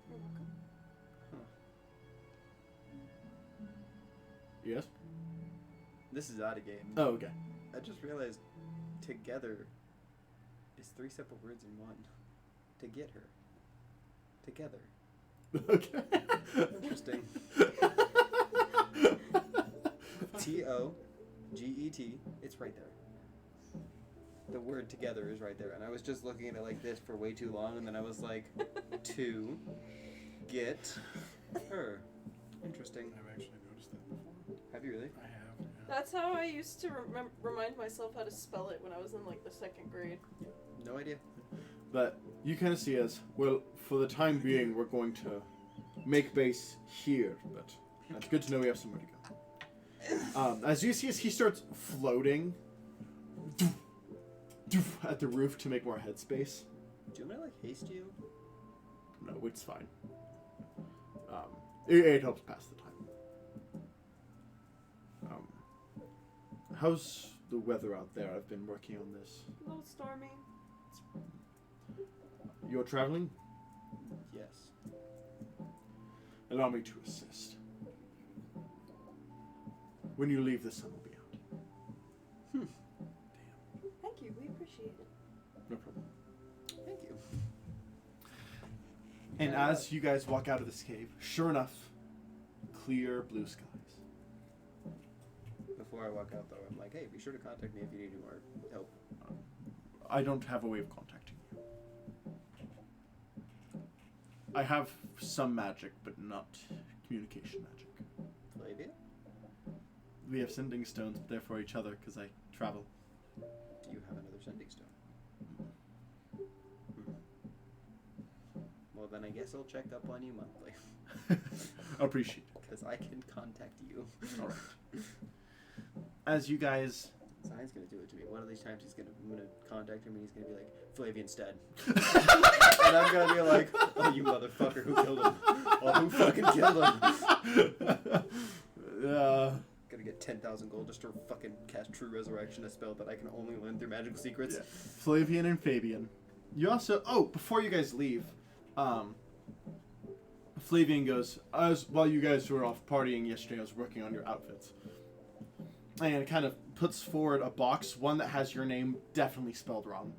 You're welcome. Yes? This is out of game. Oh, okay. I just realized together is 3 separate words in one. To get her. Together. Okay. Interesting. T-O-G-E-T. It's right there. The word together is right there. And I was just looking at it like this for way too long, and then I was like, to get her. Interesting. I've actually noticed that before. Have you really? I have. Yeah. That's how I used to remind myself how to spell it when I was in like the 2nd grade. No idea. But you kind of see as, well, for the time being, we're going to make base here, but it's good to know we have somewhere to go. As you see as he starts floating at the roof to make more headspace. Do you want me to like haste you? No, it's fine. It helps pass the time. How's the weather out there? I've been working on this. A little stormy. You're traveling? Yes. Allow me to assist. When you leave, the sun will be out. Thank you, we appreciate it. No problem. Thank you. And as you guys walk out of this cave, sure enough, clear blue skies. Before I walk out, though, I'm like, hey, be sure to contact me if you need any more help. I don't have a way of contacting you. I have some magic, but not communication magic. Flavia? We have sending stones, but they're for each other because I travel. Do you have another sending stone? Well, then I guess I'll check up on you monthly. Appreciate it. Because I can contact you. All right. As you guys... Zion's gonna do it to me. One of these times I'm gonna contact him and he's gonna be like, Flavian's dead. And I'm gonna be like, oh, you motherfucker, who killed him? Oh, who fucking killed him? Gonna get 10,000 gold just to fucking cast True Resurrection, a spell that I can only learn through magical secrets. Yeah. Flavian and Fabian. You also... Oh, before you guys leave, Flavian goes, while you guys were off partying yesterday, I was working on your outfits. And kind of puts forward a box, one that has your name definitely spelled wrong.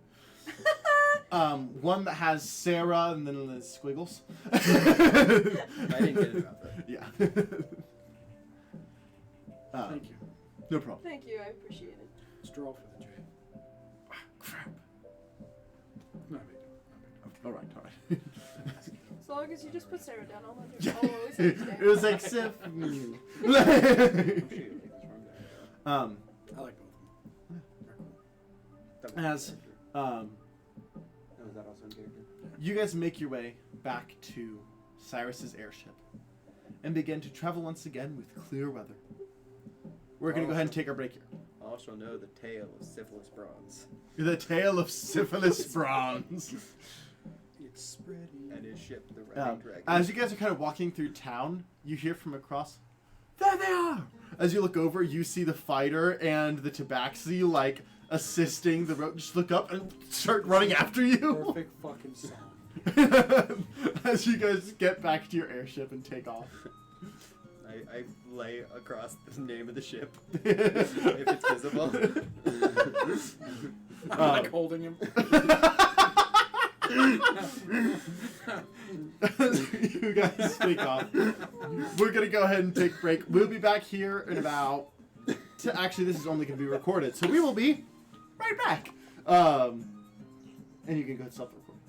One that has Sarah and then the squiggles. I didn't get it about that. Yeah. Thank you. No problem. Thank you, I appreciate it. Straw for the J. Crap. No big deal. All right. As long as you just put Sarah down, I'll Yeah. always understand. It was like Symphony. I'm sure you take this wrong guy. I like both of them. They're cool. As Oh, is that also in character? you guys make your way back to Cyrus's airship and begin to travel once again with clear weather. We're going to go ahead and take our break here. I also know the tale of Syphilis Bronze The tale of Syphilis Bronze. It's spreading. and his ship, the Riding Dragon. As you guys are kind of walking through town, you hear from across, there they are! As you look over, you see the fighter and the tabaxi, like, assisting the road. Just look up and start running after you. Perfect fucking song. As you guys get back to your airship and take off. I lay across the name of the ship if it's visible. I'm like holding him. You guys take off. We're gonna go ahead and take a break. We'll be back here in about... Actually, this is only gonna be recorded, so we will be right back. And you can go stop the recording.